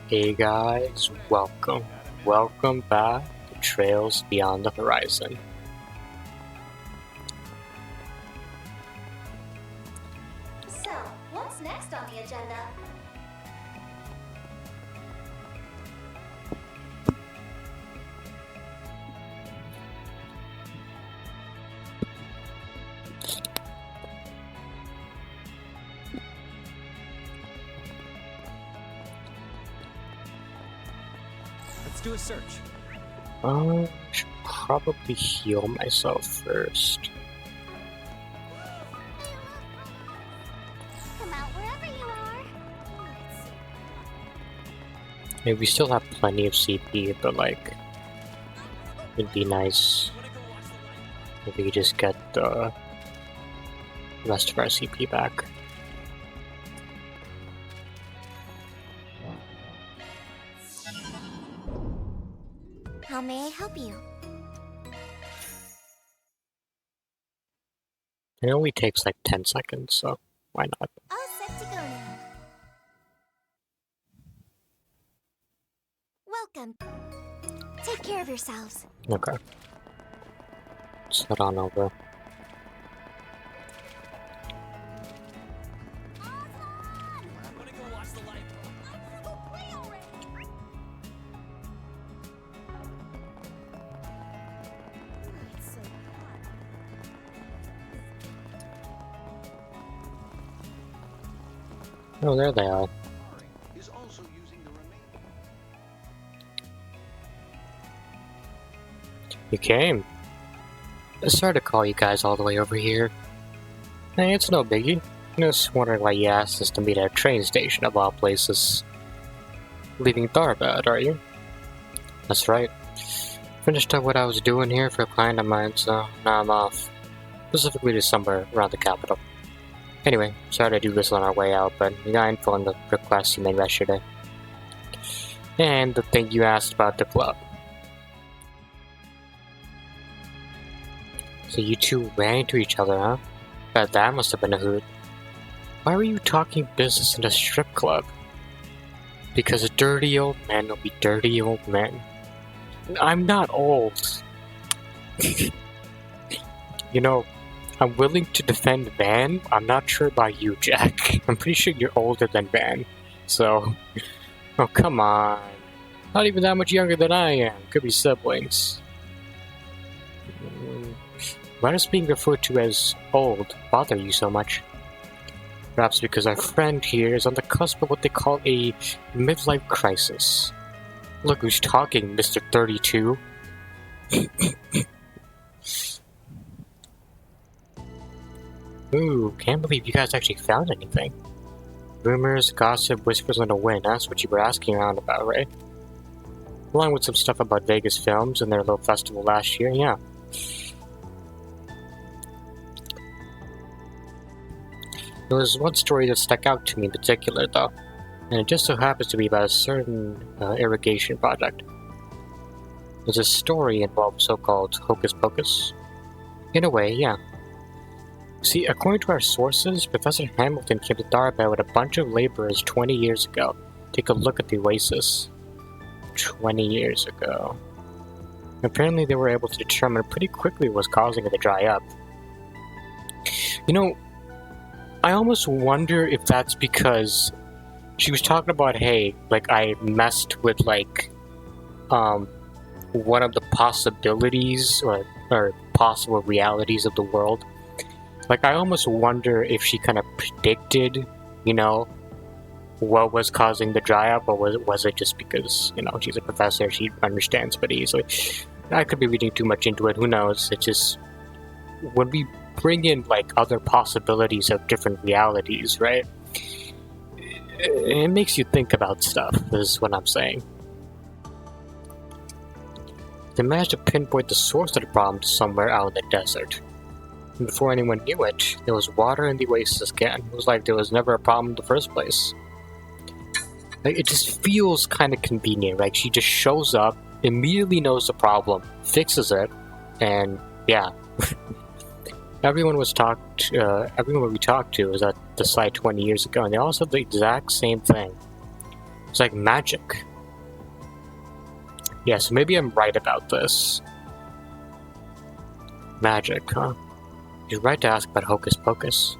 Hey guys, welcome back to Trails Beyond the Horizon. So, what's next on the agenda? Let's do a search. I should probably heal myself first. Come out wherever you are. Maybe we still have plenty of CP, but it'd be nice if we could just get the rest of our CP back. How may I help you? It only takes like 10 seconds, so why not? All set to go now. Welcome. Take care of yourselves. Okay. Let's head on over. I'm gonna go watch the light. Oh, there they are. Is also using the remaining. You came. Sorry to call you guys all the way over here. Hey, it's no biggie. Just wondering why you asked us to meet at a train station of all places. Leaving Tharbad, are you? That's right. Finished up what I was doing here for a client of mine, so now I'm off. Specifically to somewhere around the capital. Anyway, sorry to do this on our way out, but we got info on the request you made yesterday. And the thing you asked about the club. So you two ran into each other, huh? Bet that must have been a hoot. Why were you talking business in a strip club? Because a dirty old man will be dirty old men. I'm not old. You know, I'm willing to defend Van. I'm not sure about you, Jack. I'm pretty sure you're older than Van. So, oh come on. Not even that much younger than I am. Could be siblings. Why does being referred to as old bother you so much? Perhaps because our friend here is on the cusp of what they call a midlife crisis. Look who's talking, Mr. 32. Ooh, can't believe you guys actually found anything. Rumors, gossip, whispers on the wind, that's what you were asking around about, right? Along with some stuff about Vegas Films and their little festival last year, yeah. There was one story that stuck out to me in particular, though, and it just so happens to be about a certain irrigation project. There's a story involved so-called hocus pocus. In a way, yeah. See, according to our sources, Professor Hamilton came to Tharbad with a bunch of laborers 20 years ago. Take a look at the oasis. 20 years ago. Apparently they were able to determine pretty quickly what was causing it to dry up. You know, I almost wonder if that's because she was talking about, hey, like I messed with one of the possibilities or possible realities of the world. Like, I almost wonder if she kind of predicted, you know, what was causing the dry up, or was it just because, you know, she's a professor, she understands pretty easily. I could be reading too much into it, who knows. It's just, when we bring in, like, other possibilities of different realities, right? It makes you think about stuff, is what I'm saying. They managed to pinpoint the source of the problem to somewhere out in the desert. And before anyone knew it, there was water in the oasis again. It was like there was never a problem in the first place. Like, it just feels kind of convenient. Like, she just shows up, immediately knows the problem, fixes it, and yeah. Everyone we talked to was at the site 20 years ago, and they all said the exact same thing. It's like magic. Yeah, so maybe I'm right about this. Magic, huh? You're right to ask about Hocus Pocus.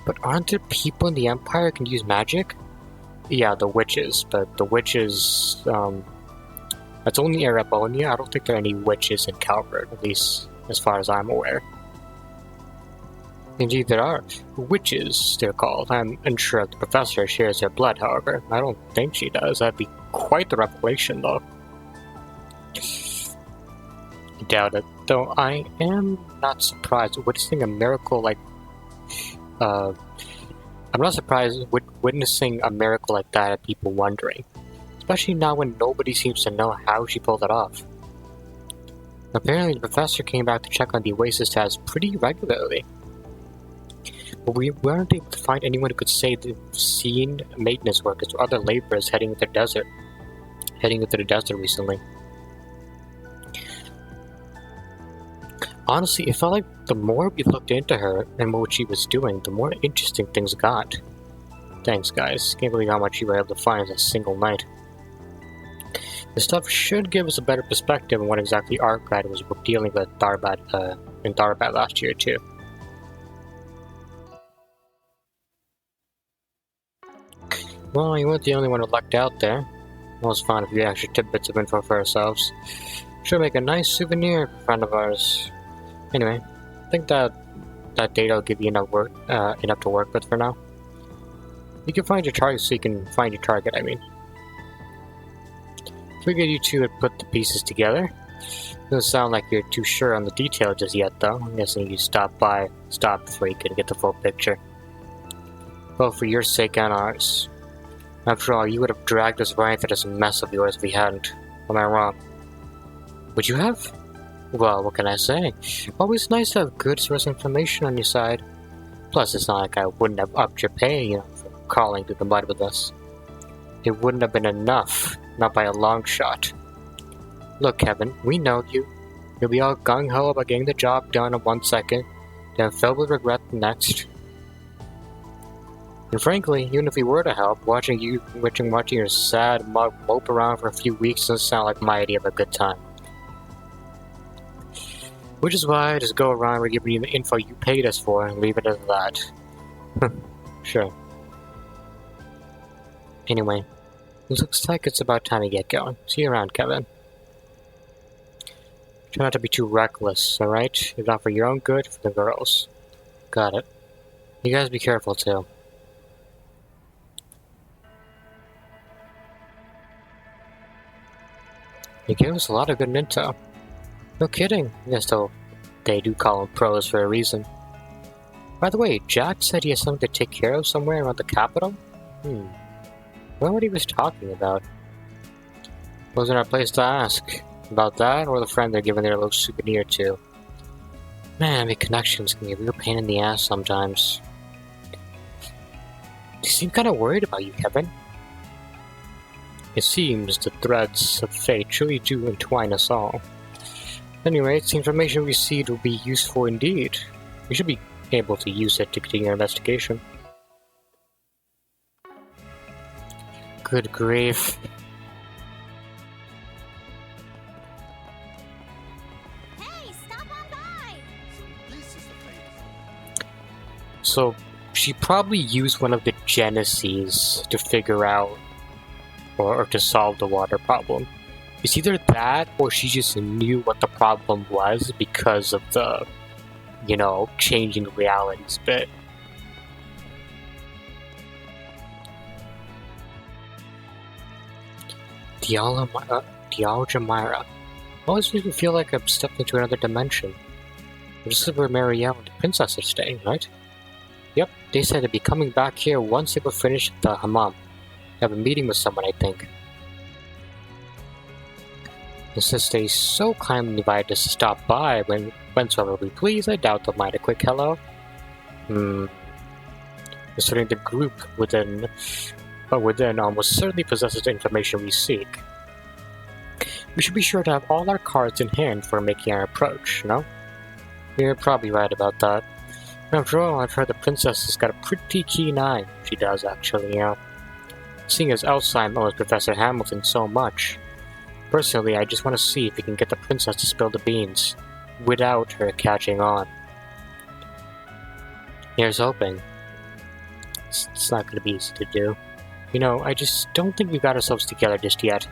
But aren't there people in the Empire who can use magic? Yeah, the witches, but the witches, that's only Erebonia. I don't think there are any witches in Calvard, at least as far as I'm aware. Indeed, there are witches, they're called. I'm unsure if the professor shares their blood, however. I don't think she does. That'd be quite the revelation, though. I doubt it, though I am not surprised witnessing a miracle like, I'm not surprised witnessing a miracle like that at people wondering. Especially now when nobody seems to know how she pulled it off. Apparently the professor came back to check on the Oasis task pretty regularly. But we weren't able to find anyone who could say they've seen maintenance workers or other laborers heading into the desert recently. Honestly, it felt like the more we looked into her and what she was doing, the more interesting things got. Thanks, guys. Can't believe how much you were able to find in a single night. This stuff should give us a better perspective on what exactly our guide was dealing with in Darbat last year, too. Well, you weren't the only one who lucked out there. It was fun a few extra tidbits of info for ourselves. Should make a nice souvenir for a friend of ours. Anyway, I think that data will give you enough to work with for now. You can find your target, so you can find your target, I mean. Figured you two would put the pieces together. Doesn't sound like you're too sure on the detail just yet, though. I'm guessing you stopped before you could get the full picture. Both for your sake and ours. After all, you would have dragged us right into this mess of yours if we hadn't. Am I wrong? Would you have? Well, what can I say? Always nice to have good source information on your side. Plus, it's not like I wouldn't have upped your pay, for crawling through the mud with us. It wouldn't have been enough. Not by a long shot. Look, Kevin, we know you. You'll be all gung-ho about getting the job done in 1 second, then filled with regret the next. And frankly, even if we were to help, watching your sad mug mope around for a few weeks doesn't sound like my idea of a good time. Which is why I just go around and give you the info you paid us for and leave it at that. Sure. Anyway, it looks like it's about time to get going. See you around, Kevin. Try not to be too reckless, alright? If not for your own good, for the girls. Got it. You guys be careful, too. You gave us a lot of good intel. No kidding. I guess they do call them pros for a reason. By the way, Jack said he has something to take care of somewhere around the capital? Wonder what he was talking about. Wasn't our place to ask. About that, or the friend they're giving their little souvenir to. Man, the connections can be a real pain in the ass sometimes. You seem kind of worried about you, Kevin. It seems the threads of fate truly do entwine us all. Anyway, the information we received will be useful indeed. We should be able to use it to continue our investigation. Good grief. Hey, stop on by! So this is the famous. So, she probably used one of the Geneses to figure out or to solve the water problem. It's either that or she just knew what the problem was because of the, changing realities bit. The Algemira. Always makes me feel like I've stepped into another dimension. This is where Marielle and the princess are staying, right? Yep, they said they'd be coming back here once they were finished the hammam. They have a meeting with someone, I think. And since they so kindly invited us to stop by whensoever we please, I doubt they'll mind a quick hello. Considering the group within almost certainly possesses the information we seek. We should be sure to have all our cards in hand for making our approach, no? You're probably right about that. After all, I've heard the princess has got a pretty keen eye. She does, actually, seeing as Elsham owes Professor Hamilton so much. Personally, I just want to see if we can get the princess to spill the beans, without her catching on. Here's hoping. It's not going to be easy to do. You know, I just don't think we've got ourselves together just yet.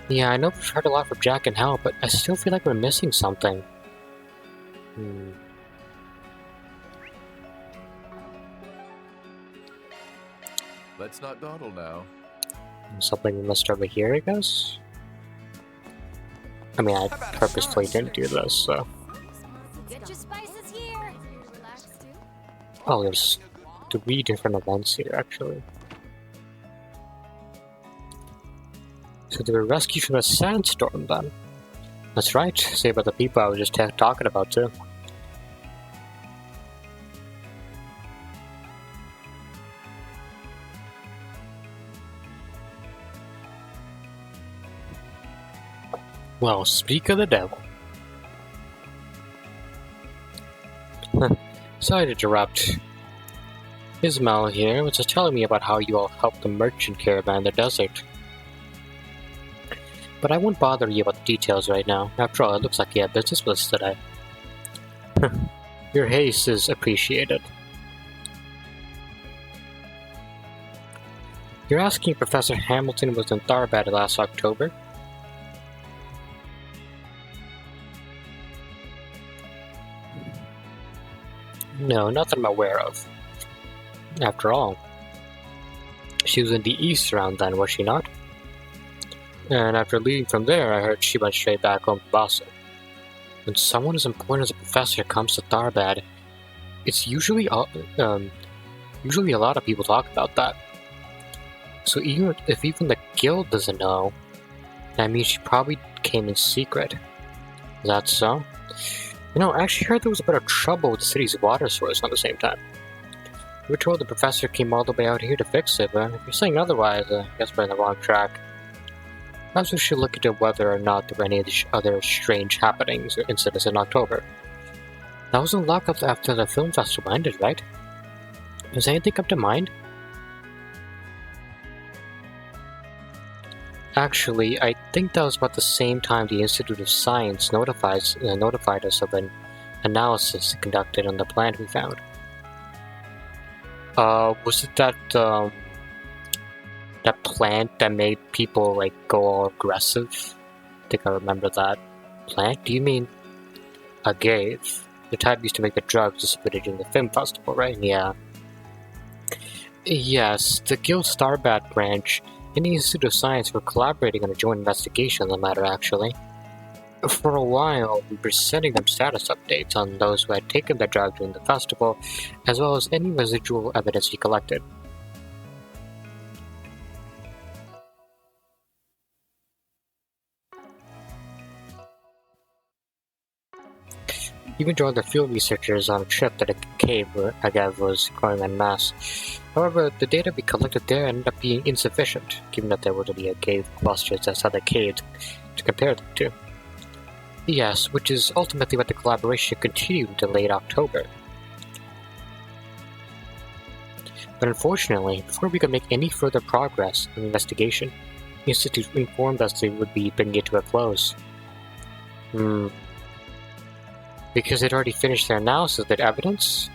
Yeah, I know we've heard a lot from Jack and Hal, but I still feel like we're missing something. Let's not dawdle now. Something we missed over here, I guess? I mean, I purposefully didn't do this, so... Get your spices here. Oh, there's 3 different events here, actually. So they were rescued from a sandstorm, then. That's right, say about the people I was just talking about, too. Well, speak of the devil. Sorry to interrupt. Ismail here was just telling me about how you all helped the merchant caravan in the desert. But I won't bother you about the details right now. After all, it looks like you have business with us today. Your haste is appreciated. You're asking if Professor Hamilton was in Tharbad last October? No, not that I'm aware of. After all, she was in the east around then, was she not? And after leaving from there, I heard she went straight back home to Boston. When someone as important as a professor comes to Tharbad, it's usually a lot of people talk about that. So even if the guild doesn't know, that means she probably came in secret. Is that so? You know, I actually heard there was a bit of trouble with the city's water source at the same time. We were told the professor came all the way out here to fix it, but if you're saying otherwise, I guess we're on the wrong track. Perhaps we should look into whether or not there were any other strange happenings or incidents in October. That was in lockup after the film festival ended, right? Does anything come to mind? Actually, I think that was about the same time the Institute of Science notified us of an analysis conducted on the plant we found. Was it that plant that made people, like, go all aggressive? I think I remember that. Plant? Do you mean agave? The type used to make the drugs distributed during the film festival, right? Yeah. Yes, the Guild Starbat branch and the Institute of Science were collaborating on a joint investigation on the matter, actually. For a while, we were sending them status updates on those who had taken the drug during the festival, as well as any residual evidence we collected. Even joined the field researchers on a trip to the cave where agave was growing en masse. However, the data we collected there ended up being insufficient, given that there were to be agave clusters outside the cave to compare them to. Yes, which is ultimately what the collaboration continued until late October. But unfortunately, before we could make any further progress in the investigation, the Institute informed us they would be bringing it to a close. Because they'd already finished their analysis of the evidence?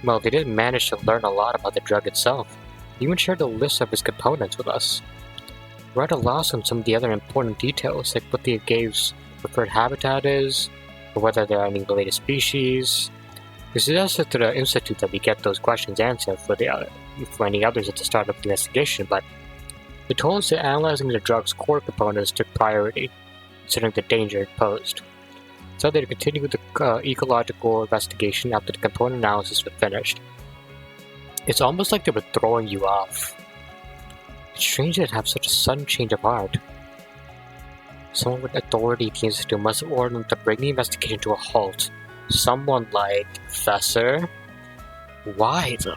Well, they didn't manage to learn a lot about the drug itself. They even shared a list of its components with us. We're at a loss on some of the other important details, like what the agave's preferred habitat is, or whether there are any related species. We suggested to the Institute that we get those questions answered for any others at the start of the investigation, but they told us that analyzing the drug's core components took priority, considering the danger it posed. So they continued with the ecological investigation after the component analysis was finished. It's almost like they were throwing you off. It's strange they'd have such a sudden change of heart. Someone with authority at the Institute must have ordered them to bring the investigation to a halt. Someone like Professor? Why, though?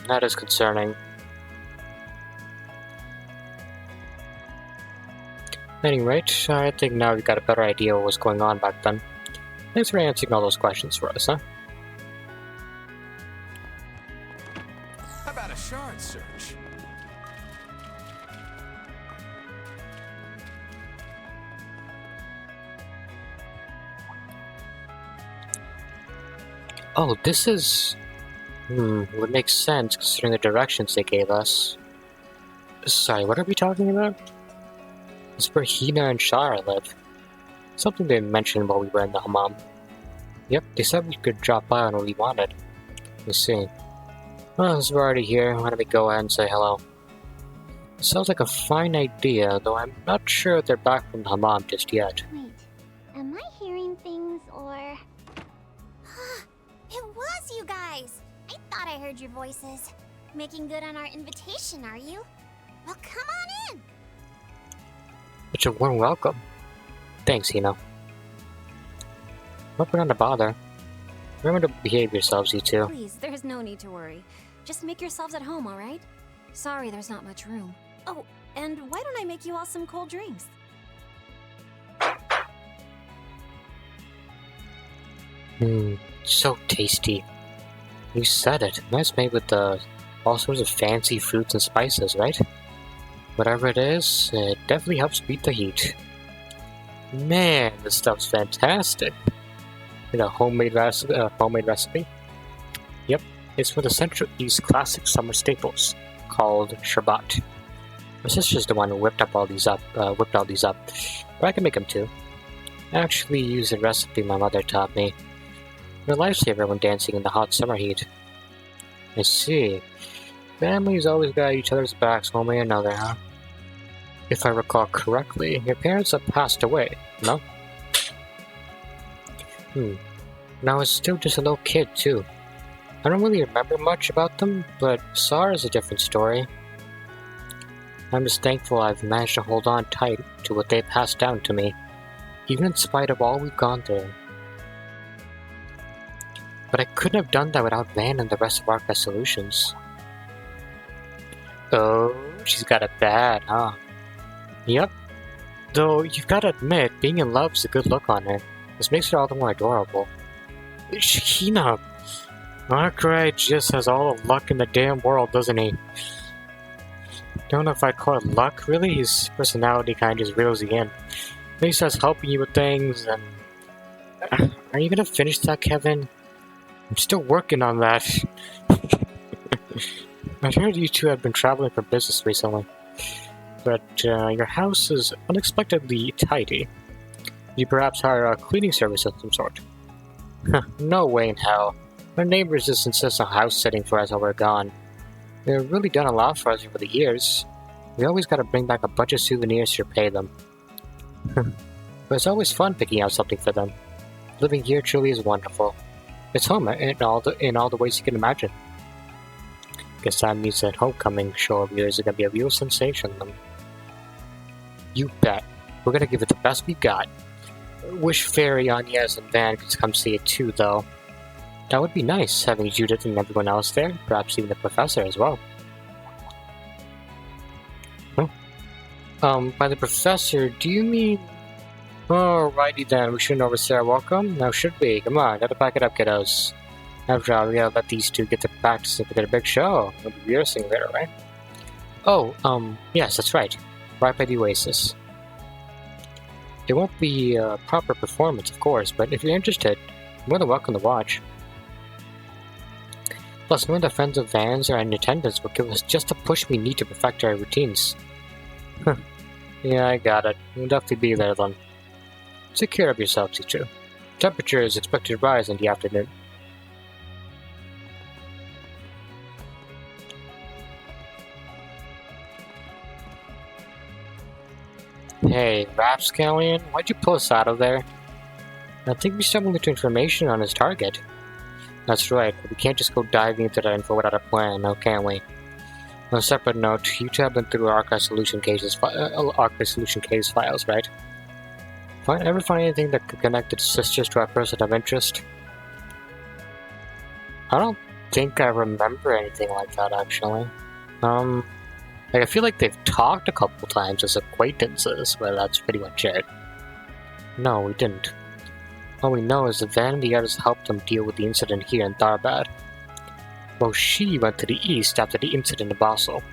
That is concerning. At any rate, I think now we've got a better idea of what was going on back then. Thanks for answering all those questions for us, huh? How about a research. Oh, this is... would make sense considering the directions they gave us. Sorry, what are we talking about? It's where Hina and Shara live. Something they mentioned while we were in the hammam. Yep, they said we could drop by when we wanted. Let's see. Well, since we're already here, why don't we go ahead and say hello? It sounds like a fine idea, though I'm not sure if they're back from the hammam just yet. Wait, am I hearing things or... It was you guys! I thought I heard your voices. Making good on our invitation, are you? Well, come on in! Such a warm welcome. Thanks, Hina. Hope we're not to bother. Remember to behave yourselves, you two. Please, there's no need to worry. Just make yourselves at home, alright? Sorry there's not much room. Oh, and why don't I make you all some cold drinks? So tasty. You said it. That's made with all sorts of fancy fruits and spices, right? Whatever it is, it definitely helps beat the heat. Man, this stuff's fantastic. A homemade recipe? Yep, it's one of the Central East classic summer staples, called sherbet. My sister's the one who whipped all these up, but I can make them too. I actually used a recipe my mother taught me. They're a lifesaver when dancing in the hot summer heat. I see. Families always got each other's backs one way or another, huh? If I recall correctly, your parents have passed away, no? And I was still just a little kid, too. I don't really remember much about them, but Sarah's a different story. I'm just thankful I've managed to hold on tight to what they passed down to me, even in spite of all we've gone through. But I couldn't have done that without Van and the rest of Arca Solutions. Oh, she's got it bad, huh? Yep. Though, you've gotta admit, being in love's a good look on her. This makes her all the more adorable. Hina! Arkwright just has all the luck in the damn world, doesn't he? Don't know if I'd call it luck, really. His personality kind of just reels you in. Then he starts helping you with things, and... Are you gonna finish that, Kevin? I'm still working on that. I heard you two have been traveling for business recently. But your house is unexpectedly tidy. You perhaps hire a cleaning service of some sort? No way in hell. Our neighbors just insist on house sitting for us while we're gone. They've really done a lot for us over the years. We always gotta bring back a bunch of souvenirs to repay them. But it's always fun picking out something for them. Living here truly is wonderful. It's home in all the ways you can imagine. Guess that means that homecoming show of yours is gonna be a real sensation then. You bet. We're gonna give it the best we got. Wish Fairy, Agnes, and Van could come see it too, though. That would be nice, having Judith and everyone else there, perhaps even the professor as well. By the professor, do you mean... Alrighty then, we shouldn't overstay our welcome, now should we? Come on, gotta pack it up, kiddos. After all, we gotta let these two get to practicing for their big show. We'll be rehearsing later, right? Oh, yes, that's right. Right by the Oasis. It won't be a proper performance, of course, but if you're interested, you're more than welcome to watch. Plus, knowing the friends of Vans are in attendance will give us just the push we need to perfect our routines. Yeah, I got it. We'll definitely be there then. Take care of yourselves, Ichu. Temperature is expected to rise in the afternoon. Hey, Rapscallion, why'd you pull us out of there? I think we stumbled into information on his target. That's right, we can't just go diving into that info without a plan, now can we? On a separate note, you two have been through Arca Solution Case files, right? Ever find anything that could connect the sisters to our person of interest? I don't think I remember anything like that, actually. I feel like they've talked a couple times as acquaintances, but that's pretty much it. No, we didn't. All we know is that Van and the others helped them deal with the incident here in Tharbad. while she went to the east after the incident in Basel.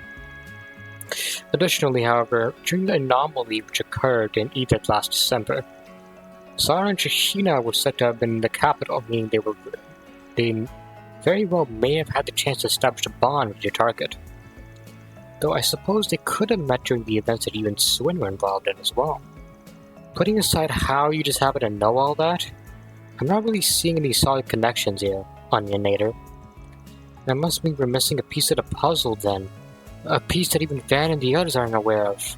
Additionally, however, during the anomaly which occurred in Egypt last December, Sarah and Shashina were said to have been in the capital, meaning they very well may have had the chance to establish a bond with your target. Though I suppose they could have met during the events that you and Swin were involved in as well. Putting aside how you just happen to know all that, I'm not really seeing any solid connections here, Onionator. That must mean we're missing a piece of the puzzle then. A piece that even Van and the others aren't aware of.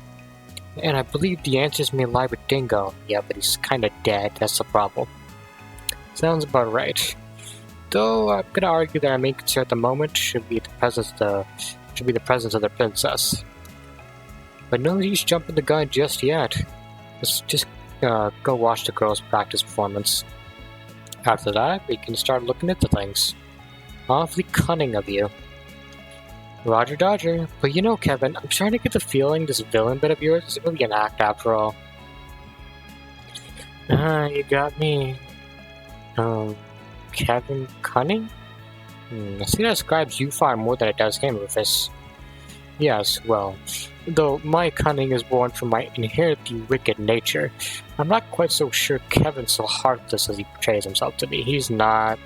And I believe the answers may lie with Dingo. Yeah, but he's kinda dead, that's the problem. Sounds about right. Though I'm gonna argue that our main concern at the moment should be the presence of the princess. But no use jumping the gun just yet. Let's just go watch the girls practice performance. After that, we can start looking into things. Awfully cunning of you. Roger Dodger. But you know, Kevin, I'm starting to get the feeling this villain bit of yours isn't really an act after all. You got me. Kevin Cunning? I see that describes you far more than it does him, Rufus. Yes, well, though my cunning is born from my inherently wicked nature, I'm not quite so sure Kevin's so heartless as he portrays himself to be. He's not.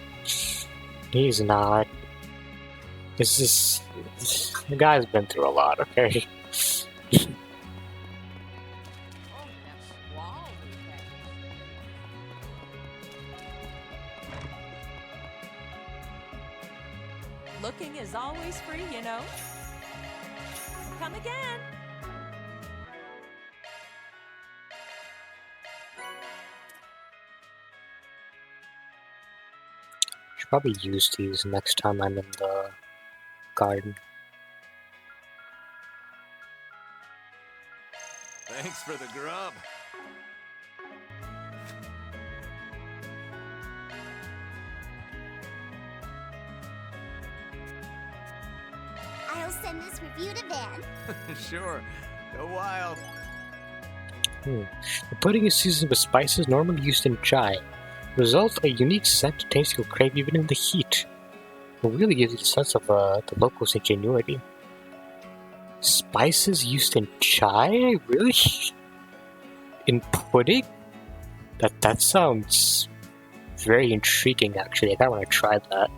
It's just... The guy's been through a lot, okay? Looking is always free, you know. Come again. Should probably use these next time I'm in the garden. Thanks for the grub. I'll send this review to Van. Sure. Go wild. The pudding is seasoned with spices normally used in chai. Result, a unique scent taste you'll crave even in the heat. It really gives you the sense of the locals' ingenuity. Spices used in chai? Really? In pudding? That sounds very intriguing, actually. I kinda want to try that.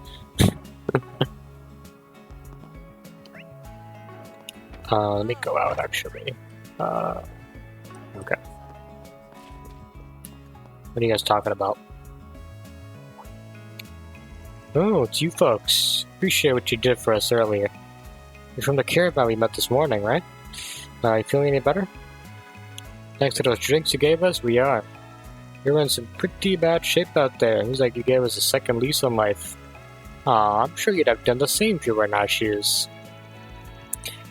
Let me go out, actually. Okay. What are you guys talking about? Oh, it's you folks. Appreciate what you did for us earlier. You're from the caravan we met this morning, right? You feeling any better? Thanks to those drinks you gave us, we are. You're in some pretty bad shape out there. It seems like you gave us a second lease on life. Aw, I'm sure you'd have done the same if you were in our shoes.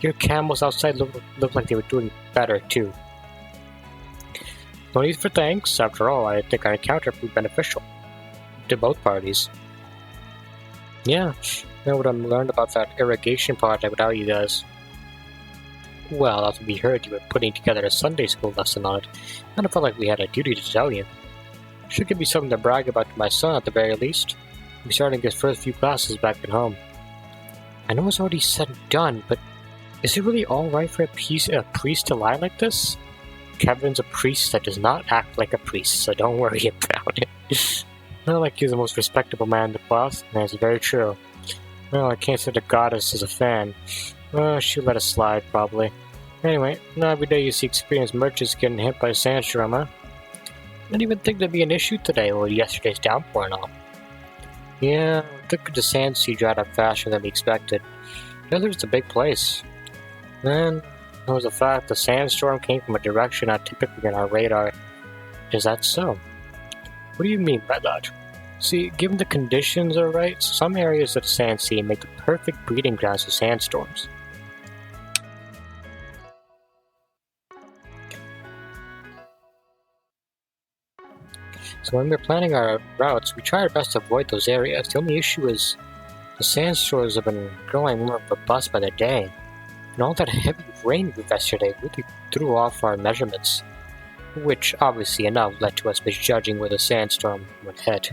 Your camels outside look like they were doing better, too. No need for thanks. After all, I think our encounter proved beneficial to both parties. Yeah, I would have learned about that irrigation project without you guys. Well, after we heard you were putting together a Sunday school lesson on it, I felt like we had a duty to tell you. Should give me something to brag about to my son at the very least. He'll be starting his first few classes back at home. I know it's already said and done, but is it really alright for a priest to lie like this? Kevin's a priest that does not act like a priest, so don't worry about it. Not like he's the most respectable man in the class, and that's very true. Well, I can't say the goddess is a fan. Well, she'll let us slide, probably. Anyway, not every day you see experienced merchants getting hit by a sandstorm, huh? I didn't even think there'd be an issue today with yesterday's downpour and all. Yeah, the sand sea dried up faster than we expected. Desert's a big place. Then, there was the fact the sandstorm came from a direction not typically on our radar. Is that so? What do you mean by that? See, given the conditions are right, some areas of the sand sea make the perfect breeding grounds for sandstorms. So when we're planning our routes, we try our best to avoid those areas. The only issue is the sandstorms have been growing more robust by the day. And all that heavy rain we yesterday really threw off our measurements, which obviously enough led to us misjudging where the sandstorm would head.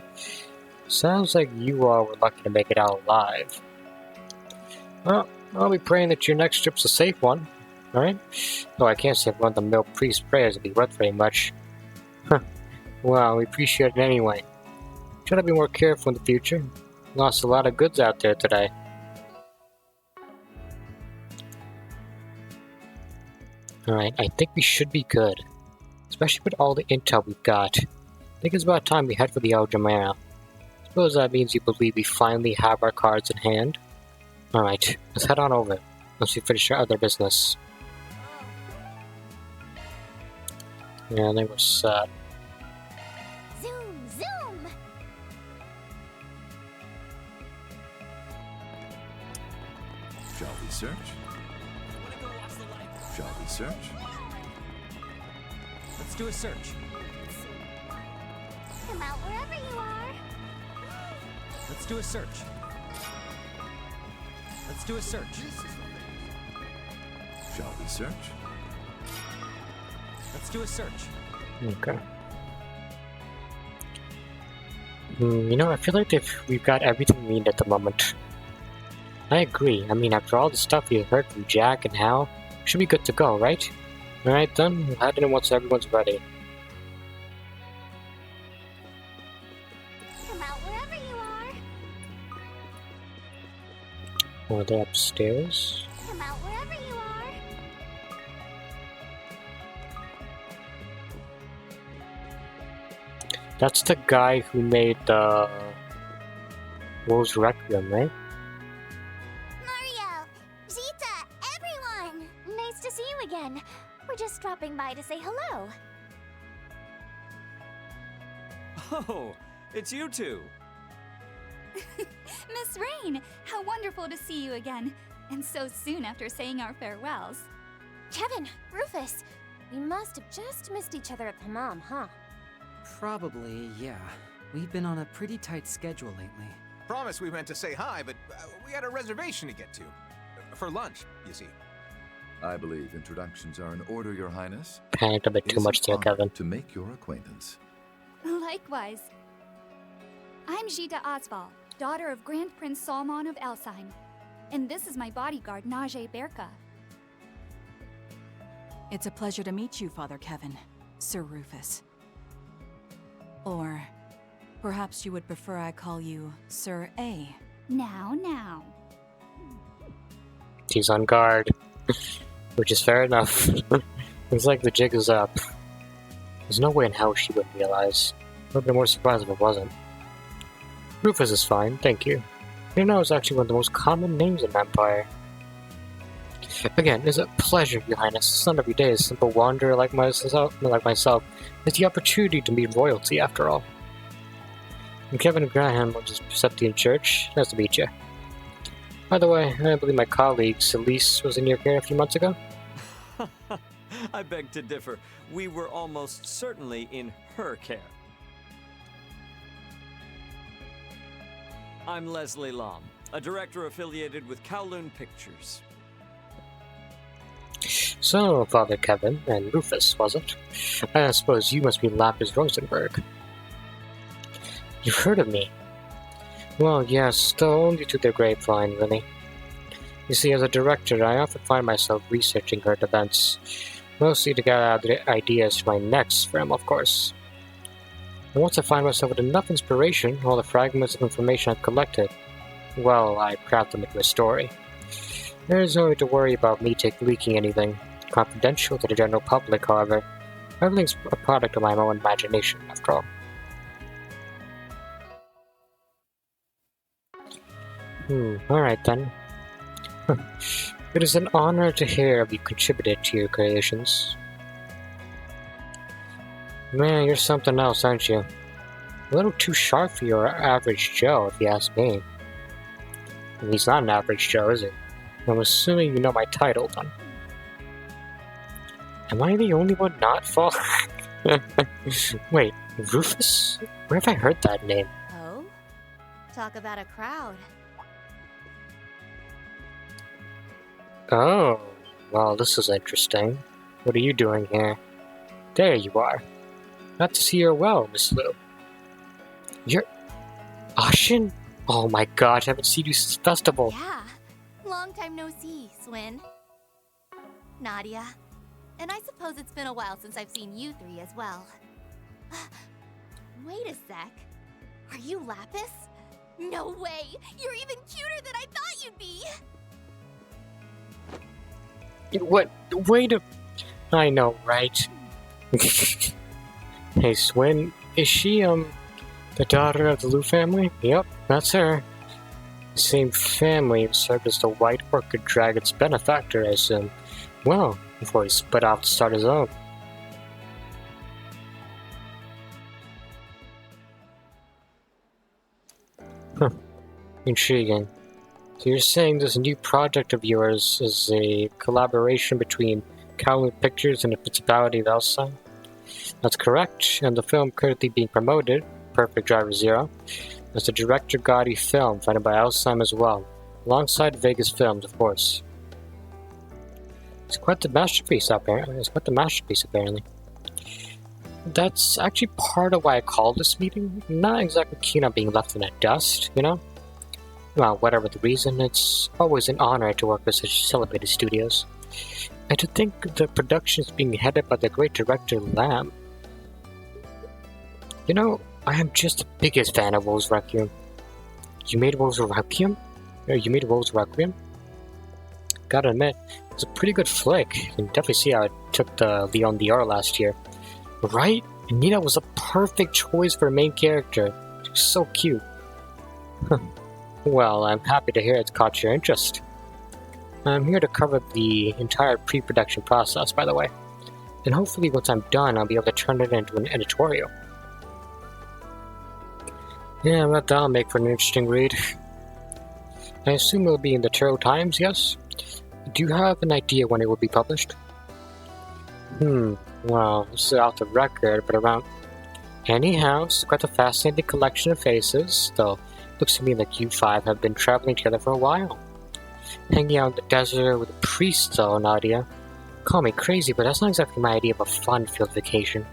Sounds like you all were lucky to make it out alive. Well, I'll be praying that your next trip's a safe one. Alright? Though I can't say one of the mill priest's prayers would be worth very much. Well, we appreciate it anyway. Try to be more careful in the future. Lost a lot of goods out there today. Alright, I think we should be good. Especially with all the intel we've got. I think it's about time we head for the Zemuria. Suppose that means you believe we finally have our cards in hand? Alright, let's head on over. Once we finish our other business. Yeah, they were set. Zoom, zoom! Shall we search? Wanna go watch the light? Shall we search? Let's do a search. Come out wherever you are. Let's do a search. Let's do a search. Shall we search? Let's do a search. Okay. You know, I feel like we've got everything we need at the moment. I agree. I mean, after all the stuff we heard from Jack and Hal, we should be good to go, right? Alright then, we'll head in once everyone's ready. Come out wherever you are. Are they upstairs? Come out wherever you are. That's the guy who made the Wolves Requiem, right? Mario, Zita, everyone! Nice to see you again. We're just dropping by to say hello. Oh, it's you two. Miss Rain, how wonderful to see you again, and so soon after saying our farewells. Kevin, Rufus, we must have just missed each other at the mom, huh? Probably, yeah. We've been on a pretty tight schedule lately. Promise we meant to say hi, but we had a reservation to get to. For lunch, you see. I believe introductions are in order, Your Highness. Panicked a bit It too is much an there, honor Kevin. to make your acquaintance. Likewise. I'm Zita Osval, daughter of Grand Prince Salmon of Elsheim. And this is my bodyguard, Najee Berka. It's a pleasure to meet you, Father Kevin, Sir Rufus. Or perhaps you would prefer I call you Sir A. Now. He's on guard. Which is fair enough. Looks like the jig is up. There's no way in hell she wouldn't realize. I would have been more surprised if it wasn't. Rufus is fine, thank you. You know, it's actually one of the most common names in Empire. Again, it's a pleasure, Your Highness. It's not every day a simple wanderer like myself has the opportunity to meet royalty, after all. And Kevin Graham will just Preceptian Church. Nice to meet you. By the way, I believe my colleague Celeste was in your care a few months ago. I beg to differ. We were almost certainly in her care. I'm Leslie Lom, a director affiliated with Kowloon Pictures. So, Father Kevin and Rufus, was it? I suppose you must be Lapis Rosenberg. You've heard of me? Well, yes, though only to the grapevine, really. You see, as a director, I often find myself researching current events, mostly to gather ideas for my next film, of course. And once I find myself with enough inspiration, all the fragments of information I've collected, well, I craft them into a story. There is no need to worry about me leaking anything confidential to the general public, however. Everything's a product of my own imagination, after all. Alright then. It is an honor to hear you contributed to your creations. Man, you're something else, aren't you? A little too sharp for your average Joe, if you ask me. And he's not an average Joe, is he? I'm assuming you know my title, then. Am I the only one not fall? Wait, Rufus? Where have I heard that name? Oh? Talk about a crowd. Oh, well, this is interesting. What are you doing here? There you are. Glad to see you're well, Miss Lou. You're... Ashin? Oh my god, I haven't seen you since festival. Yeah. Long time no see, Swin. Nadia. And I suppose it's been a while since I've seen you three as well. Wait a sec. Are you Lapis? No way! You're even cuter than I thought you'd be! What? Wait a... I know, right? Hey, Swin, is she, the daughter of the Lu family? Yep, that's her. Same family who served as the White Orchid Dragon's benefactor, I assume. Well, before he split off to start his own. Huh. Intriguing. So you're saying this new project of yours is a collaboration between Calvard Pictures and the Principality of Alzheim? That's correct, and the film currently being promoted, Perfect Driver Zero, is the Director Gotti film funded by Alzheim as well, alongside Vegas Films, of course. It's quite the masterpiece, apparently. That's actually part of why I called this meeting. I'm not exactly keen on being left in the dust, you know? Well, whatever the reason, it's always an honor to work with such celebrated studios. And to think the production is being headed by the great director Lamb. You know, I am just the biggest fan of Wolves Requiem. You made Wolves Requiem? Gotta admit, it's a pretty good flick. You can definitely see how it took the Leon Dior last year. Right? And Nina was a perfect choice for a main character. She was so cute. Well, I'm happy to hear it's caught your interest. I'm here to cover the entire pre-production process, by the way. And hopefully once I'm done, I'll be able to turn it into an editorial. Yeah, well, that'll make for an interesting read. I assume it'll be in the Turtle Times, yes? Do you have an idea when it will be published? Well, this is off the record, but around... Anyhow, it's quite a fascinating collection of faces, though looks to me like you five have been traveling together for a while. Hanging out in the desert with a priest, though, Nadia. Call me crazy, but that's not exactly my idea of a fun-filled vacation.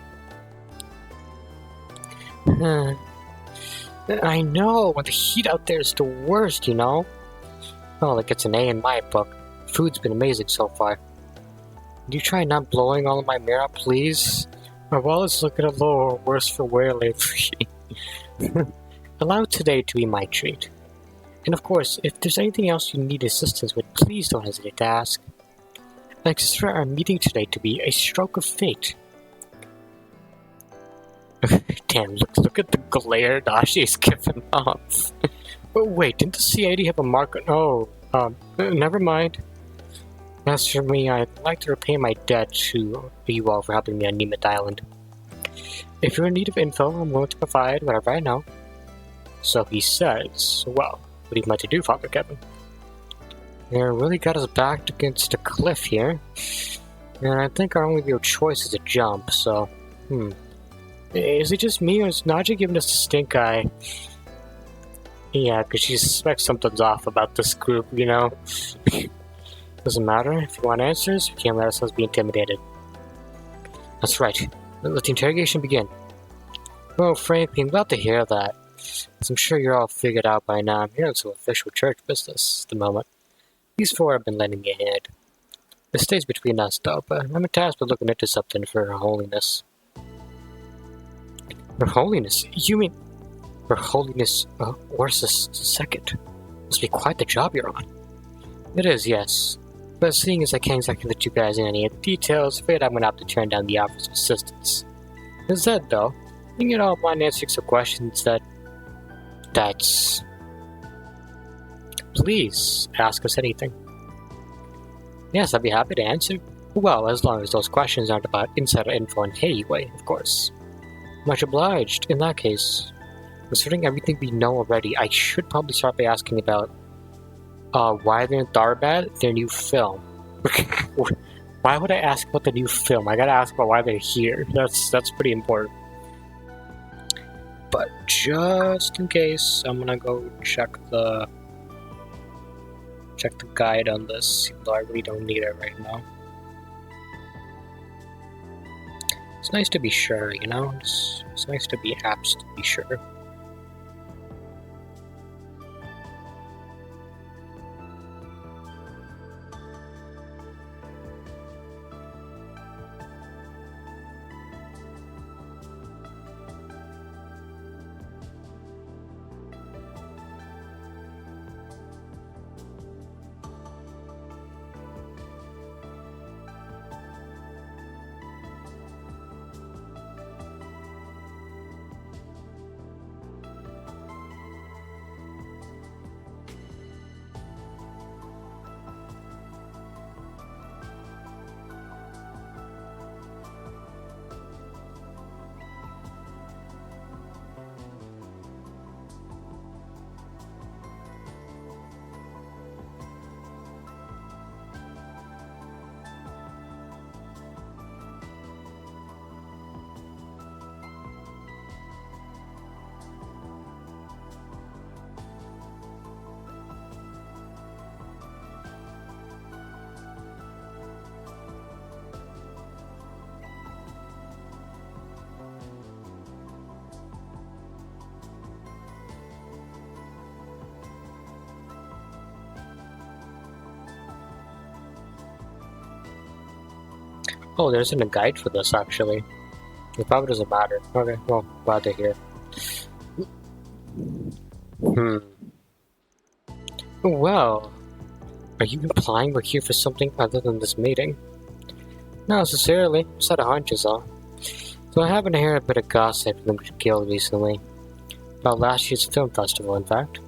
I know, when the heat out there is the worst, you know? Well, it gets an A in my book. Food's been amazing so far. Can you try not blowing all of my mirror, please? My wallet's looking a little worse for wear lately. Allow today to be my treat. And of course, if there's anything else you need assistance with, please don't hesitate to ask. I consider our meeting today to be a stroke of fate. Damn, look at the glare Dashi is giving off. But wait, didn't the CID have a mark on... never mind. As for me, I'd like to repay my debt to you all for helping me on Nemeth Island. If you're in need of info, I'm willing to provide whatever I know. So he says, well, what do you want to do, Father Kevin? They really got us backed against a cliff here. And I think our only real choice is a jump, so... Is it just me, or is Naja giving us the stink eye? Yeah, because she suspects something's off about this group, you know? Doesn't matter. If you want answers, we can't let ourselves be intimidated. That's right. Let the interrogation begin. Well, frankly, I'm glad to hear that. As I'm sure you're all figured out by now, I'm here on some official church business at the moment. These four have been lending me a hand. It stays between us, though, but I'm tasked with looking into something for Her Holiness. Her Holiness? You mean... Her Holiness, Orsus II? Must be quite the job you're on. It is, yes. But seeing as I can't exactly let you guys in any of the details, afraid I'm gonna have to turn down the offers of assistance. Instead, though, you can all mind answering some questions that's... Please, ask us anything. Yes, I'd be happy to answer. Well, as long as those questions aren't about insider info in Heiwei, of course. Much obliged. In that case, considering everything we know already, I should probably start by asking about why they're in Tharbad, their new film. Why would I ask about the new film? I gotta ask about why they're here. That's pretty important. But just in case, I'm gonna go check the guide on this, even though I really don't need it right now. It's nice to be sure, you know? It's nice to be apps to be sure. Oh, there isn't a guide for this, actually. It probably doesn't matter. Okay, well, glad to hear. Well, are you implying we're here for something other than this meeting? Not necessarily. Just had a hunch is all. So I happened to hear a bit of gossip from the guild recently. About last year's film festival, in fact.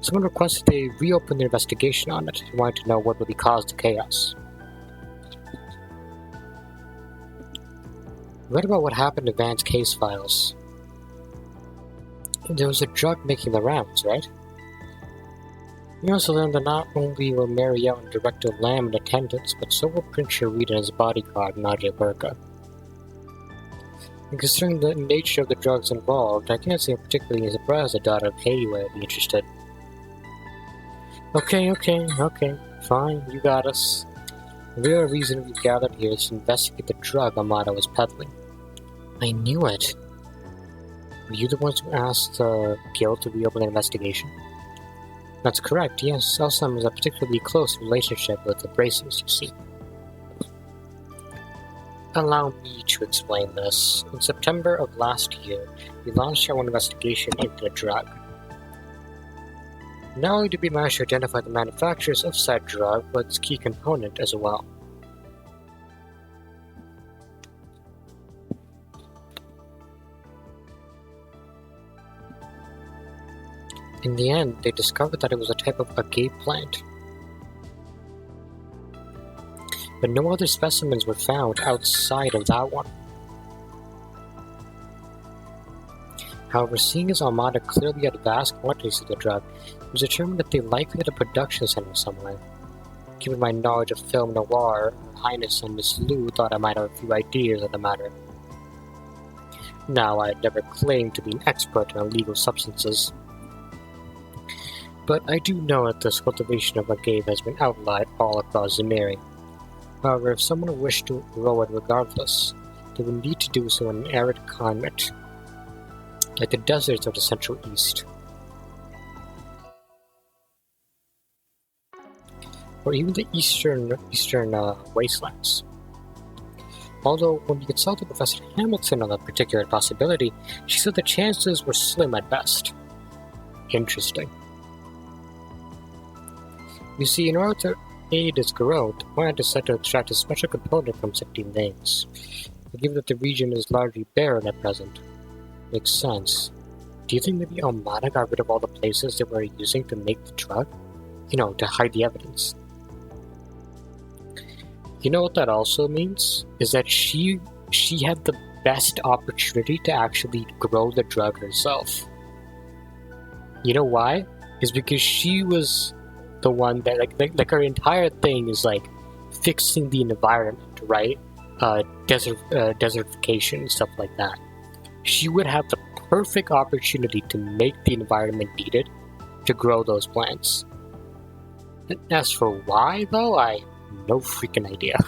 Someone requested they reopen their investigation on it and wanted to know what really caused the chaos. Read about what happened to Van's case files. There was a drug making the rounds, right? We also learned that not only were Marielle and Director Lamb in attendance, but so were Prince Sharita and his bodyguard, Nadia Burka. And considering the nature of the drugs involved, I can't say I'm particularly surprised the daughter of Hayway would be interested. Okay, fine, you got us. The real reason we gathered here is to investigate the drug Amada was peddling. I knew it. Were you the ones who asked the guild to reopen the investigation? That's correct, yes. Elsam has a particularly close relationship with the Bracers, you see. Allow me to explain this. In September of last year, we launched our own investigation into the drug. Not only did we manage to identify the manufacturers of said drug, but its key component as well. In the end, they discovered that it was a type of agave plant. But no other specimens were found outside of that one. However, seeing as Armada clearly had vast quantities of the drug, it was determined that they likely had a production center somewhere. Given my knowledge of film noir, Her Highness and Miss Lu thought I might have a few ideas on the matter. Now, I had never claimed to be an expert in illegal substances. But I do know that this cultivation of agave has been outlawed all across Zemuria. However, if someone wished to grow it regardless, they would need to do so in an arid climate, like the deserts of the Central East. Or even the eastern wastelands. Although, when we consulted Professor Hamilton on that particular possibility, she said the chances were slim at best. Interesting. You see, in order to aid its growth, the plant is said to extract a special component from 16 veins. Given that the region is largely barren at present. Makes sense. Do you think maybe Almada got rid of all the places they were using to make the drug? You know, to hide the evidence. You know what that also means? Is that she had the best opportunity to actually grow the drug herself. You know why? Is because she was the one that like her entire thing is like fixing the environment, right? Desertification and stuff like that. She would have the perfect opportunity to make the environment needed to grow those plants. And as for why, though, I have no freaking idea.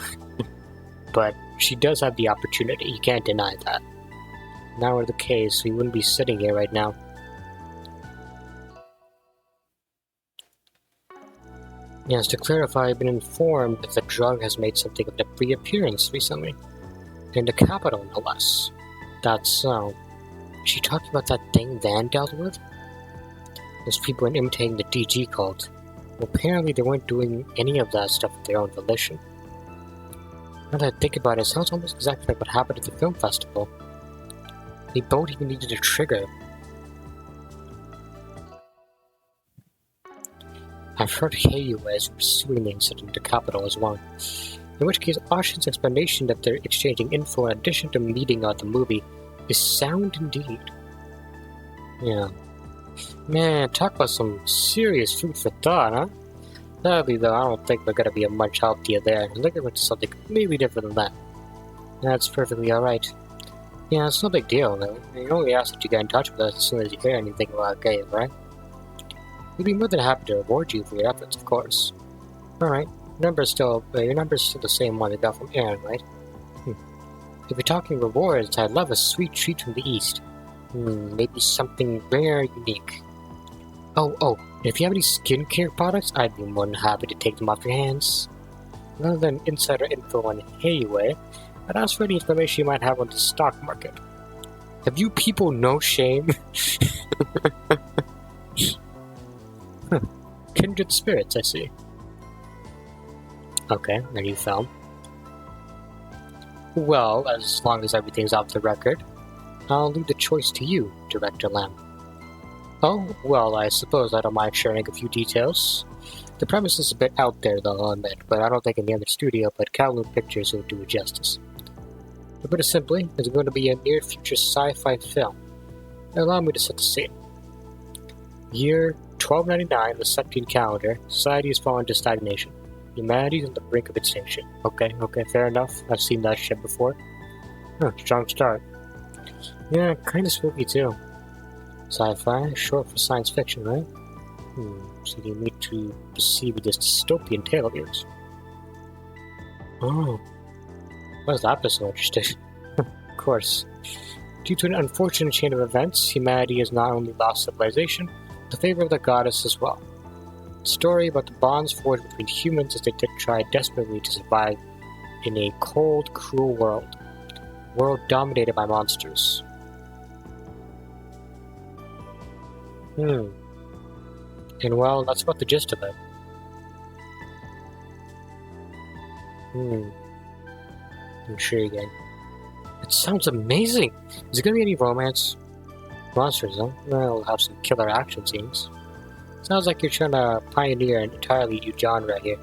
But she does have the opportunity, you can't deny that. If that were the case, we wouldn't be sitting here right now. Yes, to clarify, I've been informed that the drug has made something of a reappearance recently. In the capital, no less. That's so. She talked about that thing Van dealt with? Those people were imitating the DG cult. Well, apparently they weren't doing any of that stuff of their own volition. Now that I think about it, it sounds almost exactly like what happened at the film festival. They both even needed a trigger. I've heard Heiyue is pursuing the incident in the capital as well. In which case, Ashin's explanation that they're exchanging info in addition to meeting out the movie is sound indeed. Yeah. Man, talk about some serious food for thought, huh? Sadly, though, I don't think we're gonna be of much help to you there. I'm looking for something completely different than that. That's perfectly alright. Yeah, it's no big deal, though. We only ask that you get in touch with us as soon as you hear anything about Gabe, right? We'd be more than happy to reward you for your efforts, of course. Alright, your number's still the same one we got from Aaron, right? If you're talking rewards, I'd love a sweet treat from the east. Maybe something rare, unique. Oh, and if you have any skincare products, I'd be more than happy to take them off your hands. Rather than insider info in a way, I'd ask for any information you might have on the stock market. Have you people no shame? Kindred spirits, I see. Okay, a new film. Well, as long as everything's off the record, I'll leave the choice to you, Director Lamb. Oh, well, I suppose I don't mind sharing a few details. The premise is a bit out there, though, I'll admit, but I don't think any other studio but Kowloon Pictures will do it justice. To put it simply, it's going to be a near-future sci-fi film. Allow me to set the scene. Year 1299 in the Septine calendar, society has fallen into stagnation. Humanity is on the brink of extinction. Okay, fair enough. I've seen that shit before. Huh, strong start. Yeah, kinda spooky too. Sci-fi, short for science fiction, right? So you need to proceed with this dystopian tale of yours. Oh. Why is that so interesting? Of course. Due to an unfortunate chain of events, humanity has not only lost civilization, but the favor of the goddess as well. A story about the bonds forged between humans as they try desperately to survive in a cold, cruel world. A world dominated by monsters. And well, that's about the gist of it. Intriguing. It sounds amazing! Is there gonna be any romance? Monsters, huh? Well, we'll have some killer action scenes. Sounds like you're trying to pioneer an entirely new genre here.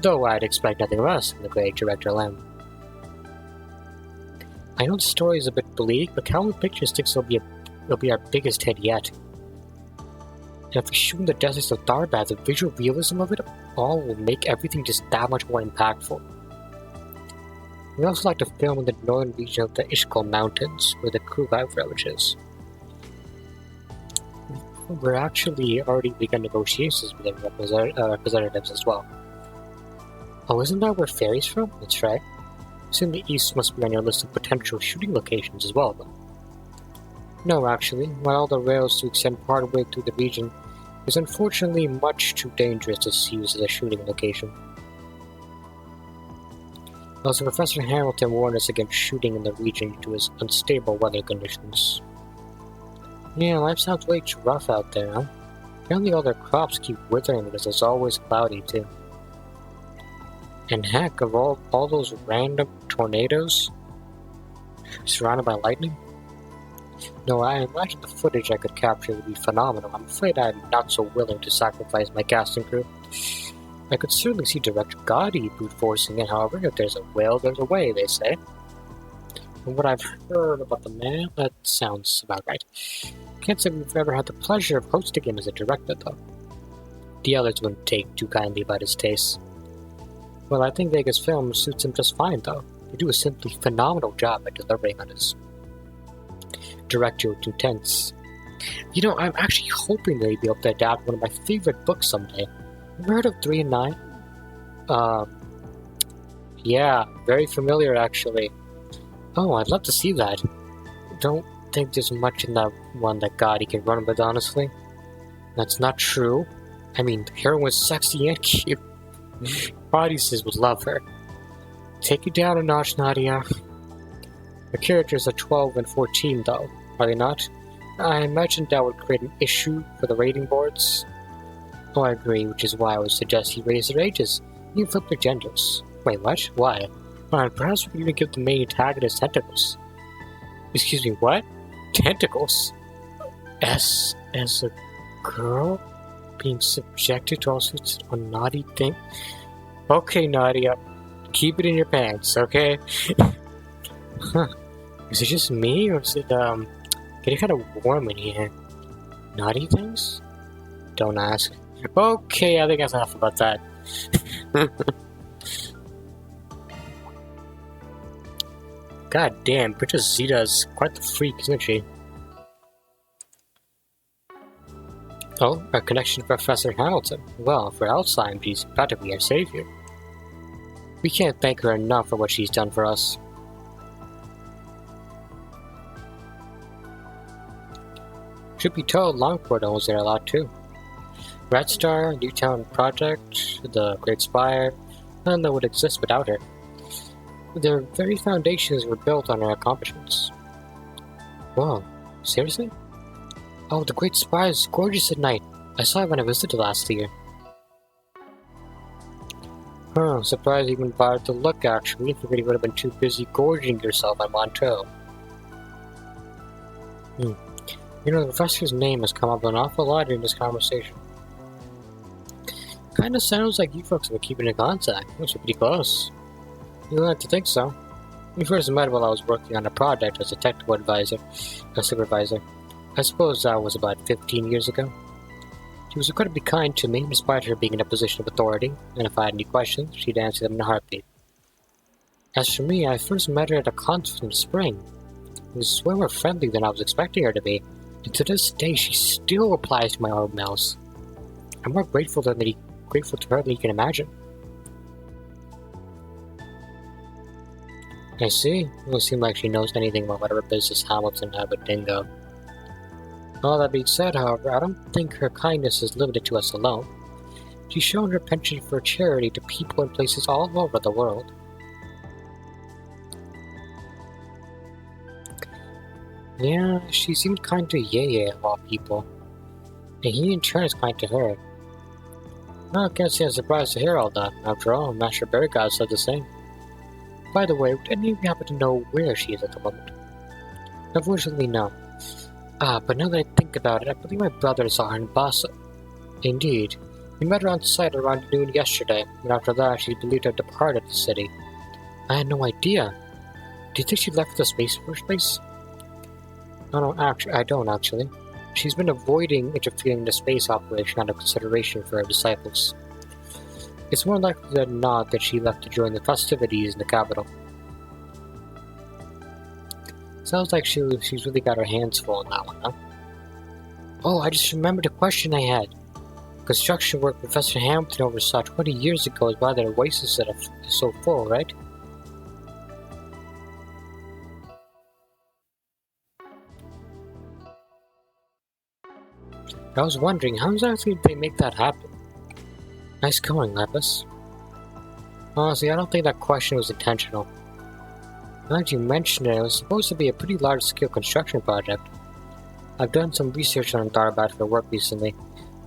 Though I'd expect nothing less from the great Director Lamb. I know the story is a bit bleak, but Kowloon Pictures thinks it'll be our biggest hit yet. And if we shoot in the deserts of Darbad, the visual realism of it all will make everything just that much more impactful. We also like to film in the northern region of the Ishkol Mountains, where the Krugai village is. We're actually already begun negotiations with their representatives as well. Oh, isn't that where Fairy's from? That's right. I assume the east must be on your list of potential shooting locations as well, though. No, actually, while all the rails to extend part of the way through the region is unfortunately much too dangerous to use as a shooting location. Also, Professor Hamilton warned us against shooting in the region due to his unstable weather conditions. Yeah, life sounds way too rough out there, huh? Apparently all their crops keep withering because it's always cloudy, too. And heck, of all those random tornadoes surrounded by lightning? No, I imagine the footage I could capture would be phenomenal. I'm afraid I'm not so willing to sacrifice my casting crew. I could certainly see Director Gotti brute forcing it, however, if there's a will, there's a way, they say. From what I've heard about the man, that sounds about right. Can't say we've ever had the pleasure of hosting him as a director, though. The others wouldn't take too kindly about his tastes. Well, I think Vegas Film suits him just fine, though. They do a simply phenomenal job at delivering on his directorial intents. You know, I'm actually hoping they'd be able to adapt one of my favorite books someday. Have you heard of 3 and 9? Yeah, very familiar actually. Oh, I'd love to see that. Don't think there's much in that one that Gotti can run with, honestly. That's not true. I mean, the heroine's sexy and cute. Audiences would love her. Take it down a notch, Nadia. The characters are 12 and 14, though, are they not? I imagine that would create an issue for the rating boards. Oh, I agree, which is why I would suggest you raise their ages. You flip their genders. Wait, what? Why? Perhaps we could even give the main antagonist tentacles. Excuse me, what? Tentacles? As a girl? Being subjected to all sorts of naughty things? Okay, Nadia. Keep it in your pants, okay? Huh. Is it just me, or is it, getting kind of warm in here? Naughty things? Don't ask. Okay, I think that's enough about that. God damn, Princess Zeta is quite the freak, isn't she? Oh, our connection to Professor Hamilton. Well, for Alzheimer's, she's practically our savior. We can't thank her enough for what she's done for us. Should be told, Longport owns there a lot too. Red Star, Newtown Project, the Great Spire, none that would exist without her. Their very foundations were built on her accomplishments. Whoa, seriously? Oh, the Great Spire is gorgeous at night. I saw it when I visited last year. Huh, surprised you even bothered to look, actually. I figured you would have been too busy gorging yourself on Montreux. You know, the professor's name has come up an awful lot in this conversation. Kinda sounds like you folks have been keeping in contact. Must be pretty close. You like to think so. We first met while I was working on a project as a technical supervisor. I suppose that was about 15 years ago. She was incredibly kind to me, despite her being in a position of authority, and if I had any questions, she'd answer them in a heartbeat. As for me, I first met her at a concert in the spring. She was way more friendly than I was expecting her to be, and to this day she still replies to my emails. I'm more grateful to her than you can imagine. I see. It doesn't seem like she knows anything about whatever business Hamilton had with Dingo. All that being said, however, I don't think her kindness is limited to us alone. She's shown her penchant for charity to people in places all over the world. Yeah, she seemed kind to Yeye of all people, and he in turn is kind to her. Well, I can't say I'm surprised to hear all that. After all, Master Beargod said the same. By the way, would any of you happen to know where she is at the moment? Unfortunately, no. But now that I think about it, I believe my brother saw her in Bassa. Indeed. We met her on site around noon yesterday, and after that she believed to have departed the city. I had no idea. Do you think she left the Space Force base? I don't actually. She's been avoiding interfering in the space operation out of consideration for her disciples. It's more likely than not that she left to join the festivities in the capital. Sounds like she's really got her hands full on that one, huh? Oh, I just remembered a question I had. Construction work Professor Hamilton oversaw 20 years ago is why their oasis is so full, right? I was wondering, how exactly did they make that happen? Nice going, Lapis. Honestly, I don't think that question was intentional. Now that you mention it, it was supposed to be a pretty large-scale construction project. I've done some research on and thought about it for work recently,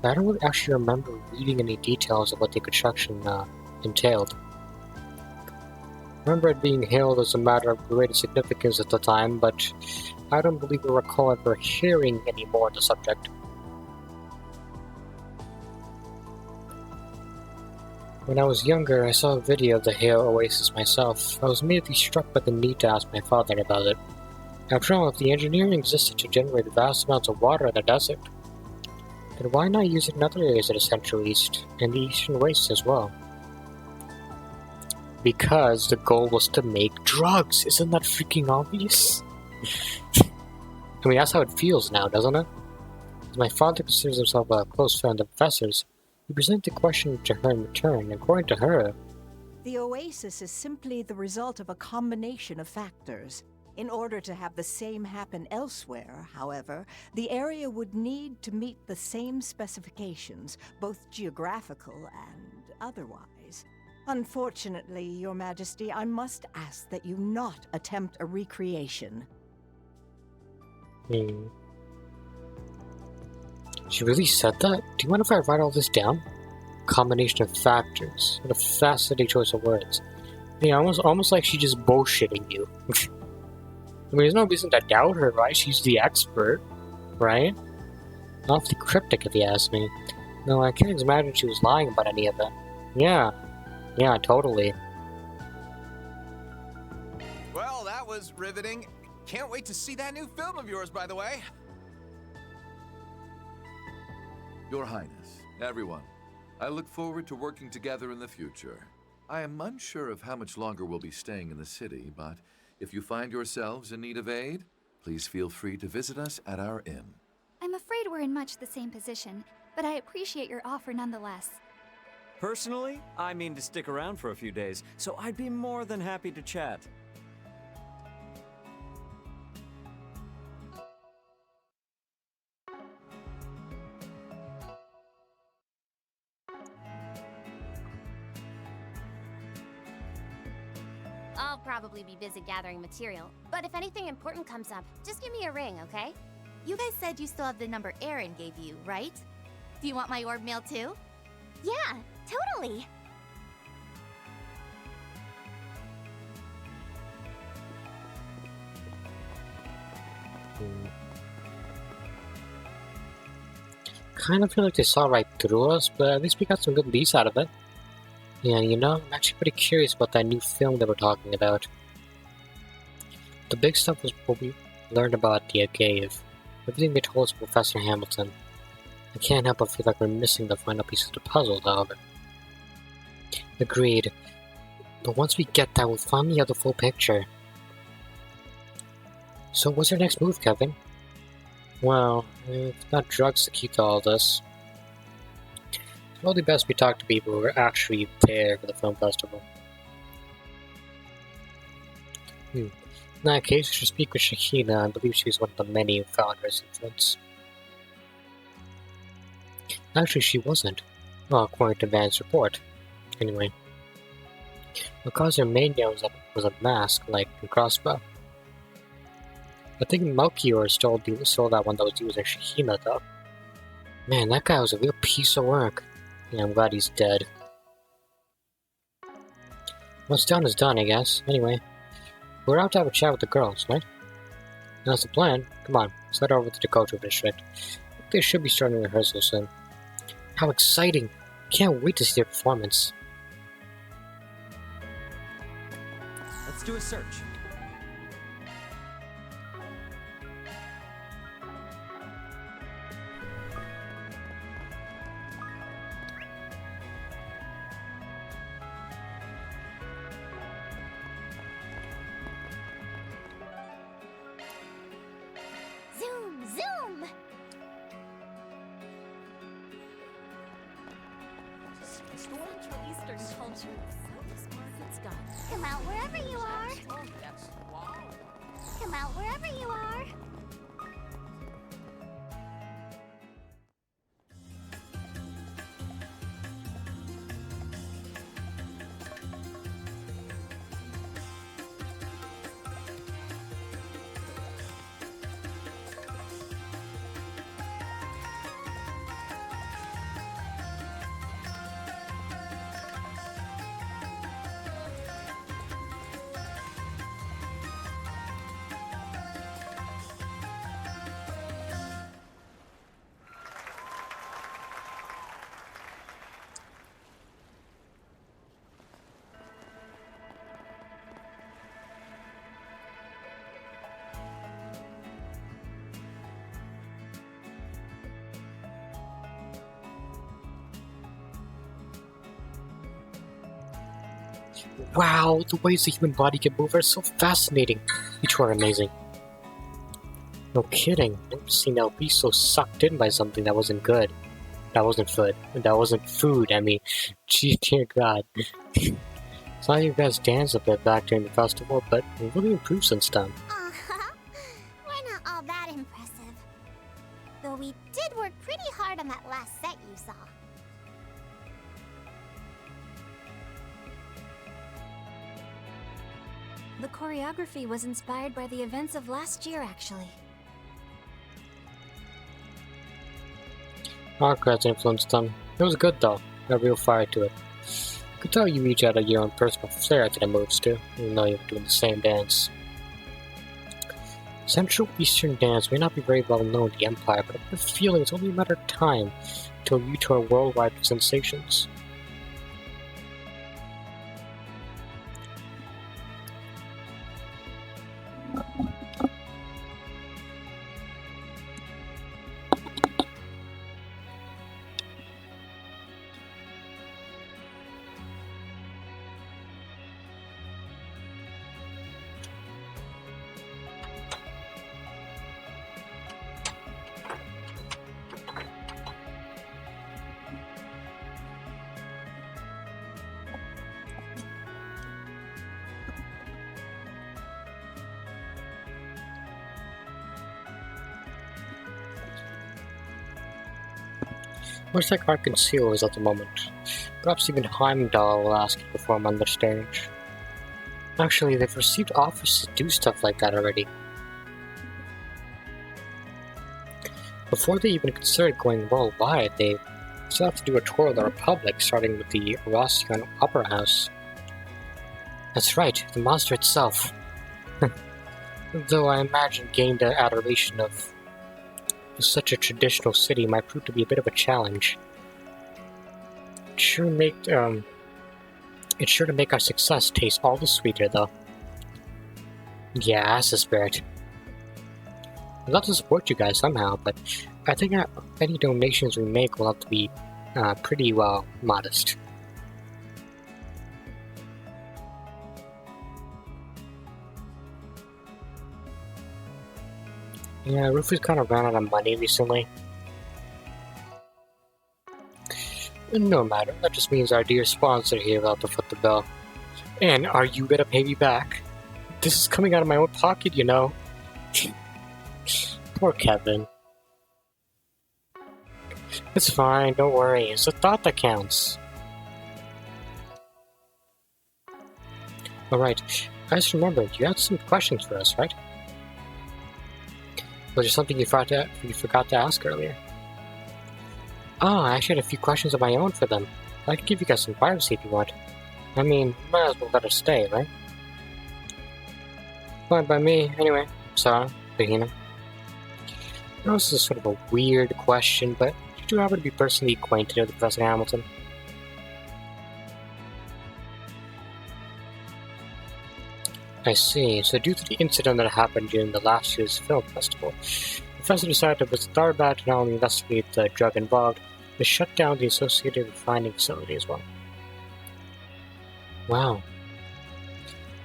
but I don't really actually remember reading any details of what the construction entailed. I remember it being hailed as a matter of great significance at the time, but I don't believe I recall ever hearing any more on the subject. When I was younger, I saw a video of the Hale Oasis myself. I was immediately struck by the need to ask my father about it. After all, if the engineering existed to generate vast amounts of water in the desert, then why not use it in other areas of the Central East, and the Eastern Wastes as well? Because the goal was to make drugs! Isn't that freaking obvious? I mean, that's how it feels now, doesn't it? As my father considers himself a close friend of the Professor's, he presented the question to her in return, and according to her, the oasis is simply the result of a combination of factors. In order to have the same happen elsewhere, however, the area would need to meet the same specifications, both geographical and otherwise. Unfortunately, Your Majesty, I must ask that you not attempt a recreation. She really said that? Do you mind if I write all this down? Combination of factors. What a fascinating choice of words. Yeah, almost like she's just bullshitting you. I mean, there's no reason to doubt her, right? She's the expert, right? Awfully cryptic, if you ask me. No, I can't imagine she was lying about any of it. Yeah, totally. Well, that was riveting. Can't wait to see that new film of yours, by the way. Your Highness, everyone, I look forward to working together in the future. I am unsure of how much longer we'll be staying in the city, but if you find yourselves in need of aid, please feel free to visit us at our inn. I'm afraid we're in much the same position, but I appreciate your offer nonetheless. Personally, I mean to stick around for a few days, so I'd be more than happy to chat. I'll probably be busy gathering material, but if anything important comes up, just give me a ring, okay? You guys said you still have the number Aaron gave you, right? Do you want my orb mail too? Yeah, totally. Kind of feel like they saw right through us, but at least we got some good leads out of it. Yeah, you know, I'm actually pretty curious about that new film they were talking about. The big stuff was what we learned about the cave. Everything they told us about Professor Hamilton. I can't help but feel like we're missing the final piece of the puzzle, however. Agreed. But once we get that, we'll finally have the full picture. So what's our next move, Kevin? Well, it's not drugs to keep to all this. It's probably best we talk to people who are actually there for the film festival. In that case, we should speak with Shahina. I believe she's one of the many who found her influence. Actually, she wasn't. Well, according to Van's report. Anyway. Because her mania was a mask, like a crossbow. I think Melchior stole that one that was used in Shahina, though. Man, that guy was a real piece of work. Yeah, I'm glad he's dead. What's done is done, I guess. Anyway, we're out to have a chat with the girls, right? That's the plan. Come on, let's head over to the cultural district. They should be starting rehearsal soon. How exciting! Can't wait to see their performance. Let's do a search. Zoom, zoom! Central Eastern culture. It's got. Come out wherever you are. Come out wherever you are. Wow, the ways the human body can move are so fascinating. Each one amazing. No kidding. I've never seen LB so sucked in by something that wasn't good. That wasn't food. That wasn't food, I mean. Gee, dear God. It's not you guys danced a bit back during the festival, but it really improved since then. We're not all that impressive. Though we did work pretty hard on that last set you saw. The choreography was inspired by the events of last year, actually. Arcrads influenced them. It was good though. Got real fire to it. Could tell you each added your own personal flair to the moves too, even though you were doing the same dance. Central Eastern dance may not be very well known to the Empire, but I have a feeling it's only a matter of time until you two are worldwide sensations. Looks like Arkansas is at the moment. Perhaps even Heimdall will ask you to perform on the stage. Actually, they've received offers to do stuff like that already. Before they even considered going worldwide, they still have to do a tour of the Republic, starting with the Rossian Opera House. That's right, the monster itself. Though I imagine gaining the adoration of such a traditional city might prove to be a bit of a challenge. It's sure to make our success taste all the sweeter, though. Yeah, I suspect. I'd love to support you guys somehow, but I think any donations we make will have to be pretty well modest. Yeah, Rufus kind of ran out of money recently. No matter, that just means our dear sponsor here will have to foot the bill. And are you gonna pay me back? This is coming out of my own pocket, you know. Poor Kevin. It's fine, don't worry. It's the thought that counts. Alright, I just remembered, you had some questions for us, right? Was there something you forgot to ask earlier? Oh, I actually had a few questions of my own for them. I can give you guys some privacy if you want. I mean, might as well let her stay, right? Fine by me, anyway. Sarah, Bahina. I know this is sort of a weird question, but did you happen to be personally acquainted with Professor Hamilton? I see. So due to the incident that happened during the last year's film festival, the professor decided to visit Tharbad to not only investigate the drug involved, but shut down the associated refining facility as well. Wow.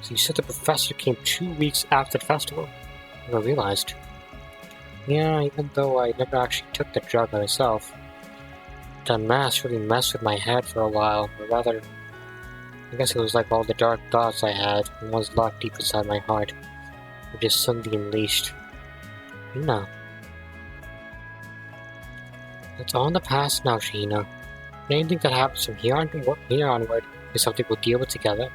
So you said the professor came 2 weeks after the festival? I never realized. Yeah, even though I never actually took the drug myself, that mask really messed with my head for a while, or rather, I guess it was like all the dark thoughts I had, and ones locked deep inside my heart, were just suddenly unleashed. No. It's all in the past now, Shahina. Anything that happens from here onward is something we'll deal with together.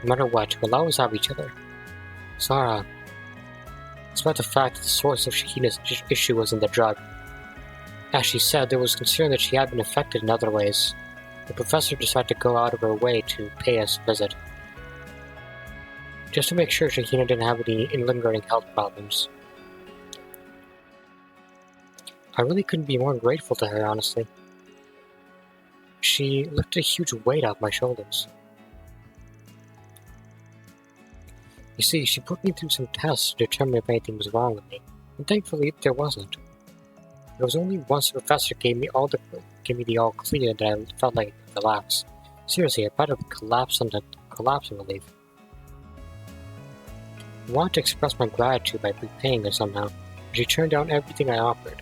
No matter what, we'll always have each other. Sarah, despite the fact that the source of Shahina's issue was in the drug, as she said, there was concern that she had been affected in other ways. The professor decided to go out of her way to pay us a visit, just to make sure Shahina didn't have any lingering health problems. I really couldn't be more grateful to her, honestly. She lifted a huge weight off my shoulders. You see, she put me through some tests to determine if anything was wrong with me, and thankfully there wasn't. It was only once the professor gave me the all clear that I felt like I could relax. Seriously, I thought I would collapse in relief. I wanted to express my gratitude by repaying her somehow, but she turned down everything I offered.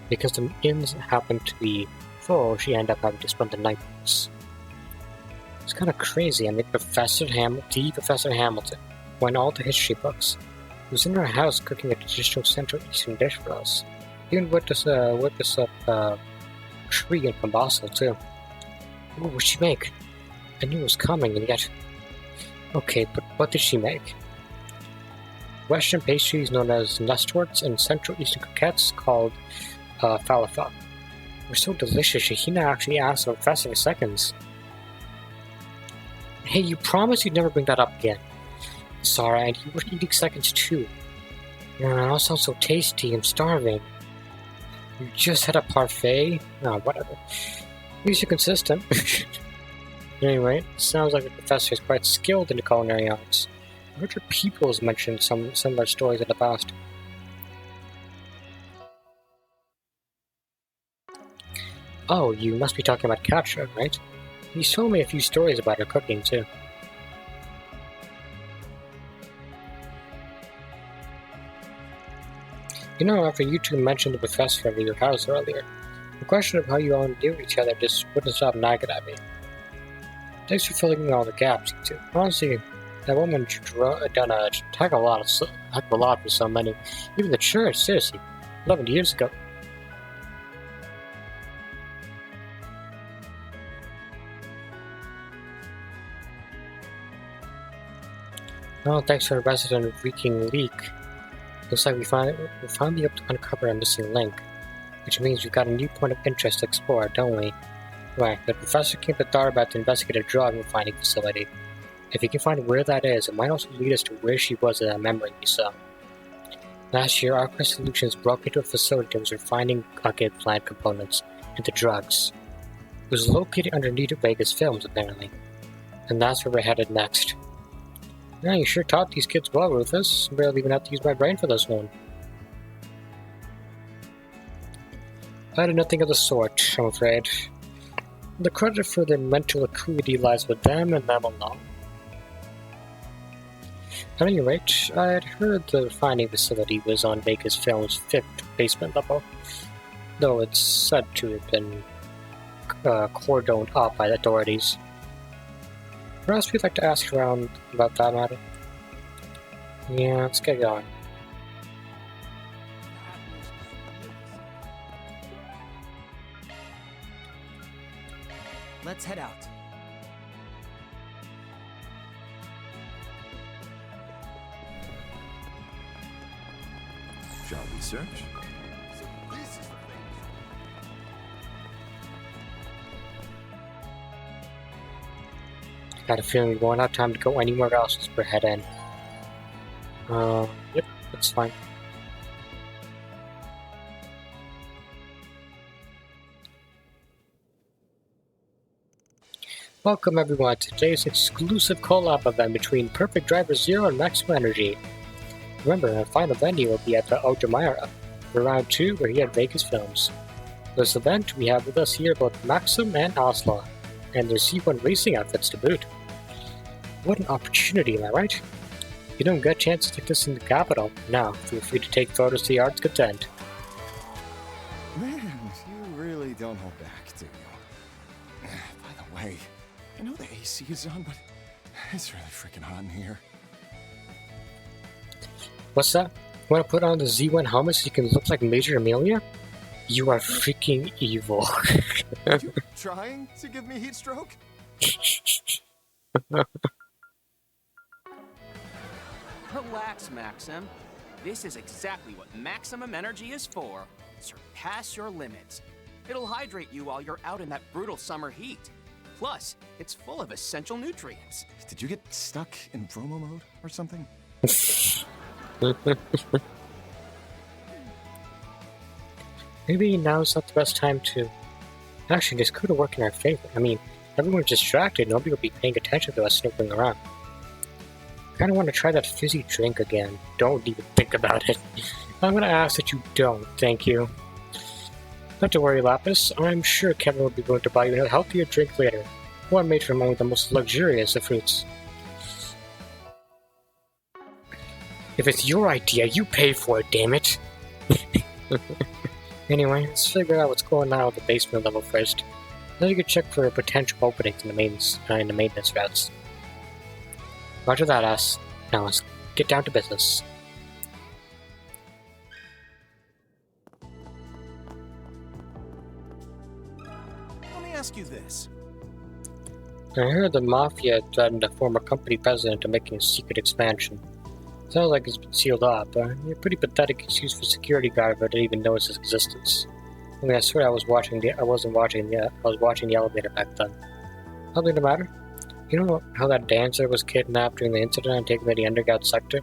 Because the inns happened to be full, she ended up having to spend the night with us. It's kind of crazy. I mean, Professor Hamilton went all the history books. He was in her house cooking a traditional Central Eastern dish for us. He even whipped us up tree in Pambasel, too. What would she make? I knew it was coming, and yet... Okay, but what did she make? Western pastries known as nestorts and Central Eastern croquettes called falafel. Were so delicious, Shahina actually asked the professor for seconds. Hey, you promised you'd never bring that up again. Sorry, and you were eating seconds too. It all sounds so tasty, I'm starving. You just had a parfait? No, whatever. At least you're consistent. Anyway, it sounds like the professor is quite skilled in the culinary arts. Richard Peoples mentioned some similar stories in the past. Oh, you must be talking about Katra, right? He's told me a few stories about her cooking, too. You know, after you two mentioned the professor over your house earlier, the question of how you all knew each other just wouldn't stop nagging at me. Thanks for filling in all the gaps, you two. Honestly, that woman done a heck of a lot for so many. Even the church, seriously, 11 years ago. Well, thanks for the resident wreaking leak. Looks like we're finally able to uncover a missing link, which means we've got a new point of interest to explore, don't we? Right, the professor came to Darbat to investigate a drug finding facility. If you can find where that is, it might also lead us to where she was in that memory we saw. Last year, Arquest Solutions broke into a facility that was refining arcade plant components into drugs. It was located underneath Vegas Films, apparently. And that's where we're headed next. Yeah, you sure taught these kids well, Rufus. I barely even have to use my brain for this one. I did nothing of the sort, I'm afraid. The credit for their mental acuity lies with them and them alone. At any rate, I had heard the refining facility was on Vegas Films' 5th basement level, though it's said to have been cordoned off by the authorities. Perhaps we'd like to ask around about that matter. Yeah, let's get going. Let's head out. Shall we search? Got a feeling we won't have time to go anywhere else as we're heading. Yep, that's fine. Welcome everyone to today's exclusive collab event between Perfect Driver Zero and Maximum Energy. Remember, our final venue will be at the Ojamira, for round 2 where he had Vegas Films. For this event, we have with us here both Maxim and Osla, and their C1 racing outfits to boot. What an opportunity, am I right? You don't get chances like this in the capital. Now, feel free to take photos to the art's content. Man, you really don't hold back, do you? By the way, I know the AC is on, but it's really freaking hot in here. What's that? Want to put on the Z1 helmet so you can look like Major Amelia? You are freaking evil. Are you trying to give me heat stroke? Relax, Maxim. This is exactly what maximum energy is for. Surpass your limits. It'll hydrate you while you're out in that brutal summer heat. Plus, it's full of essential nutrients. Did you get stuck in promo mode or something? Maybe now's not the best time to... Actually, this could have worked in our favor. I mean, everyone's distracted, nobody will be paying attention to us snooping around. Kinda want to try that fizzy drink again. Don't even think about it. I'm gonna ask that you don't, thank you. Not to worry, Lapis. I'm sure Kevin will be willing to buy you a healthier drink later. One made from among the most luxurious of fruits. If it's your idea, you pay for it, damn it! Anyway, let's figure out what's going on with the basement level first. Then you can check for potential openings in the maintenance routes. Roger that, ass. Now let's get down to business. Let me ask you this. I heard the Mafia threatened a former company president to making a secret expansion. Sounds like it's been sealed off, but a pretty pathetic excuse for security guard who didn't even know its existence. I mean, I swear I was watching the elevator back then. Nothing the matter? You know how that dancer was kidnapped during the incident and taken to the underground sector?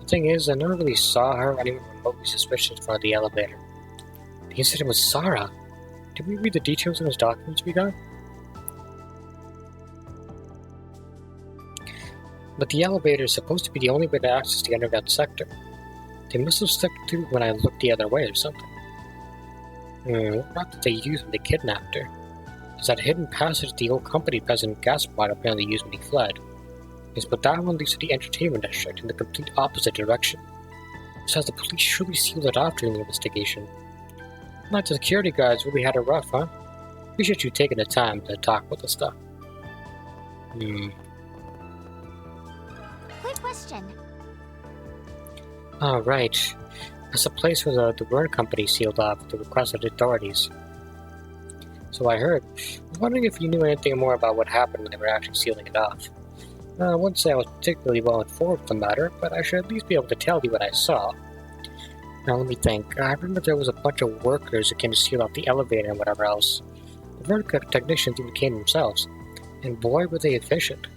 The thing is, I never really saw her or anyone remotely suspicious in front of the elevator. The incident with Sarah. Did we read the details in those documents we got? But the elevator is supposed to be the only way to access the underground sector. They must have slipped through when I looked the other way or something. What route did they use when they kidnapped her? There's that hidden passage the old company president Gaspard apparently used when he fled. Yes, but that one leads to the entertainment district in the complete opposite direction. Besides, the police surely sealed it off during the investigation. Like the security guards really had it rough, huh? Appreciate you taking the time to talk with us, though. Quick question. Oh, right. That's a place where the Word Company sealed off at the request of the authorities. So I heard. I was wondering if you knew anything more about what happened when they were actually sealing it off. I wouldn't say I was particularly well informed of the matter, but I should at least be able to tell you what I saw. Now let me think. I remember there was a bunch of workers who came to seal off the elevator and whatever else. The vertical technicians even came themselves, and boy were they efficient.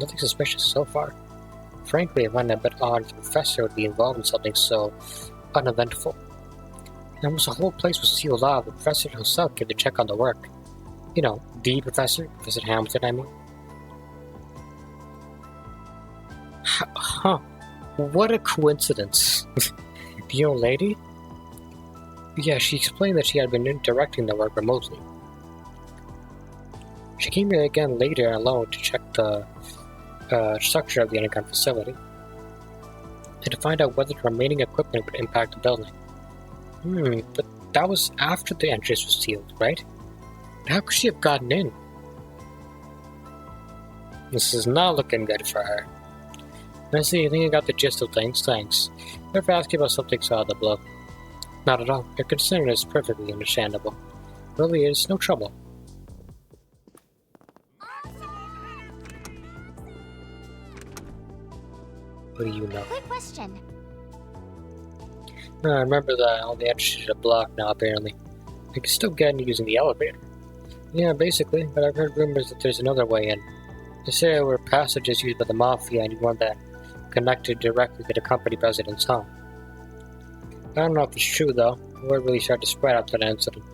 Nothing suspicious so far. Frankly, I find it a bit odd the professor would be involved in something so uneventful. Almost the whole place was sealed off. The professor himself came to check on the work. You know, the professor, Professor Hamilton, I mean. Huh. What a coincidence. The old lady? Yeah, she explained that she had been directing the work remotely. She came here again later alone to check the structure of the underground facility, and to find out whether the remaining equipment would impact the building. But that was after the entrance was sealed, right? How could she have gotten in? This is not looking good for her. I see, I think I got the gist of things, thanks. Never ask you about something so out of the blue. Not at all. Your concern is perfectly understandable. Really is no trouble. What do you know? Quick question. I remember that all the entrances are blocked now, apparently. I can still get in using the elevator. Yeah, basically, but I've heard rumors that there's another way in. They say there were passages used by the Mafia and one that connected directly to the company president's home. I don't know if it's true, though. The word really started to spread after that incident.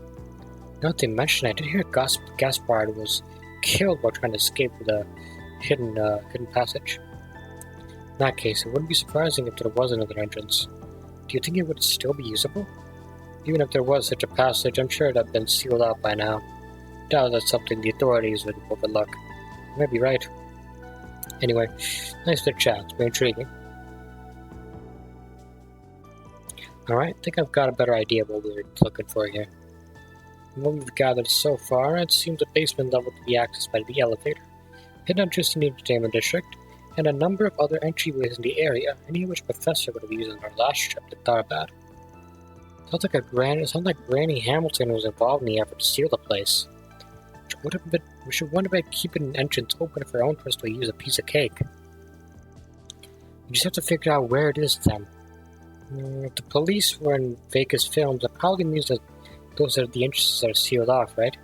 Now that they mention it, I did hear Gaspard was killed while trying to escape with a hidden passage. In that case, it wouldn't be surprising if there was another entrance. Do you think it would still be usable? Even if there was such a passage, I'm sure it had been sealed out by now. Doubt that's something the authorities would overlook. You might be right. Anyway, nice to chat. It's been intriguing. Alright, I think I've got a better idea of what we were looking for here. From what we've gathered so far, it seems the basement level can be accessed by the elevator, hidden entrance in the entertainment district, and a number of other entryways in the area, any of which Professor would have used on our last trip to Darbad. Sounds like Granny Hamilton was involved in the effort to seal the place. We should wonder about keeping an entrance open for our own personal use, a piece of cake. We just have to figure out where it is then. If the police were in Vegas films, that probably means that those are the entrances that are sealed off, right?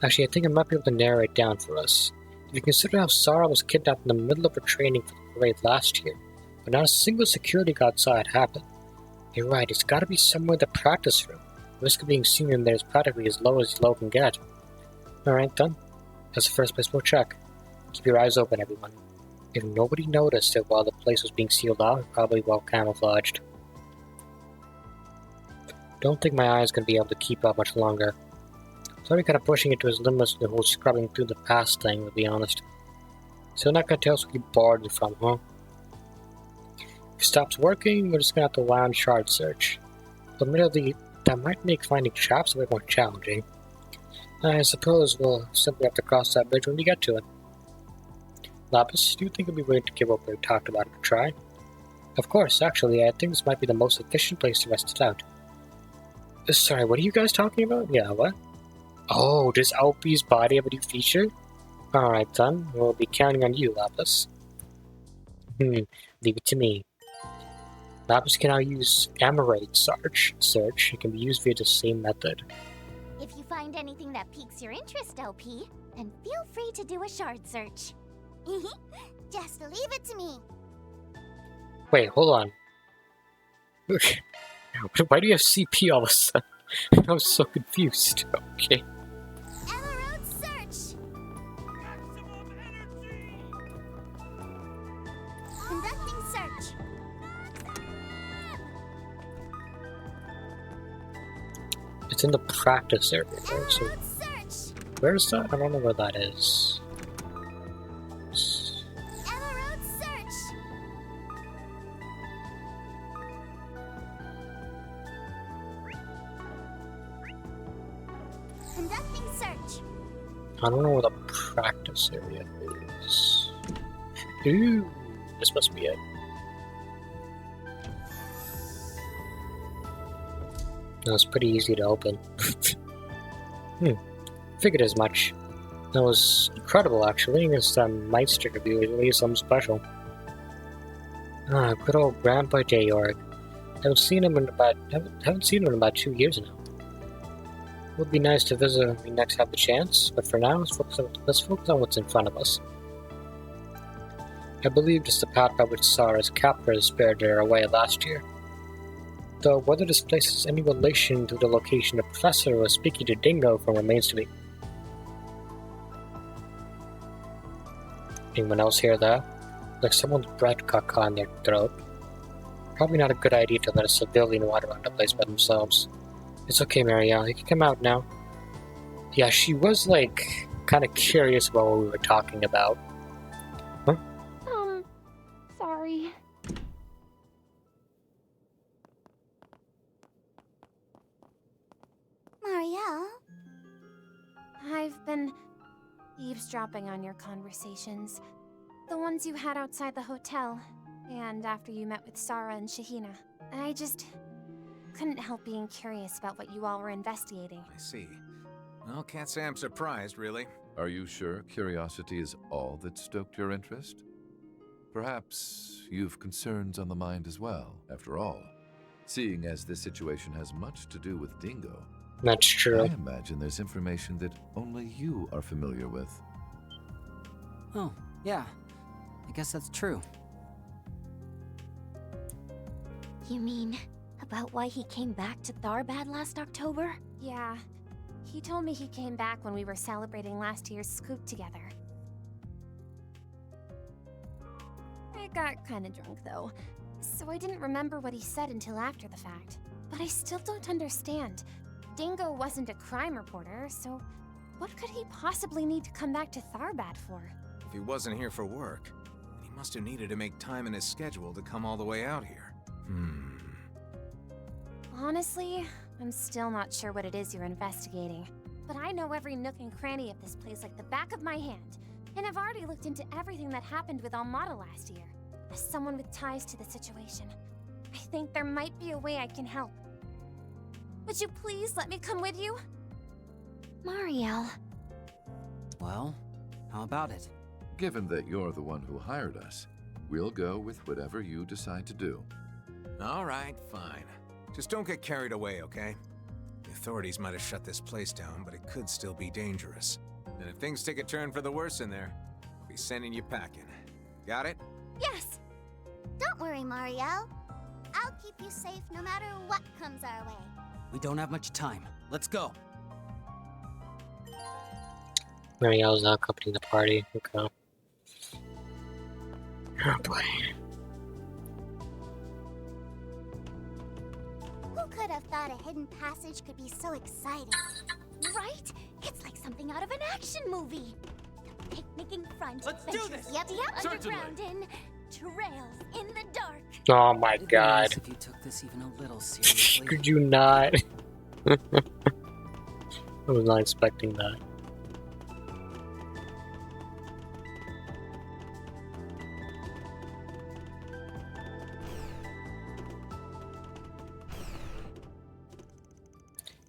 Actually, I think I might be able to narrow it down for us. If you consider how Sarah was kidnapped in the middle of her training for the parade last year, but not a single security guard saw it happen. You're right, it's gotta be somewhere in the practice room. The risk of being seen in there is practically as low can get. Alright, done. That's the first place we'll check. Keep your eyes open, everyone. If nobody noticed it while the place was being sealed off, probably well camouflaged. Don't think my eye is gonna be able to keep up much longer. Sorry, kind of pushing it to his limits with the whole scrubbing through the past thing, to be honest. Still not gonna tell us where he borrowed it from, huh? If it stops working, we're just gonna have to land shard search. Admittedly, that might make finding traps a bit more challenging. I suppose we'll simply have to cross that bridge when we get to it. Lapis, do you think you'll be willing to give up what we talked about a try? Of course, actually, I think this might be the most efficient place to rest it out. Sorry, what are you guys talking about? Yeah, what? Oh, does Alpi's body have a new feature? Alright then, we'll be counting on you, Lapis. Leave it to me. Lapis can now use Emerald search. It can be used via the same method. If you find anything that piques your interest, LP, then feel free to do a shard search. Just leave it to me. Wait, hold on. Why do you have CP all of a sudden? I'm so confused. Okay. Emerald search. Conducting search. It's in the practice area, right? So, where's that? I don't know where that is. Emerald search. Conducting search. I don't know where the practice area is. Ooh, this must be it. That's pretty easy to open. Figured as much. That was incredible, actually. Against that Meister review, at least something special. Ah, good old Grandpa Georg. Haven't seen him in about 2 years now. It would be nice to visit when we next have the chance, but for now, let's focus on what's in front of us. I believe it's the path by which Sara's captors spared her away last year. Though whether this place has any relation to the location the professor was speaking to Dingo from remains to be. Anyone else hear that? Like someone's breath got caught in their throat. Probably not a good idea to let a civilian wander around the place by themselves. It's okay, Marielle. You can come out now. Yeah, she was, like, kind of curious about what we were talking about. Huh? Sorry. Marielle? I've been eavesdropping on your conversations. The ones you had outside the hotel, and after you met with Sara and Shahina. I just couldn't help being curious about what you all were investigating. I see. Well, can't say I'm surprised, really. Are you sure curiosity is all that stoked your interest? Perhaps you've concerns on the mind as well, after all. Seeing as this situation has much to do with Dingo. That's true. I imagine there's information that only you are familiar with. Oh, yeah. I guess that's true. You mean about why he came back to Tharbad last October? Yeah. He told me he came back when we were celebrating last year's scoop together. I got kinda drunk, though, so I didn't remember what he said until after the fact. But I still don't understand. Dingo wasn't a crime reporter, so what could he possibly need to come back to Tharbad for? If he wasn't here for work, then he must have needed to make time in his schedule to come all the way out here. Honestly, I'm still not sure what it is you're investigating. But I know every nook and cranny of this place like the back of my hand. And I've already looked into everything that happened with Almada last year. As someone with ties to the situation, I think there might be a way I can help. Would you please let me come with you? Marielle. Well, how about it? Given that you're the one who hired us, we'll go with whatever you decide to do. All right, fine. Just don't get carried away, okay? The authorities might have shut this place down, but it could still be dangerous. And if things take a turn for the worse in there, I'll be sending you packing. Got it? Yes! Don't worry, Marielle. I'll keep you safe no matter what comes our way. We don't have much time. Let's go. Marielle's not accompanying the party. Okay. Oh boy. Who could have thought a hidden passage could be so exciting? Right? It's like something out of an action movie. The picnicking front. Let's do this! Yep, Certainly. underground in trails in the dark. Oh my It'd be god. nice if you took this even a little seriously. Could you not? I was not expecting that.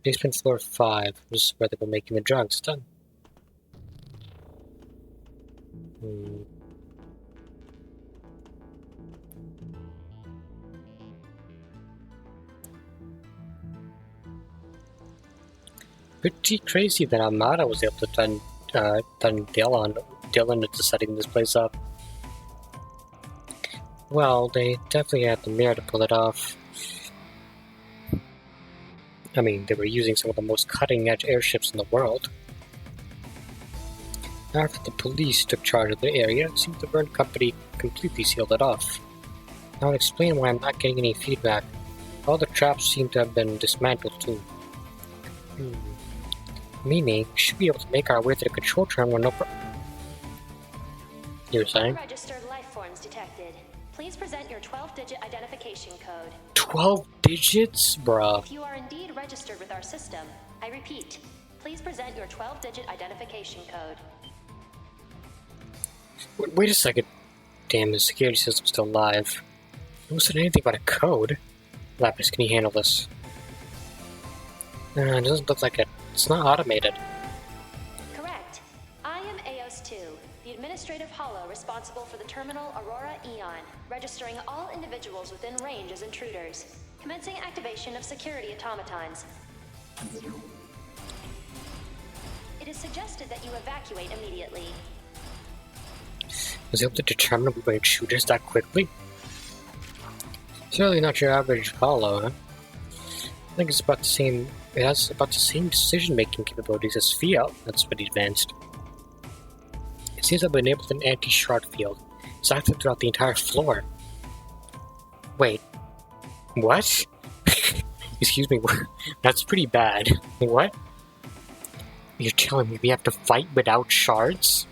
Basement floor 5. This is where they were making the drugs. Done. Pretty crazy that Almada was able to turn Dylan into setting this place up. Well, they definitely had the mirror to pull it off. I mean, they were using some of the most cutting-edge airships in the world. After the police took charge of the area, it seemed the burn company completely sealed it off. That would explain why I'm not getting any feedback. All the traps seem to have been dismantled too. Meaning, we should be able to make our way to the control terminal no problem. You were saying? Registered life forms detected. Please present your 12-digit identification code. 12 digits? Bruh. If you are indeed registered with our system, I repeat, please present your 12-digit identification code. Wait a second. Damn, the security system's still live. No one said anything about a code. Lapis, can you handle this? It doesn't look like it. It's not automated. Correct. I administrative hollow responsible for the terminal Aurora Eon, registering all individuals within range as intruders. Commencing activation of security automatons. It is suggested that you evacuate immediately. Was able to determine if we're intruders that quickly? Certainly not your average hollow, huh? I think it's about the same. It has about the same decision-making capabilities as Fiat. That's pretty advanced. It seems to have enabled an anti-shard field. It's active throughout the entire floor. Wait. What? Excuse me. That's pretty bad. What? You're telling me we have to fight without shards?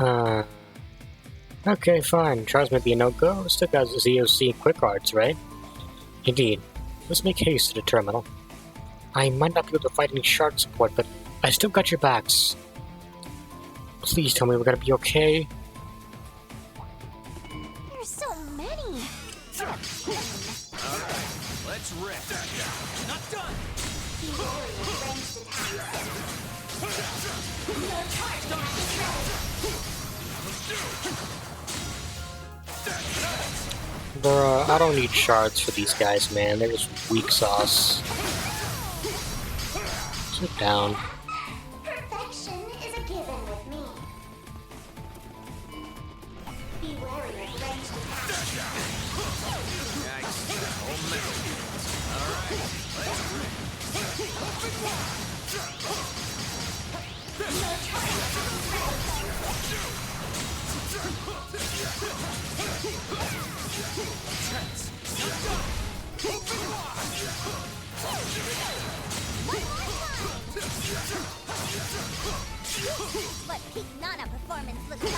Okay, fine. Shards may be a no-go. Still got ZOC quick arts, right? Indeed. Let's make haste to the terminal. I might not be able to fight any shard support, but I still got your backs. Please tell me we're gonna be okay. There's so many. Alright, let's rip. Not done! Bruh, I don't need shards for these guys, man. They're just weak sauce. Sit down. Perfection is a given with me. Be wary of ranged attacks. Yikes, whole metal. Alright, let's rip. What peak Nana performance looks like.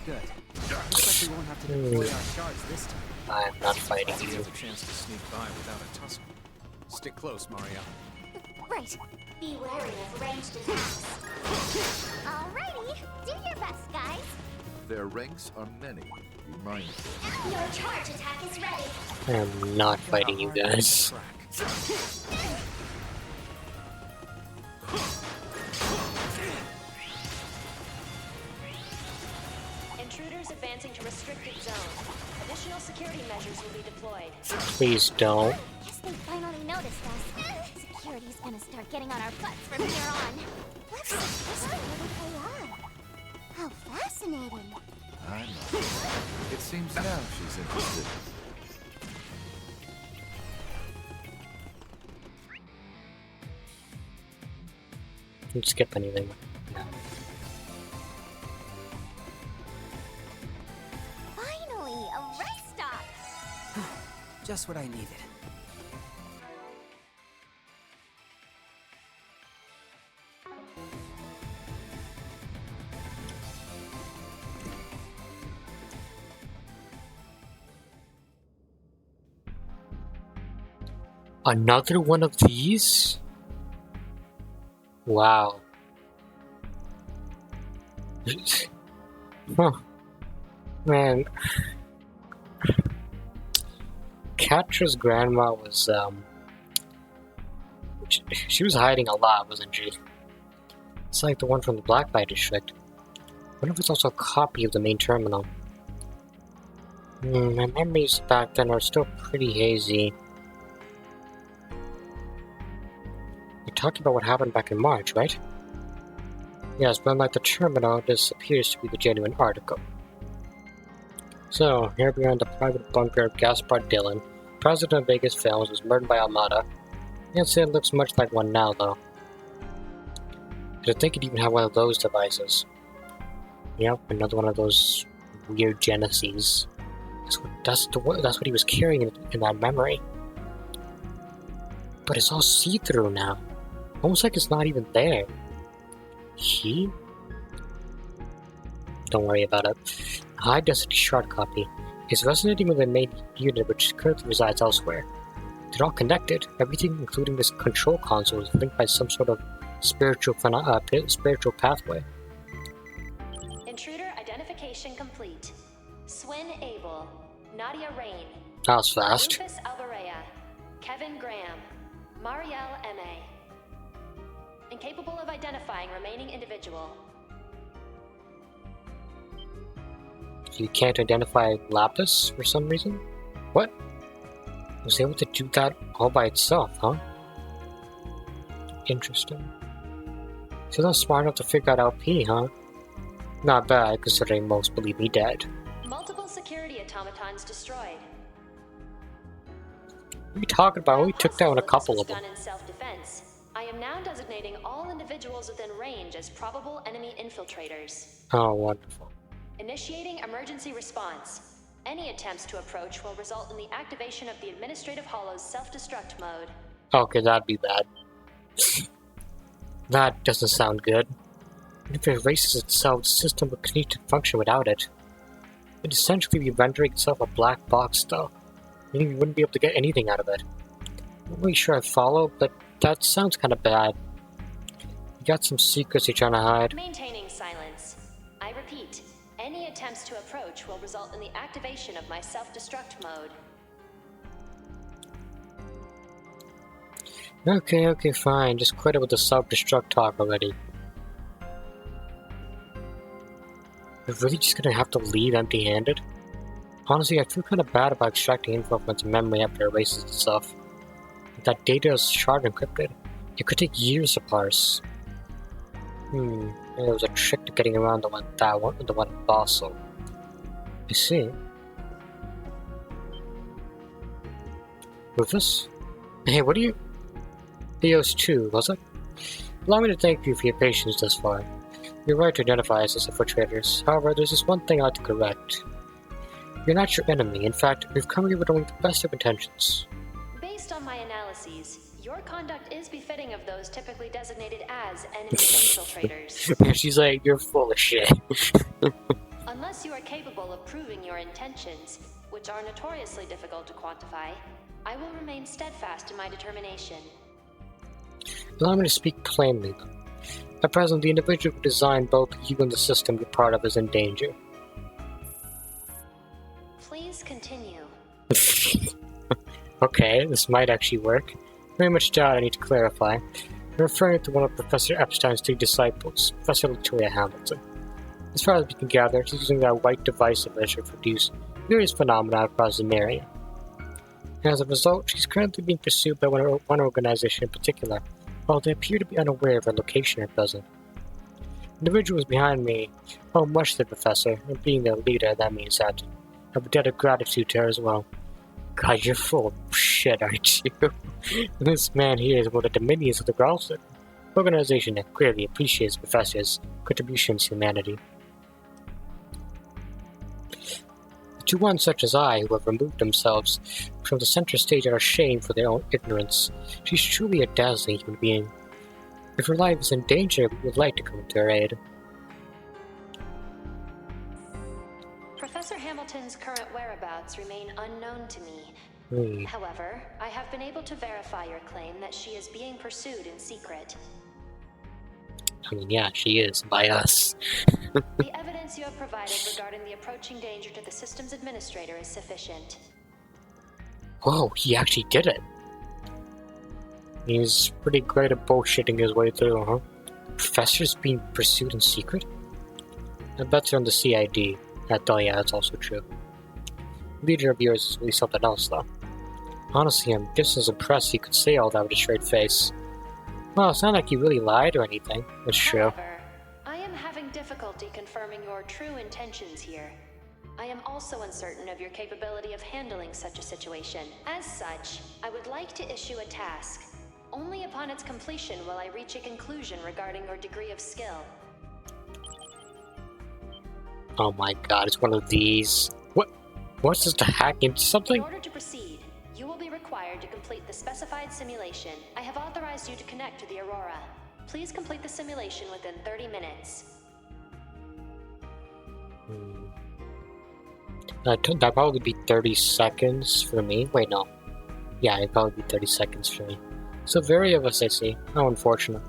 Good. Looks like we won't have to deploy our shards this time. I'm not fighting you. There's a chance to sneak by without a tussle. Stick close, Mario. Right. Be wary of ranged attacks. Alrighty. Do your best, guys. Their ranks are many. Be mindful. Your charge attack is ready. I am not fighting you guys. Intruders advancing to restricted zone. Additional security measures will be deployed. Please don't. Guess they finally noticed us. Security's gonna start getting on our butts from here on. What's supposed to really pay off? How fascinating. I know. It seems now she's interested. Don't skip anything. No. Finally, a rest stop. Just what I needed. Another one of these? Wow. Huh. Man. Catra's grandma was, she was hiding a lot, wasn't she? It's like the one from the Black Light District. I wonder if it's also a copy of the main terminal. My memories back then are still pretty hazy. You're talking about what happened back in March, right? Yes, but unlike the terminal, this appears to be the genuine article. So, here we are in the private bunker of Gaspar Dillon, president of Vegas Films, was murdered by Almada. Can't say it looks much like one now, though. You'd think it even had one of those devices. Yep, another one of those weird genesis. That's what he was carrying in that memory. But it's all see-through now. Almost like it's not even there. He? Don't worry about it. A high-density shard copy is resonating with the main unit which currently resides elsewhere. They're all connected. Everything, including this control console, is linked by some sort of spiritual pathway. Intruder identification complete. Swin Abel, Nadia Rain, That was fast. Rufus Alvarez, Kevin Graham, Marielle M.A. incapable of identifying remaining individual. You can't identify Lapis for some reason? What? It was able to do that all by itself, huh? Interesting. So not smart enough to figure out LP, huh? Not bad, considering most believe me dead. Multiple security automatons destroyed. What are you talking about? We took down a couple of them. Done in self-defense. I am now designating all individuals within range as probable enemy infiltrators. Oh, wonderful. Initiating emergency response. Any attempts to approach will result in the activation of the Administrative Hollow's self-destruct mode. Okay, that'd be bad. That doesn't sound good. If it erases itself, the system would continue to function without it. It'd essentially be rendering itself a black box, though. Meaning you wouldn't be able to get anything out of it. I'm not really sure I follow, but that sounds kind of bad. You got some secrets you're trying to hide. Maintaining silence. I repeat, any attempts to approach will result in the activation of my self-destruct mode. Okay, fine. Just quit it with the self-destruct talk already. We're really just gonna have to leave empty-handed? Honestly, I feel kind of bad about extracting info from its memory after it erases itself. If that data is shard encrypted, it could take years to parse. There was a trick to getting around the one fossil. I see. Rufus? Hey, what are you? Theos 2, was it? Allow me to thank you for your patience thus far. You're right to identify us as infiltrators. However, there's just one thing I'd like to correct. You're not your enemy. In fact, we've come here with only the best of intentions. Based on my analyses, your conduct is befitting of those typically designated as enemy infiltrators. She's like, you're full of shit. Unless you are capable of proving your intentions, which are notoriously difficult to quantify, I will remain steadfast in my determination. Allow me to speak plainly. At present, the individual who designed both you and the system you're part of is in danger. Please continue. Okay, this might actually work. Very much doubt I need to clarify. I'm referring to one of Professor Epstein's 3 disciples, Professor Latoya Hamilton. As far as we can gather, she's using that white device of hers to produce various phenomena across Zemuria. And as a result, she's currently being pursued by one organization in particular, while they appear to be unaware of her location at present. Individuals behind me owe much to the Professor, and being their leader, that means that I have a debt of gratitude to her as well. God, you're full of shit, aren't you? This man here is one of the dominions of the Gralston, organization that clearly appreciates the Professor's contributions to humanity. To one such as I, who have removed themselves from the center stage out of shame for their own ignorance, she's truly a dazzling human being. If her life is in danger, we would like to come to her aid. Professor Hamilton's current whereabouts remain unknown to me. However, I have been able to verify your claim that she is being pursued in secret. I mean, yeah, she is, by us. The evidence you have provided regarding the approaching danger to the system's administrator is sufficient. Whoa, he actually did it. He's pretty great at bullshitting his way through, huh? Professor's being pursued in secret? I bet you're on the CID. Oh yeah, that's also true. Leader of yours is really something else, though. Honestly, I'm just as impressed he could say all that with a straight face. Well, it's not like you really lied or anything. It's true. However, I am having difficulty confirming your true intentions here. I am also uncertain of your capability of handling such a situation. As such, I would like to issue a task. Only upon its completion will I reach a conclusion regarding your degree of skill. Oh my god, it's one of these. What? What's this, to hack into something? In order to proceed, you will be required to complete the specified simulation. I have authorized you to connect to the Aurora. Please complete the simulation within 30 minutes. That'd probably be 30 seconds for me. Wait, no. Yeah, it'd probably be 30 seconds for me. So very of us, I see. How unfortunate.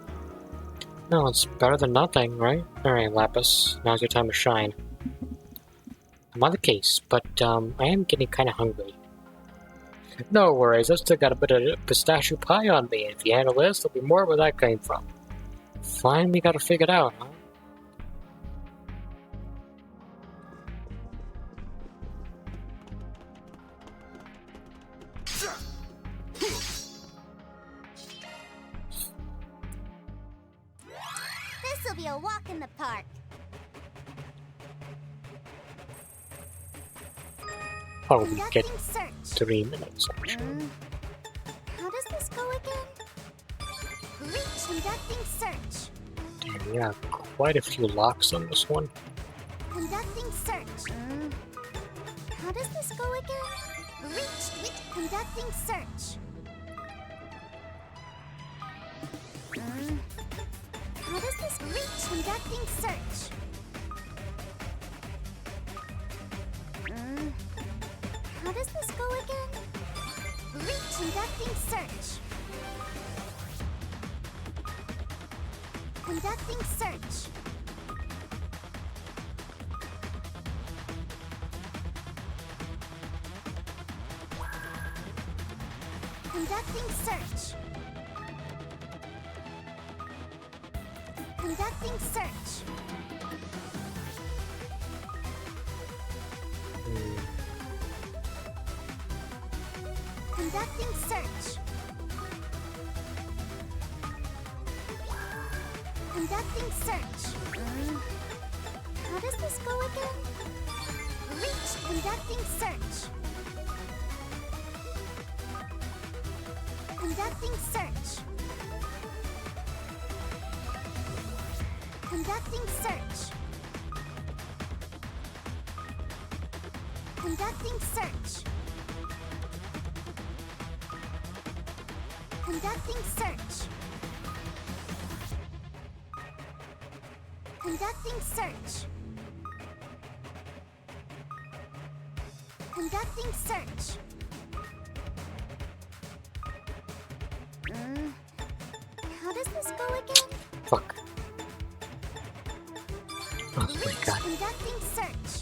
No, it's better than nothing, right? Alright, Lapis. Now's your time to shine. I'm on the case, but I am getting kind of hungry. No worries, I've still got a bit of pistachio pie on me. If you handle this, there'll be more where that came from. Finally got it figured out, huh? This'll be a walk in the park. Oh, we get Conducting search. 3 minutes actually. How does this go again? Reach conducting search. Damn, yeah, quite a few locks on this one. Conducting search. How does this go again? Reach conducting search. How does this reach conducting search? How does this go again? Reach conducting search. Conducting search. Conducting search. Conducting search. Conducting search. Conducting search. How does this go again? Reach conducting search. Conducting search. Conducting search. Conducting search. Conducting search. Conducting search. Conducting search. How does this go again? Fuck. Oh my god. Conducting search.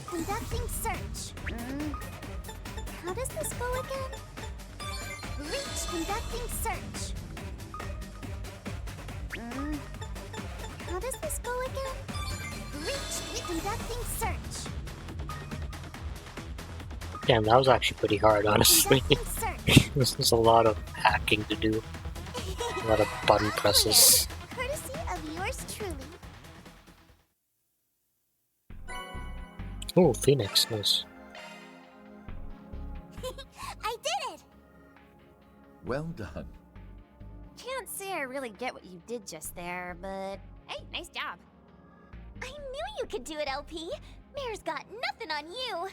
Conducting search. How does this go again? Reach conducting search. How does this go again? Reach conducting search. Damn, that was actually pretty hard, honestly. This is a lot of hacking to do. A lot of button presses. Courtesy of yours truly. Ooh, Phoenix, nice. I did it! Well done. Can't say I really get what you did just there, but hey, nice job. I knew you could do it, LP. Mayor's got nothing on you.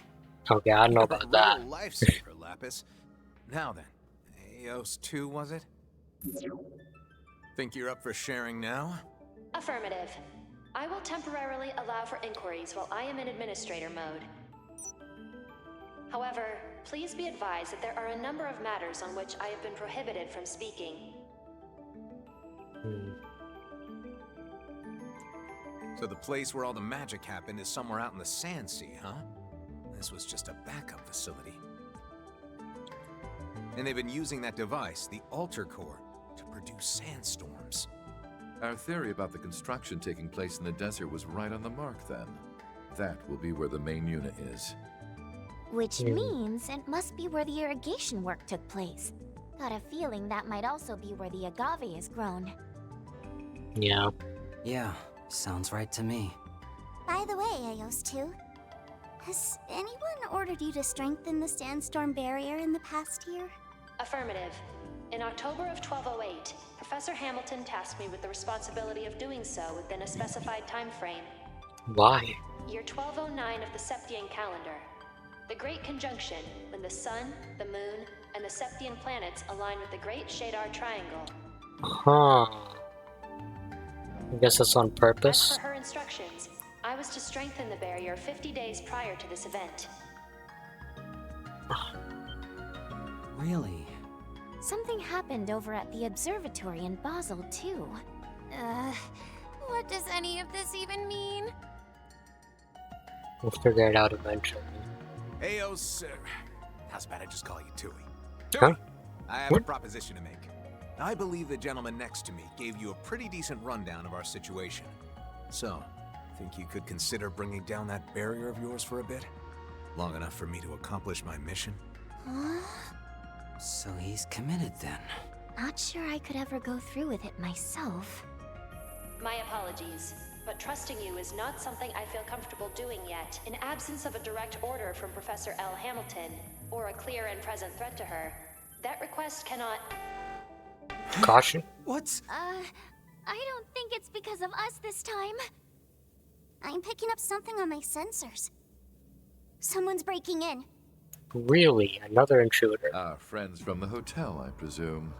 Okay, I don't know about that. Real lifesaver, Lapis. Now then, Eos 2, was it? Think you're up for sharing now? Affirmative. I will temporarily allow for inquiries while I am in administrator mode. However, please be advised that there are a number of matters on which I have been prohibited from speaking. So the place where all the magic happened is somewhere out in the Sand Sea, huh? This was just a backup facility. And they've been using that device, the Alter Core, to produce sandstorms. Our theory about the construction taking place in the desert was right on the mark then. That will be where the main unit is. Which means it must be where the irrigation work took place. Got a feeling that might also be where the agave is grown. Yeah. Yeah, sounds right to me. By the way, Eos 2, has anyone ordered you to strengthen the sandstorm barrier in the past year? Affirmative. In October of 1208, Professor Hamilton tasked me with the responsibility of doing so within a specified time frame. Why? Year 1209 of the Septian calendar. The Great Conjunction, when the Sun, the Moon, and the Septian planets align with the Great Shadar Triangle. Huh. I guess that's on purpose. As per her instructions, I was to strengthen the barrier 50 days prior to this event. Really? Something happened over at the observatory in Basel, too. What does any of this even mean? We'll figure it out eventually. Eos, How's about I just call you Tui? Huh? Tui, I have a proposition to make. I believe the gentleman next to me gave you a pretty decent rundown of our situation. So, think you could consider bringing down that barrier of yours for a bit? Long enough for me to accomplish my mission? So he's committed then. Not sure I could ever go through with it myself. My apologies, but trusting you is not something I feel comfortable doing yet. In absence of a direct order from Professor L. Hamilton, or a clear and present threat to her, that request cannot... Caution. What's... I don't think it's because of us this time. I'm picking up something on my sensors. Someone's breaking in. Really? Another intruder? Our friends from the hotel, I presume.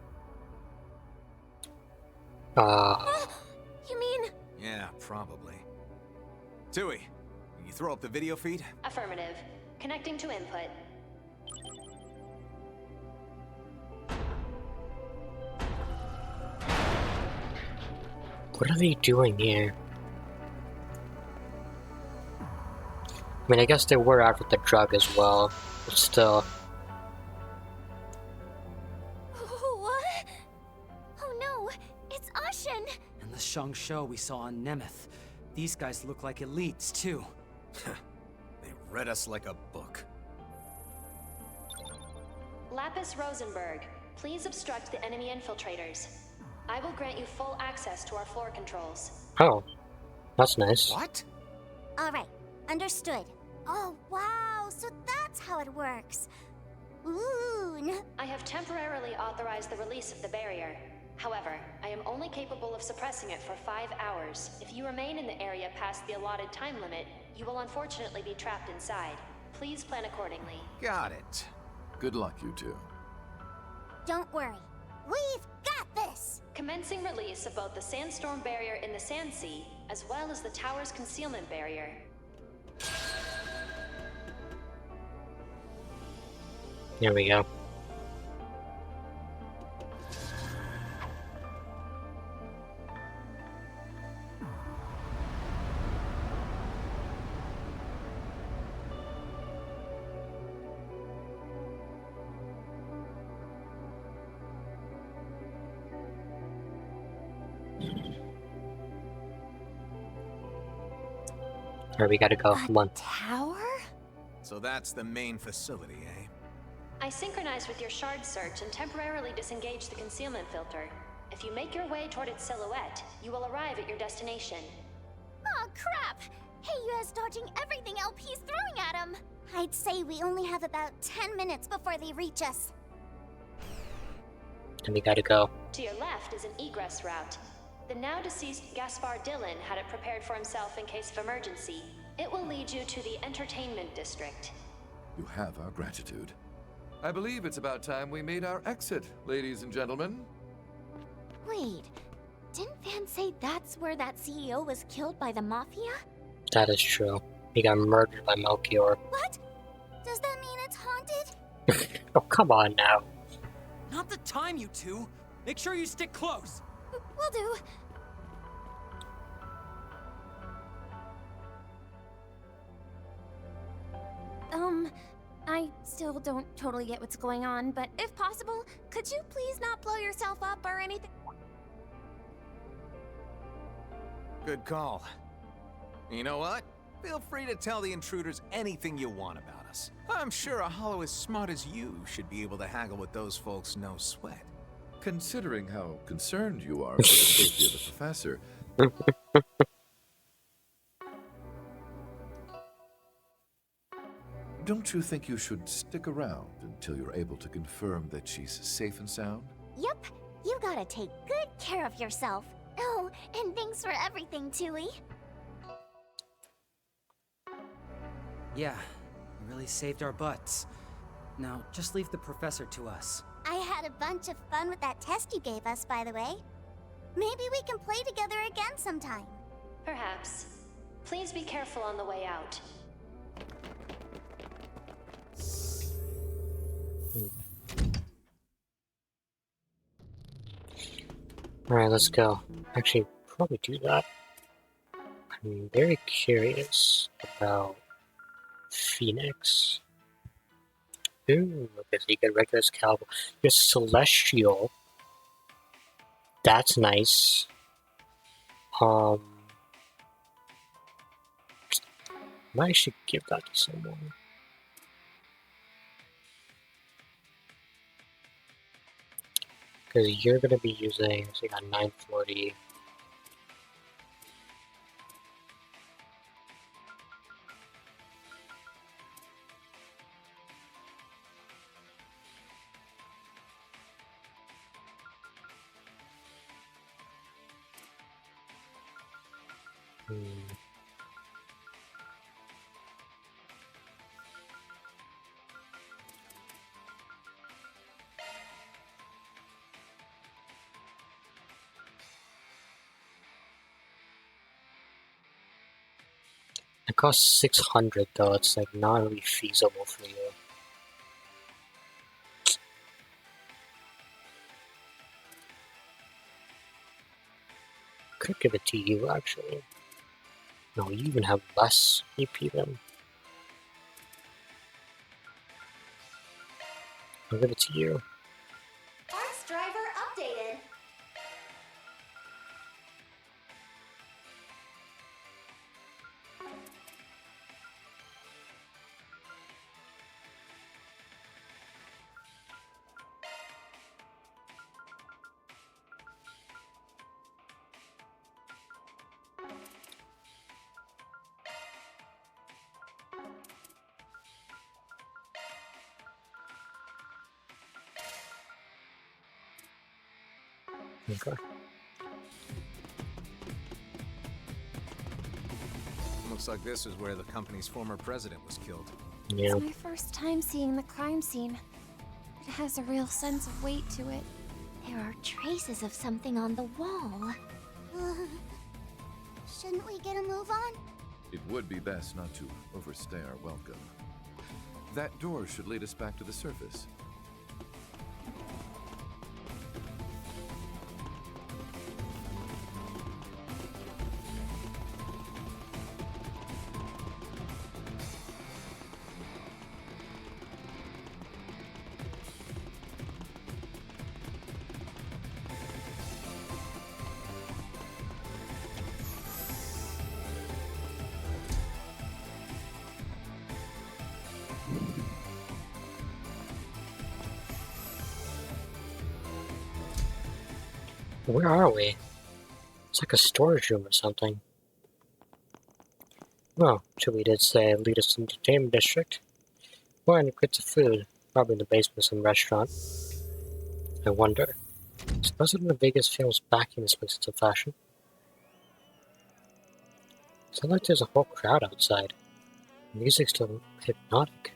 You mean... Yeah, probably. Tui, can you throw up the video feed? Affirmative. Connecting to input. What are they doing here? I mean, I guess they were after the drug as well, but still. What? Oh no, it's Ashen! And the Shang Shou we saw on Nemeth. These guys look like elites, too. They read us like a book. Lapis Rosenberg, please obstruct the enemy infiltrators. I will grant you full access to our floor controls. Oh, that's nice. What? Alright, understood. Oh wow, so that's how it works. Ooh, I have temporarily authorized the release of the barrier. However, I am only capable of suppressing it for 5 hours. If you remain in the area past the allotted time limit, you will unfortunately be trapped inside. Please plan accordingly. Got it. Good luck, you two. Don't worry. We've got this! Commencing release of both the sandstorm barrier in the Sand Sea, as well as the tower's concealment barrier. Here we go. Here we gotta go. Come on. Tower? So that's the main facility, eh? I synchronized with your shard search and temporarily disengaged the concealment filter. If you make your way toward its silhouette, you will arrive at your destination. Oh crap! Hey, US dodging everything LP's throwing at him! I'd say we only have about 10 minutes before they reach us. And we gotta go. To your left is an egress route. The now deceased Gaspar Dillon had it prepared for himself in case of emergency. It will lead you to the entertainment district. You have our gratitude. I believe it's about time we made our exit, ladies and gentlemen. Wait, didn't Van say that's where that CEO was killed by the Mafia? That is true. He got murdered by Melchior. What? Does that mean it's haunted? Oh, come on now. Not the time, you two! Make sure you stick close! Will do. I still don't totally get what's going on, but if possible, could you please not blow yourself up or anything? Good call. You know what? Feel free to tell the intruders anything you want about us. I'm sure a hollow as smart as you should be able to haggle with those folks no sweat. Considering how concerned you are for the safety of the professor, don't you think you should stick around until you're able to confirm that she's safe and sound? Yep, you gotta take good care of yourself. Oh, and thanks for everything, Tui. Yeah, we really saved our butts. Now, just leave the professor to us. I had a bunch of fun with that test you gave us, by the way. Maybe we can play together again sometime. Perhaps. Please be careful on the way out. Alright, let's go. Actually, probably do that. I'm very curious about Phoenix. Ooh, okay, so you get regular Calvard. You're celestial. That's nice. I should give that to someone. Because you're going to be using, so you got 940. It costs 600 though, it's like not really feasible for you. Could give it to you actually. No, you even have less EP than. I'll give it to you. Parts driver updated. Okay. Looks like this is where the company's former president was killed. Yeah. It's my first time seeing the crime scene. It has a real sense of weight to it. There are traces of something on the wall. Shouldn't we get a move on? It would be best not to overstay our welcome. That door should lead us back to the surface. Where are we? It's like a storage room or something. Well, Chewie did say lead us to the entertainment district. Well, and crates of food. Probably in the basement of some restaurant. I wonder. Is President of Vegas Films backing this place into fashion? Sounds like there's a whole crowd outside. The music's still hypnotic.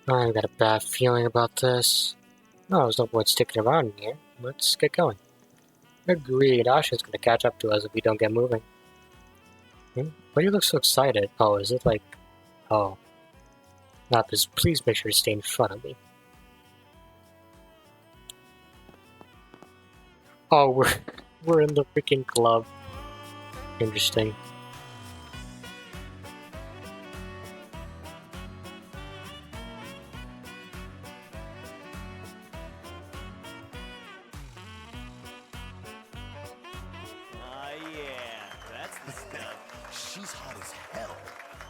I've got a bad feeling about this. No, there's no point sticking around in here. Let's get going. Agreed. Asha's gonna catch up to us if we don't get moving. Why do you look so excited? Oh, is it like... Oh. Lapis, please make sure to stay in front of me. Oh, we're in the freaking club. Interesting. Yeah, that's the stuff. She's hot as hell.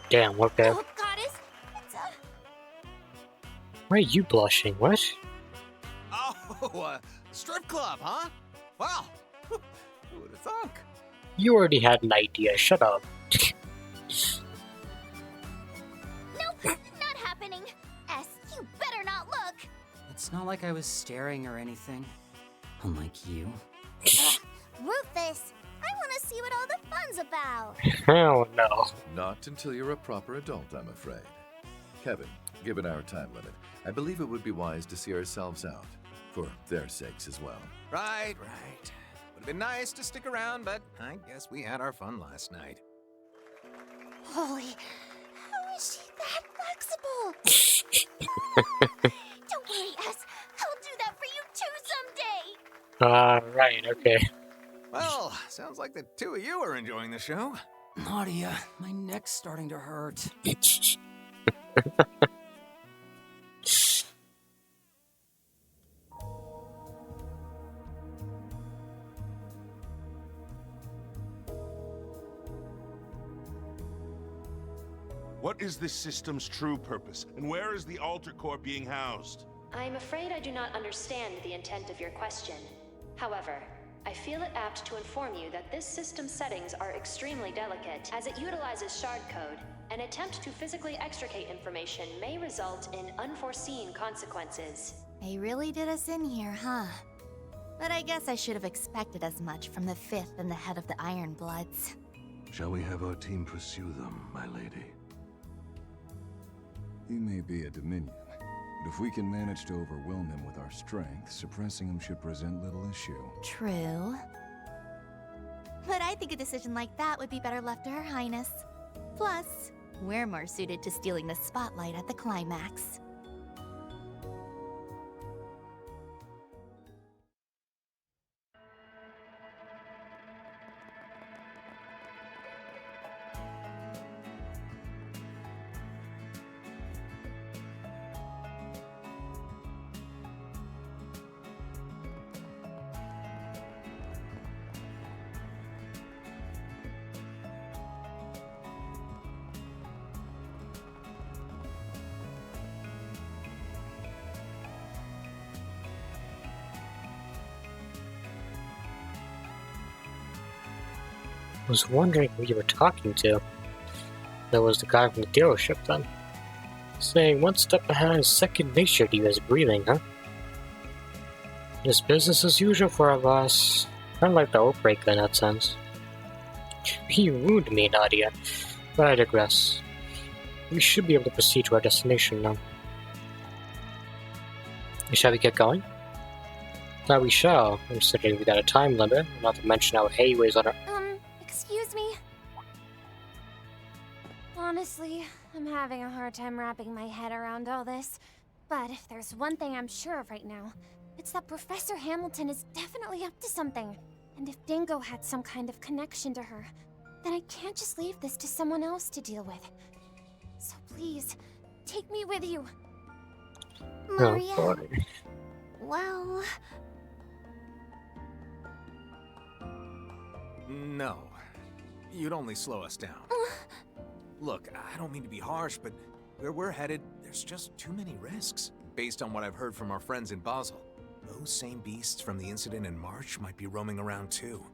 Damn, okay. Oh, goddess! It's a... Why are you blushing? What? Oh, strip club, huh? Wow. Who would have thunk? You already had an idea. Shut up. Nope, not happening. S, you better not look. It's not like I was staring or anything. Unlike you. Rufus, I want to see what all the fun's about. Hell no. Not until you're a proper adult, I'm afraid. Kevin, given our time limit, I believe it would be wise to see ourselves out. For their sakes as well. Right. Would have been nice to stick around, but I guess we had our fun last night. Holy, how is she that flexible? Don't worry, S. I'll do that for you too someday. Right, okay. Well, sounds like the two of you are enjoying the show. Nadia, my neck's starting to hurt. What is this system's true purpose, and where is the altar core being housed? I'm afraid I do not understand the intent of your question. However, I feel it apt to inform you that this system's settings are extremely delicate, as it utilizes shard code. An attempt to physically extricate information may result in unforeseen consequences. They really did us in here, huh? But I guess I should have expected as much from the fifth and the head of the Iron Bloods. Shall we have our team pursue them, my lady? He may be a Dominion, but if we can manage to overwhelm him with our strength, suppressing him should present little issue. True. But I think a decision like that would be better left to Her Highness. Plus, we're more suited to stealing the spotlight at the climax. I was wondering who you were talking to. That was the guy from the dealership then. Saying one step ahead is second nature to you as breathing, huh? It's business as usual for our boss. Kind of like the outbreak in that sense. You ruined me, Nadia. But I digress. We should be able to proceed to our destination now. Shall we get going? That we shall, considering we got a time limit, not to mention how hay weighs on our... Excuse me? Honestly, I'm having a hard time wrapping my head around all this. But if there's one thing I'm sure of right now, it's that Professor Hamilton is definitely up to something. And if Dingo had some kind of connection to her, then I can't just leave this to someone else to deal with. So please, take me with you. Maria? Oh, boy. Well... No. You'd only slow us down. Look, I don't mean to be harsh, but where we're headed, there's just too many risks. Based on what I've heard from our friends in Basel, those same beasts from the incident in March might be roaming around too.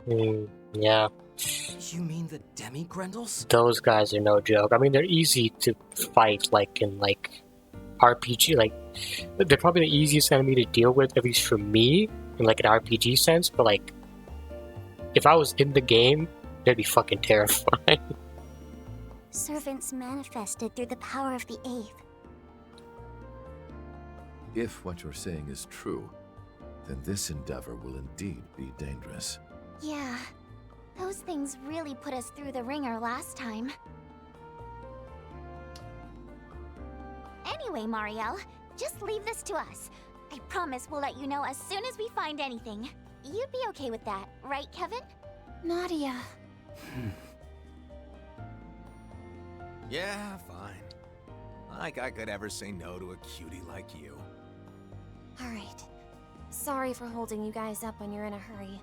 Yeah. You mean the Demi-Grendels? Those guys are no joke. I mean, they're easy to fight, like, in, like, RPG, like, they're probably the easiest enemy to deal with, at least for me, in, like, an RPG sense, but, like, if I was in the game, they'd be fucking terrifying. Servants manifested through the power of the Eighth. If what you're saying is true, then this endeavor will indeed be dangerous. Yeah, those things really put us through the ringer last time. Anyway, Marielle, just leave this to us. I promise we'll let you know as soon as we find anything. You'd be okay with that, right, Kevin? Nadia. Yeah, fine. Like I could ever say no to a cutie like you. Alright. Sorry for holding you guys up when you're in a hurry.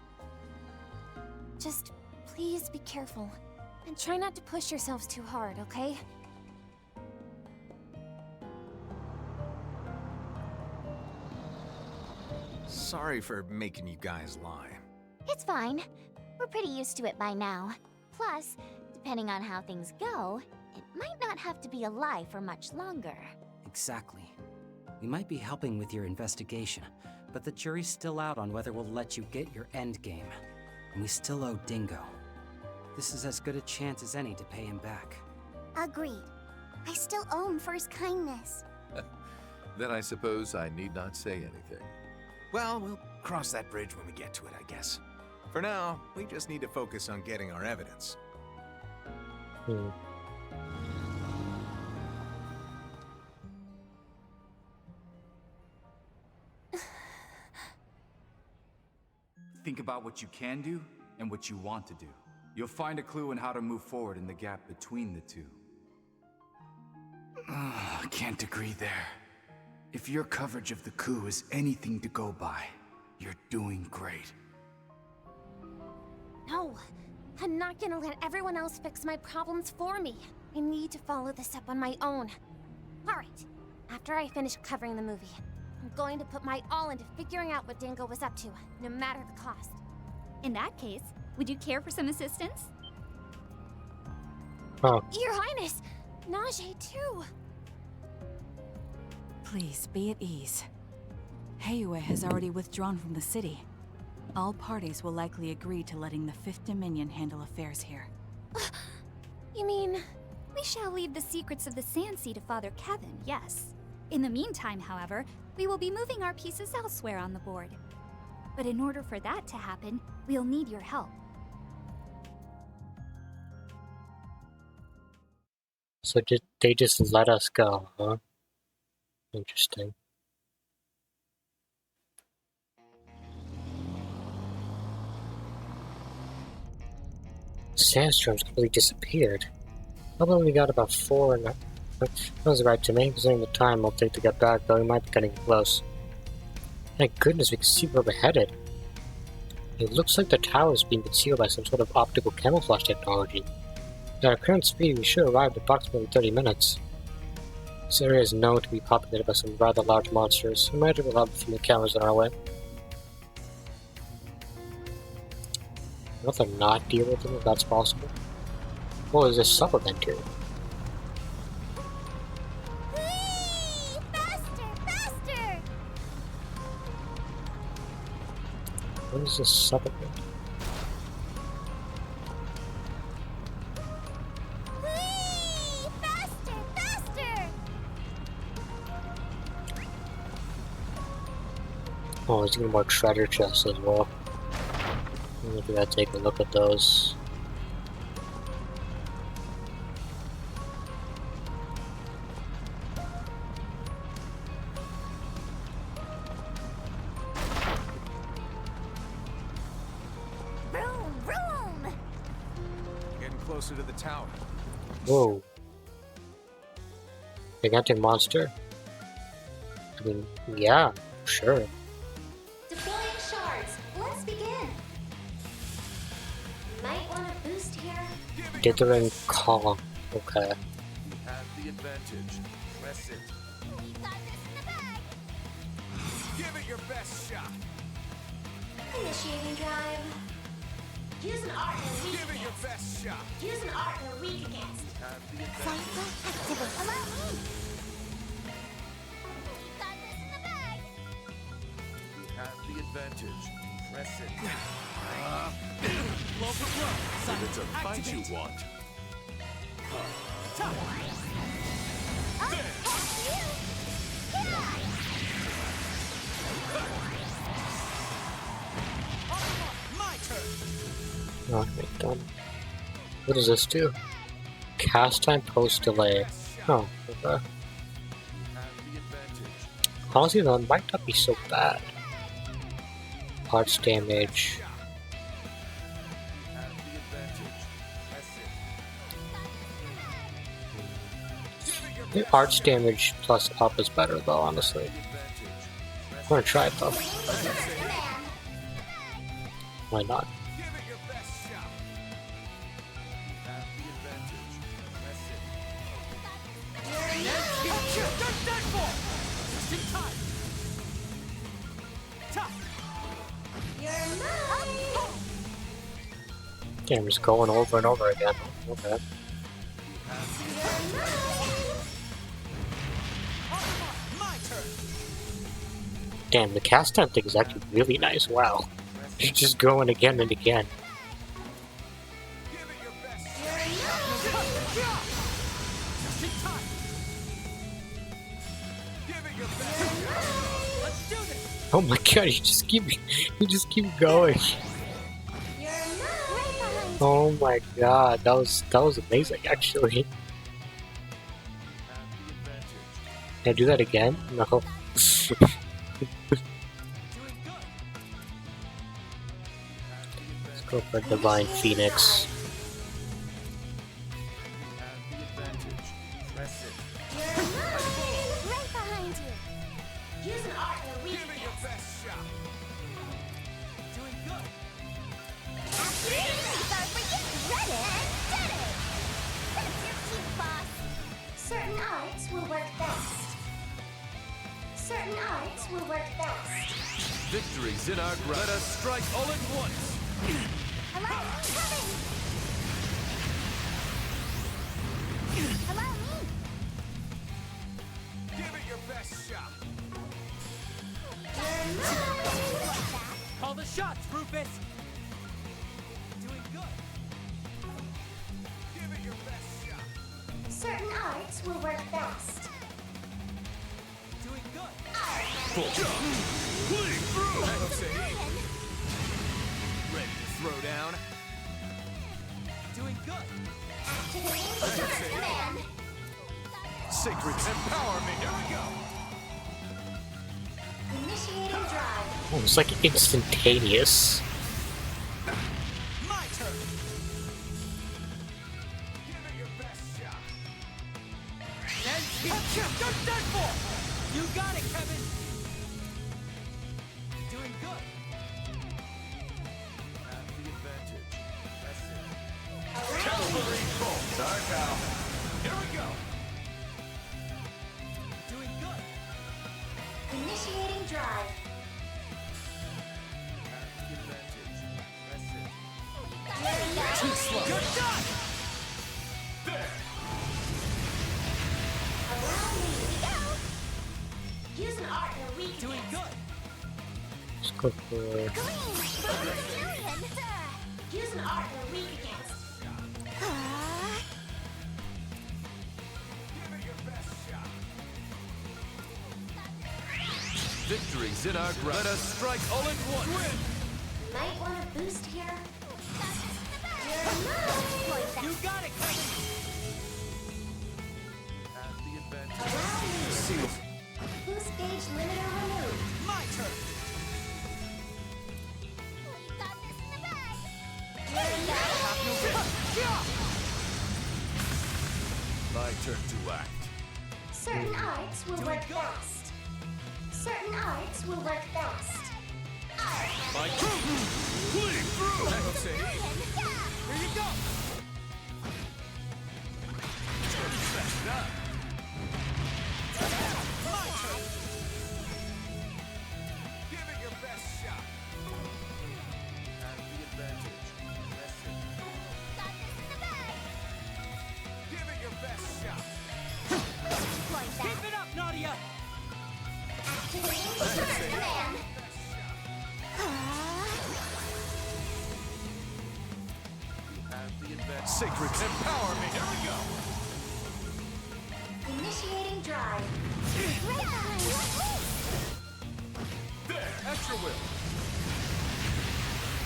Just please be careful. And try not to push yourselves too hard, okay? Sorry for making you guys lie. It's fine. We're pretty used to it by now. Plus, depending on how things go, it might not have to be a lie for much longer. Exactly. We might be helping with your investigation, but the jury's still out on whether we'll let you get your endgame. And we still owe Dingo. This is as good a chance as any to pay him back. Agreed. I still owe him for his kindness. Then I suppose I need not say anything. Well, we'll cross that bridge when we get to it, I guess. For now, we just need to focus on getting our evidence. Think about what you can do and what you want to do. You'll find a clue on how to move forward in the gap between the two. Can't agree there. If your coverage of the coup is anything to go by, you're doing great. No, I'm not gonna let everyone else fix my problems for me. I need to follow this up on my own. Alright, after I finish covering the movie, I'm going to put my all into figuring out what Dingo was up to, no matter the cost. In that case, would you care for some assistance? Oh. Your Highness! Najee too! Please, be at ease. Heiyue has already withdrawn from the city. All parties will likely agree to letting the Fifth Dominion handle affairs here. You mean, we shall leave the secrets of the Sand Sea to Father Kevin, yes. In the meantime, however, we will be moving our pieces elsewhere on the board. But in order for that to happen, we'll need your help. So did they just let us go, huh? Interesting. Sandstorms completely disappeared. I've only got about 4 and that was right to me, considering the time it'll take to get back, though we might be getting close. Thank goodness we can see where we're headed. It looks like the tower is being concealed by some sort of optical camouflage technology. At our current speed, we should arrive in approximately 30 minutes. This area is known to be populated by some rather large monsters. Imagine we'll have a few cameras in our way. I'd rather not deal with them if that's possible. What is this supplement here? Faster! What is this supplement? Faster! Oh, there's even more treasure chests as well. Maybe I'll take a look at those. Vroom! Getting closer to the tower. Whoa. Gigantic monster? I mean, yeah, sure. Deploying shards. Let's begin. Might want to boost here. Dithering column. Okay. You have the advantage. Press it. We got this in the bag. Give it your best shot. Initiating drive. Use an art and weak Give it your best shot. Use an art and weak against. Have the advantage. Saga activate. Allow me. We got this in the bag. You have the advantage. Press it. Blow for blow. If it's a fight you want. My turn. Okay, done. What does this do? Cast time post delay. Oh, okay. Honestly, that might not be so bad. Parts damage. I think arts damage plus up is better though, honestly. I'm gonna try it though. Why not? Damn, just going over and over again. Okay. Damn, the cast time thing is actually really nice. Wow. You're just going again and again. Oh my god, you just keep going. Oh my god, that was amazing actually. Can I do that again? No. Let's go for Divine Phoenix. will work best. Victory's in our grasp. Let us strike all at once. Allow me coming! Allow me! Give it your best shot. You're mine! Call the shots, Rufus! Doing good. Give it your best shot. Certain arts will work best. Doing good. Full jump. Bleed through. Ready to throw down. Doing good. Activating short command. Sacred empowerment. Here we go. Initiating drive. Oh, it's like instantaneous. My turn. Give it your best shot. And you're done for. You got it, Kevin. Doing good. Have the advantage. That's it. Cavalry bolt. Sorry, pal. Here we go. Doing good. Initiating drive. Have the advantage. That's it. Too slow. You're done. There. Allow me to go. Use an art they're weak Doing against. good. Let's go for Use an art they're weak against. Give it your best shot. Victory's in our grasp. Let us strike all at once. Win. Might want to boost here. You're mine. You got it, Kevin. Have the advantage. Allow me. Boost gauge limiter removed. My turn. My turn to act. Certain arts will work best. Certain arts will work best. My turn. Bleed through. Here you go. Best up. My turn. Give it your best shot. Have the advantage. That's it. Give it your best shot. Keep it up, Nadia. Activating short command. Have the advantage. Sacred empowerment. Here we go. Initiating drive. Right behind you. There. Extra will.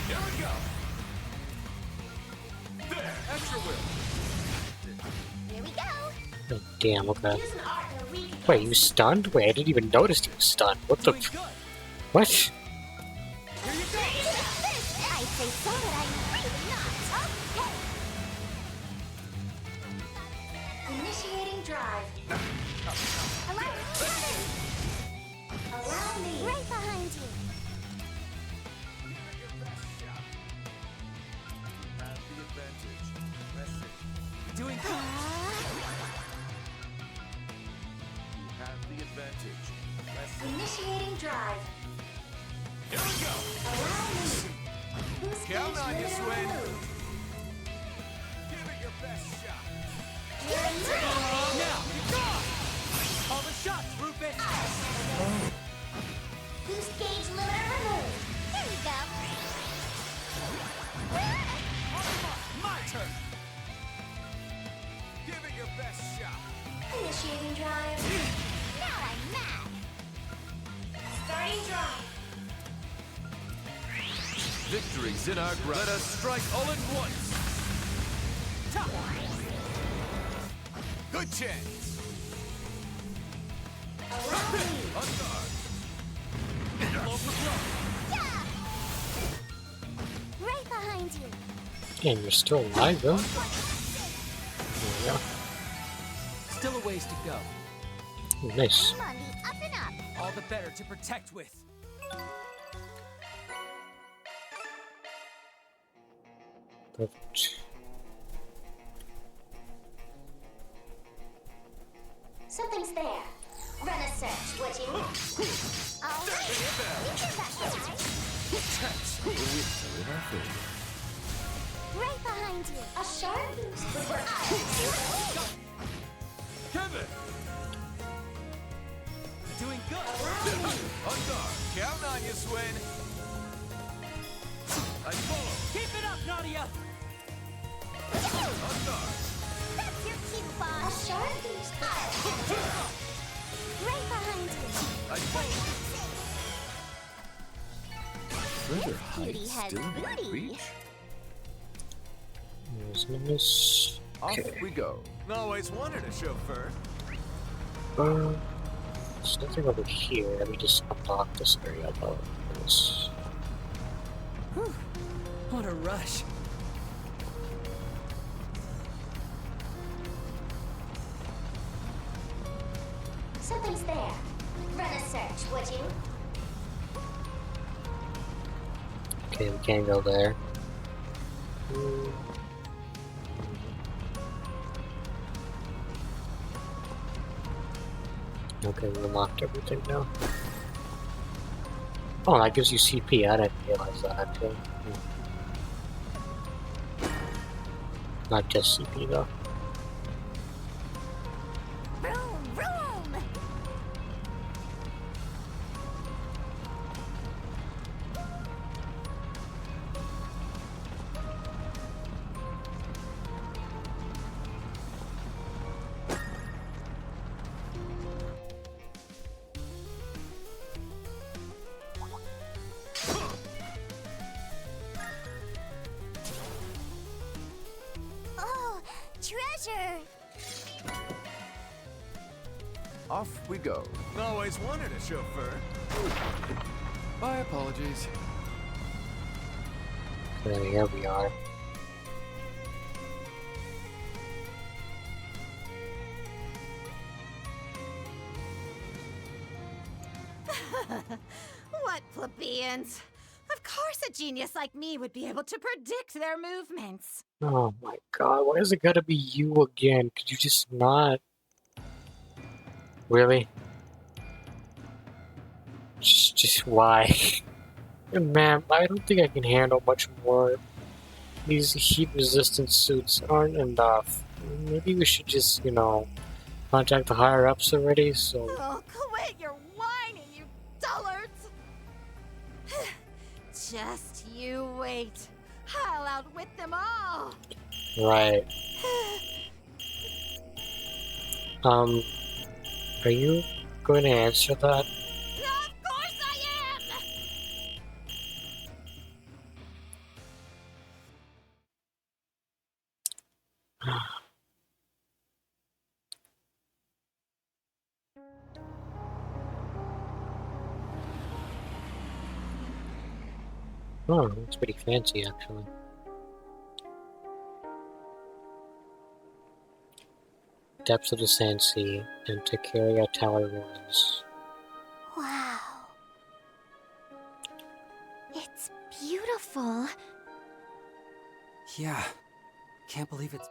Here we go. There. Extra will. Here we go. oh, damn, okay. Use an art they're weak against. Wait, you stunned? Wait, I didn't even notice he was stunned. What the Doing f- good. What? Here you go. I say so, but I'm really not. Okay. Initiating drive. Allow me. Allow me. Right behind you. Give it your best shot. Have the advantage. That's it. Doing good. Have the advantage. That's it. Initiating drive. Here we go. Allow me. Boost Count gauge on you, limiter Swin. removed. Give it your best shot. You're mine. Now, you're gone. Call the shots, Rufus. Boost gauge limiter removed. There you go. My turn. Give it your best shot. Initiating drive. Now I'm mad. Starting drive. Victory's in our grasp. Let us strike all at once. Top. Good chance. Allow me. On guard. Blow for blow. Yeah. Right behind you. Damn, you're still alive, though. There Still a ways to go. we go. Oh, nice. I'm on the up and up. All the better to protect with. Perfect. Something's there. Run a search, would you? Alright, you can recognize. The winds are in our favor. Right behind you. A sharp boost would work. Kevin! Doing good. On guard. Count on you, Swin. I follow. Keep it up, Nadia! On guard. That's your cue, boss. A sharp boost. Right behind you. I follow. Further Cutie heights has still within booty. reach. There's Off we go. Always wanted a chauffeur. There's nothing over here. Let me just unlock this area though. Whew. What a rush. Something's there. Run a search, would you? Okay, we can't go there. Okay, we unlocked everything now. Oh, that gives you CP. I didn't realize that actually. Not just CP though. Vroom, vroom! Oh, treasure! Off we go. Always wanted a chauffeur. My apologies. Okay, here we are. What plebeians? Of course a genius like me would be able to predict their movements. Oh my god, why is it gotta be you again? Could you just not? Really? Just why? Man, I don't think I can handle much more. These heat-resistant suits aren't enough. Maybe we should just, you know, contact the higher-ups already, so... Oh, quit your whining, you dullards! Just you wait. I'll outwit them all. Right. Are you going to answer that? Of course I am! Oh, it's pretty fancy, actually. Depths of the Sand Sea and Takaria Tower ruins. Wow. It's beautiful. Yeah. Can't believe it's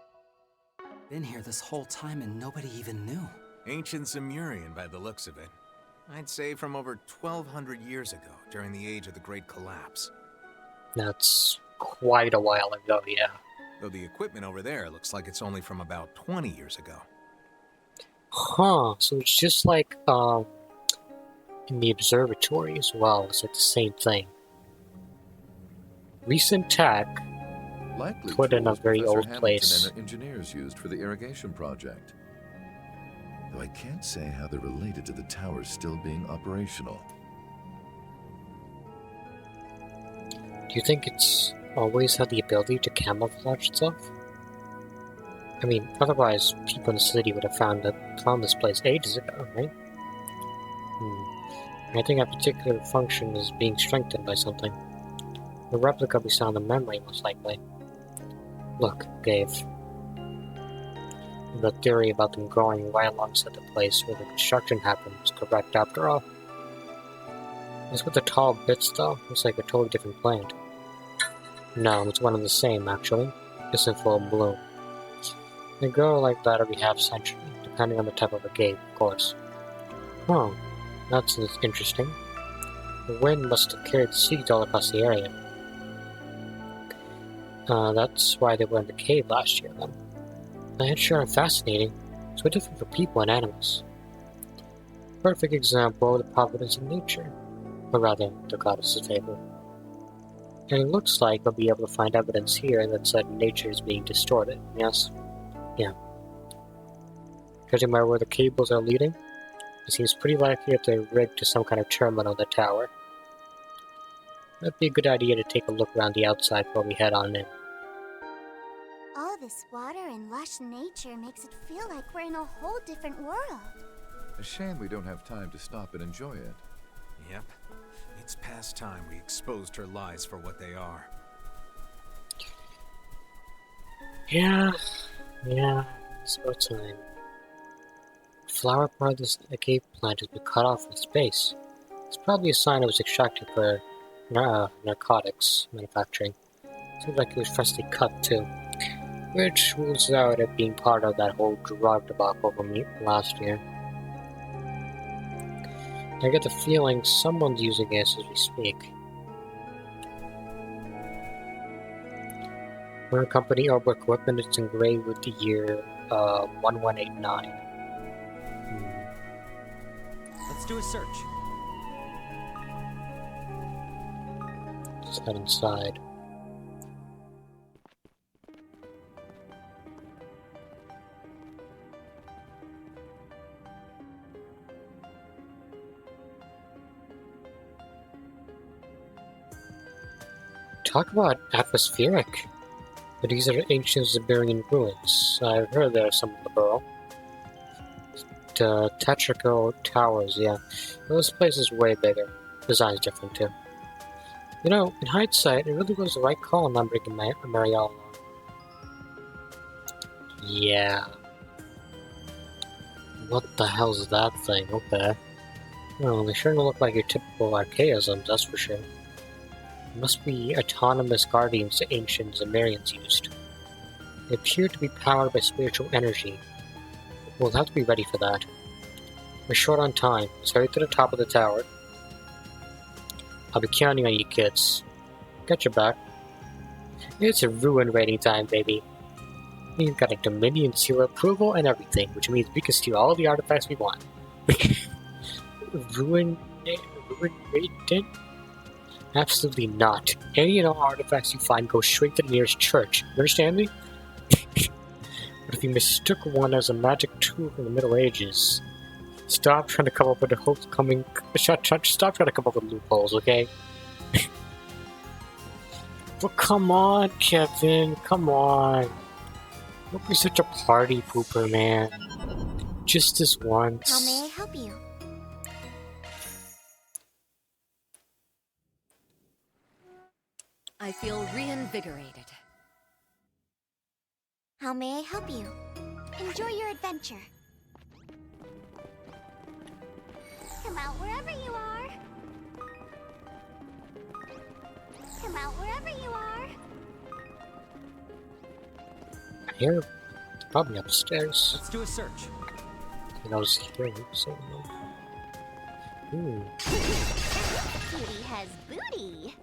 been here this whole time and nobody even knew. Ancient Zemurian by the looks of it. I'd say from over 1,200 years ago, during the age of the Great Collapse. That's quite a while ago, yeah. Though the equipment over there looks like it's only from about 20 years ago. Huh, so it's just like, in the observatory as well. It's like the same thing. Recent tech Likely put in a tools very Professor old Hamilton place. and engineers used for the irrigation project. Though I can't say how they're related to the towers still being operational. Do you think it's always had the ability to camouflage itself? I mean, otherwise people in the city would have found this place ages ago, right? I think that particular function is being strengthened by something. The replica we saw in the memory, most likely. Look, Dave. The theory about them growing right alongside the place where the construction happened was correct after all. What's with the tall bits, though? Looks like a totally different plant. No, it's one and the same, actually. Just in full bloom. They grow like that every half century, depending on the type of a gate, of course. Oh, that's interesting. The wind must have carried the seeds all across the area. That's why they were in the cave last year, then. That's sure fascinating. So different for people and animals. Perfect example of the providence of nature. Or rather, the goddess's favor. And it looks like we'll be able to find evidence here that said nature is being distorted, yes? Yeah. Judging by where the cables are leading, it seems pretty likely that they're rigged to some kind of terminal in the tower. That'd be a good idea to take a look around the outside before we head on in. All this water and lush nature makes it feel like we're in a whole different world. A shame we don't have time to stop and enjoy it. Yep. It's past time we exposed her lies for what they are. Yeah, it's about time. The flower part of this cave plant has been cut off from its base. It's probably a sign it was extracted for narcotics manufacturing. Seems like it was freshly cut too, which rules out it being part of that whole drug debacle from last year. I get the feeling someone's using this as we speak. Our company or equipment is engraved with the year 1189. Let's do a search. Let's head inside. Talk about atmospheric. But these are ancient Zemurian ruins. I've heard there are some in the borough. The Tetraco Towers, yeah. This place is way bigger. Design's different too. You know, in hindsight, it really was the right call not bringing Mariella. Yeah. What the hell's that thing? Okay. Well, they sure don't look like your typical archaisms, that's for sure. Must be autonomous guardians the ancient Zemurians used. They appear to be powered by spiritual energy. We'll have to be ready for that. We're short on time. Let's hurry to the top of the tower. I'll be counting on you kids. Got your back. It's a ruin raiding time, baby. We've got a Dominion seal approval and everything, which means we can steal all the artifacts we want. Ruin raiding? Absolutely not. Any and all artifacts you find go straight to the nearest church. You understand me? But if you mistook one as a magic tool from the Middle Ages, stop trying to come up with the hopes coming. Stop trying to come up with loopholes, okay? But come on, Kevin. Come on. Don't be such a party pooper, man. Just this once. How may I help you? I feel reinvigorated. How may I help you? Enjoy your adventure. Come out wherever you are. Come out wherever you are. Here? Probably upstairs. Let's do a search. And I was here, so... Beauty has booty.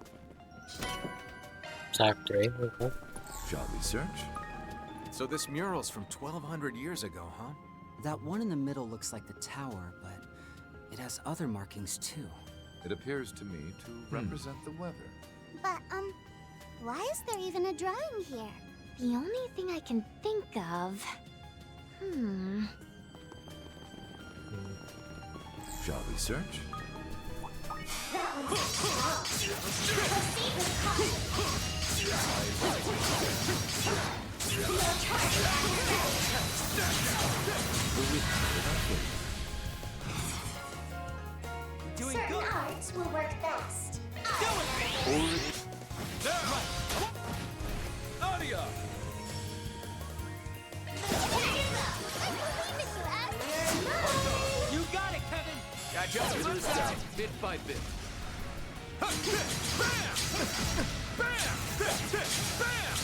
Factory, okay. Shall we search? So this mural's from 1200 years ago, huh? That one in the middle looks like the tower, but it has other markings too. It appears to me to represent the weather. But, why is there even a drawing here? The only thing I can think of... Shall we search? Certain arts will work best. Nadia! You got it, Kevin! Got you lose out, bit by bit. Bam! Bam!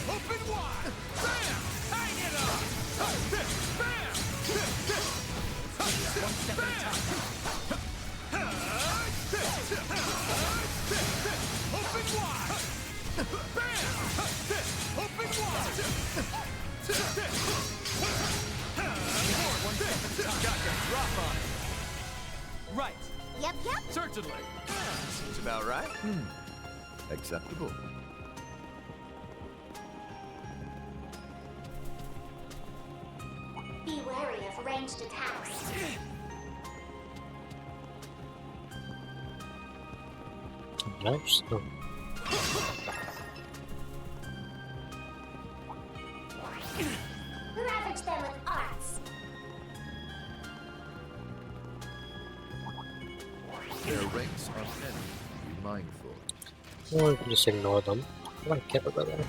Open wide! Bam! Hang it up! Bam! Bam! right. Yep. Certainly. Seems about right. Acceptable. Be wary of ranged attacks. Nice. Oh. Ravage them with arts. Their ranks are many. Be mindful. Or we can just ignore them. I don't care about that.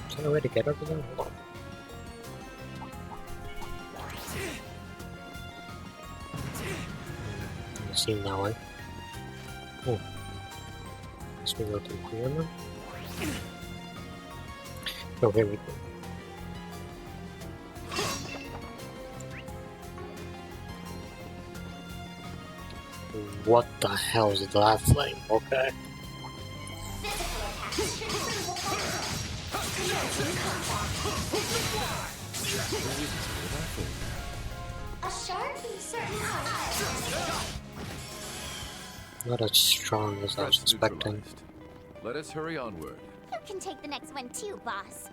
Is there a way to get over there? Hold on. See now, eh? Oh. Guess we go through here now. Oh, here we go. What the hell is that thing? Okay. A sharp certain arts. Not as strong as I was expecting. Let us hurry onward. You can take the next one too, boss.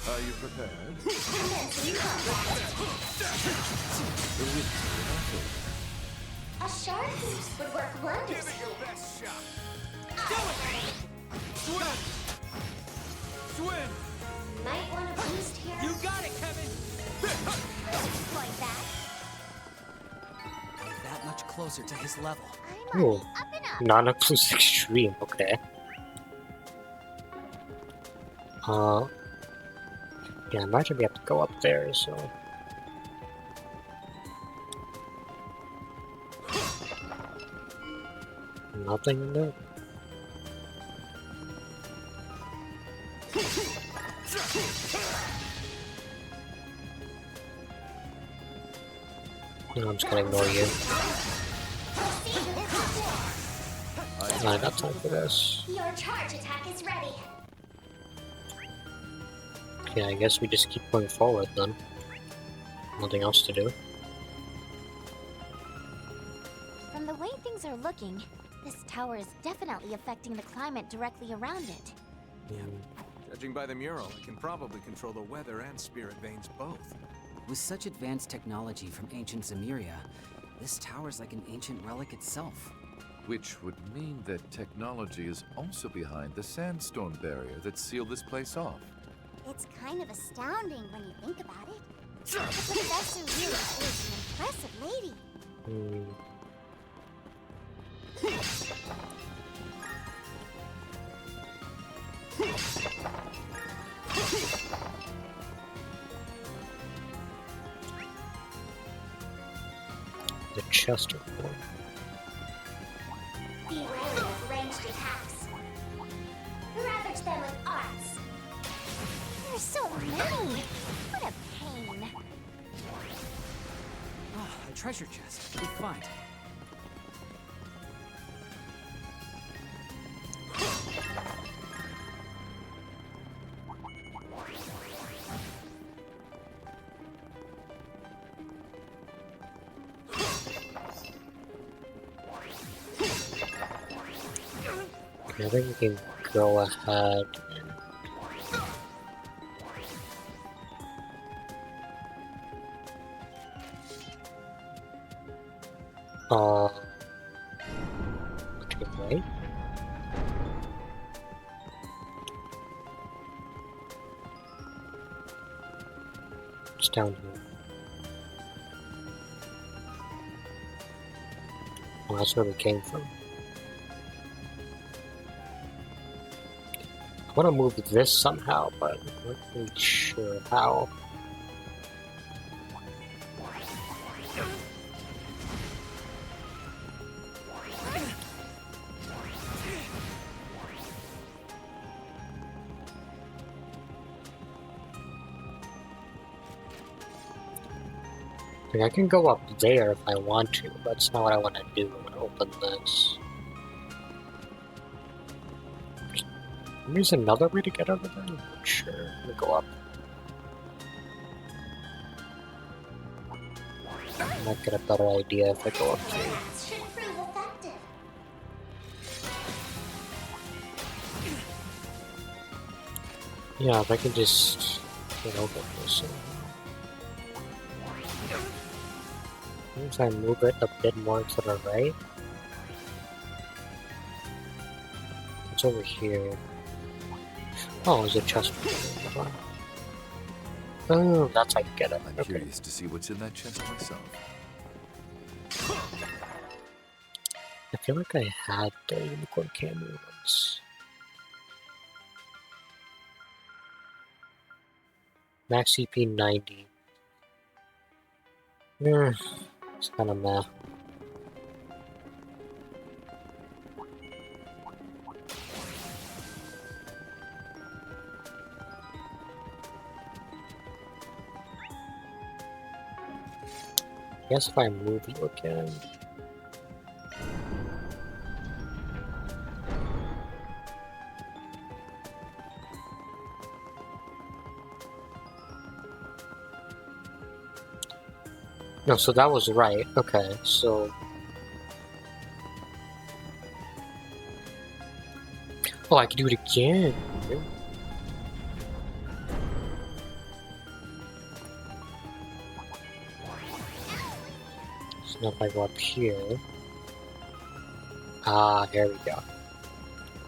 Are you prepared? A sharp would work wonders. Give it your best shot. Do it! Swim! Might want to boost here. You got it, Kevin! Exploit that. That much closer to his level. Ooh. Nana plus extreme, okay. Yeah, imagine we have to go up there, so. Nothing in there. No, I'm just gonna ignore you. I got time for this. Your charge attack is ready. Okay, I guess we just keep going forward then. Nothing else to do. From the way things are looking, this tower is definitely affecting the climate directly around it. Judging by the mural, it can probably control the weather and spirit veins both. With such advanced technology from ancient Zemuria, this tower's like an ancient relic itself. Which would mean that technology is also behind the sandstorm barrier that sealed this place off. It's kind of astounding when you think about it. The professor really is an impressive lady. The Chester Fort. Be wary of ranged attacks. Ravage them with arts. There's so many. What a pain. Ah, a treasure chest. Good find. I think we can go ahead and... okay, right? It's down here. Well, that's where we came from. I want to move this somehow, but I'm not really sure how. Like, I can go up there if I want to, but that's not what I want to do. I want to open this. There's another way to get over there? I'm not sure. Let me go up. I might get a better idea if I go up here. Should prove effective. Yeah, if I can just get over this. If I move it a bit more to the right. It's over here. Oh, there's a chest. Oh, that's how you get it. I'm curious to see what's in that chest myself. I feel like I had the unicorn camera once. Max CP 90. It's kind of meh. I guess if I move you again. No, so that was right. Okay, so. Oh, I can do it again. So now if I go up here. Ah, here we go.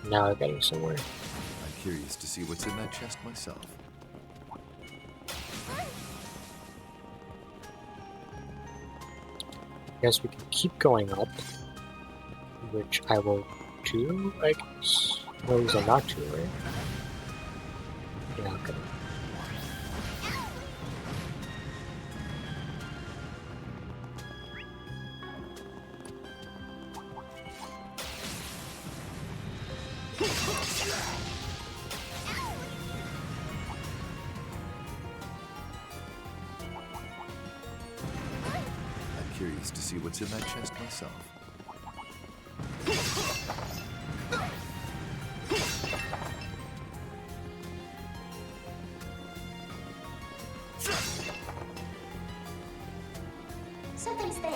Now we're getting somewhere. I'm curious to see what's in that chest myself. Guess we can keep going up, which I will do, I guess. No reason not to, right? Yeah, okay. Curious to see what's in that chest myself. Something's there.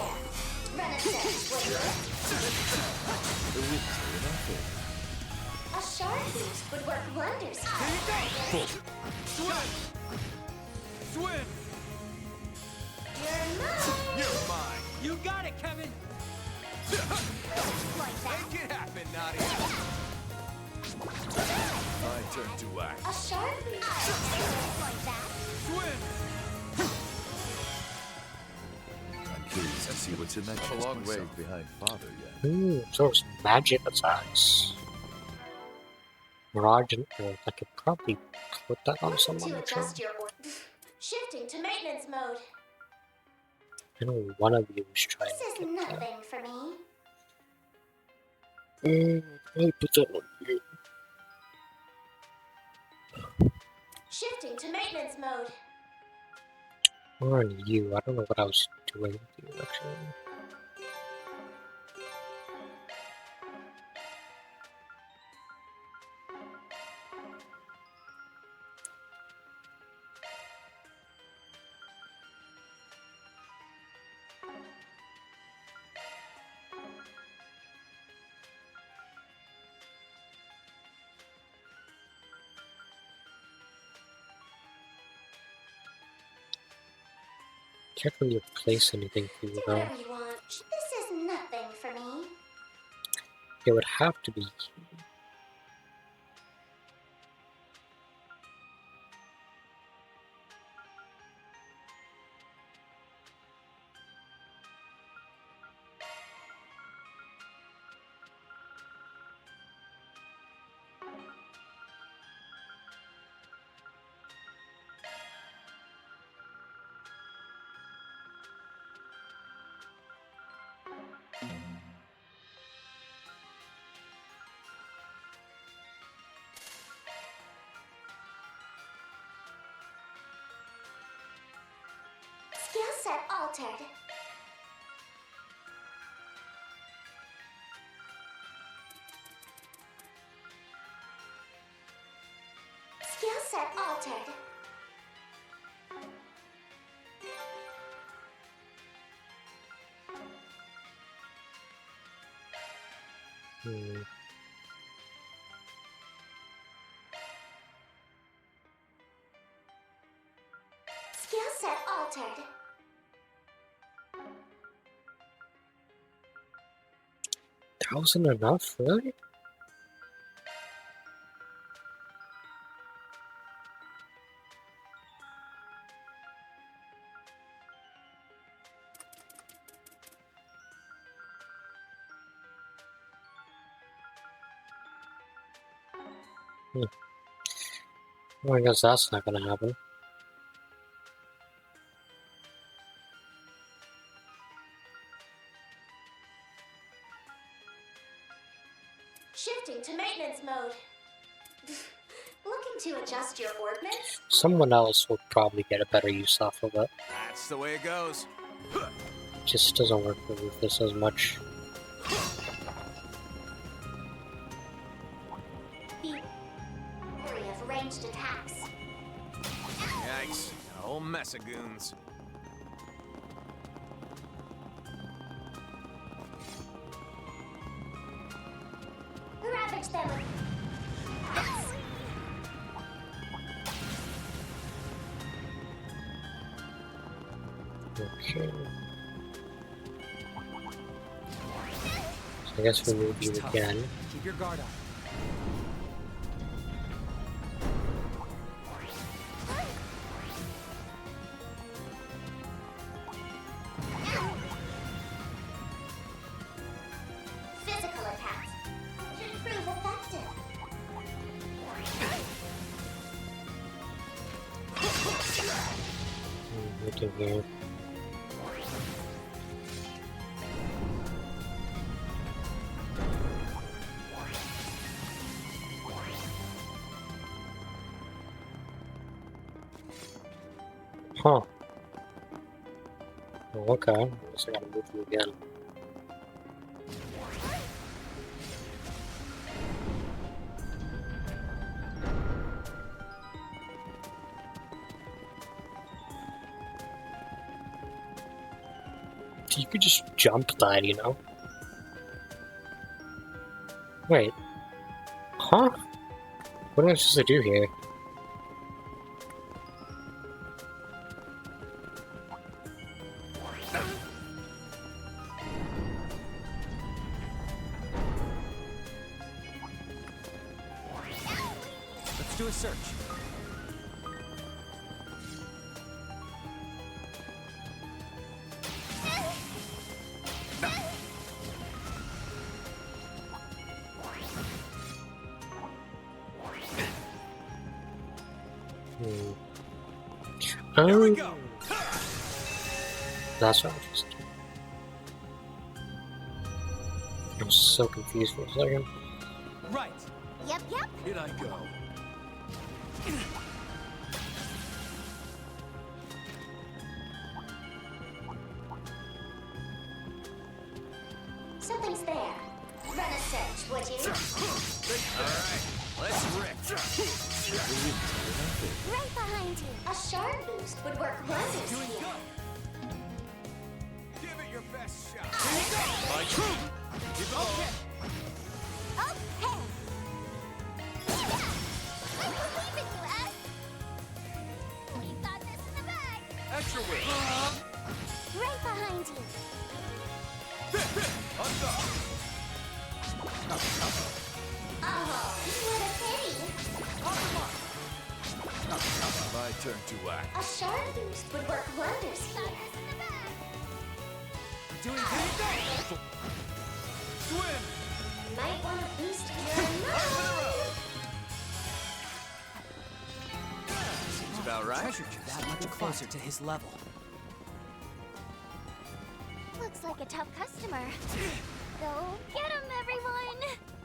Run a check, will you? The winds are in our favor. A shark boost would work wonders. Here you go! Swim! Swim! You're mine! You got it, Kevin! Make it happen, Nadia! My turn to act. A shark boost like that. Swim! I'm curious to see what's in that chest myself. A long way behind Father yet. Ooh, so it's magic attacks. Mirage, and I could probably put that on someone. To adjust your shifting to maintenance mode. I know one of you is trying This to is get nothing for me. I'll put that on you. Shifting to maintenance mode. Or on you. I don't know what I was doing with you, actually. Can't really replace anything for you, Do though. whatever you want. This is nothing for me. It would have to be you. Skill set altered. Skill set altered. That wasn't enough, really? Well, I guess that's not gonna happen. Shifting to maintenance mode. Looking to adjust your ordnance? Someone else would probably get a better use off of it. That's the way it goes. Just doesn't work for Rufus as much. Area of ranged attacks. Yikes. A whole mess of goons. Ravage them with... Okay. So I guess we'll move you again. Keep your guard up. Physical attacks should prove effective. Looking here. Huh. Oh, okay. I guess I gotta move you again. You could just jump that, you know? Wait. Huh? What am I supposed to do here? Let's do a search. Here we go. That's what I was doing. I'm so confused for a second. Right. Yep. Here I go. Something's there. Run a search, would you? Alright, let's rip. Right behind you. A shard boost would work wonders here. Give it your best shot. My truth. Keep it low. Okay. I believe in you, Ed. We got this in the bag. Extra weight. Right behind you. Oh, what a pity. My turn to act. A shard boost would work wonders here. Doing good. Swim. Might want to boost your mind. Seems about right. Treasured you that much closer to his level. Looks like a tough customer. Go get him, everyone!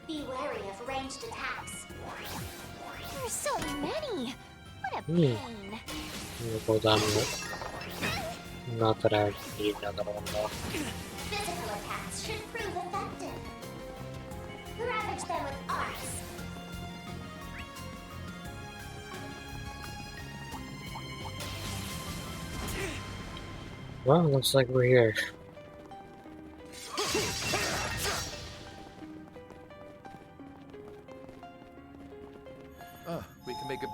Be wary of ranged attacks. There's so many! What a pain! We'll go down with it. Not that I need another one though. Physical attacks should prove effective. Ravage them with arts. Well, looks like we're here.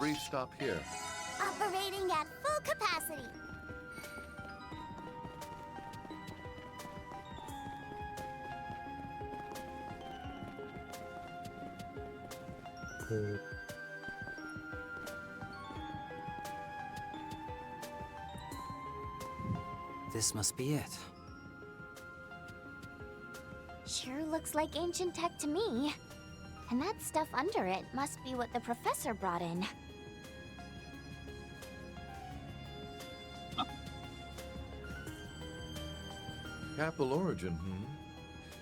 brief stop here. Operating at full capacity. This must be it. Sure looks like ancient tech to me. And that stuff under it must be what the professor brought in. Capital origin,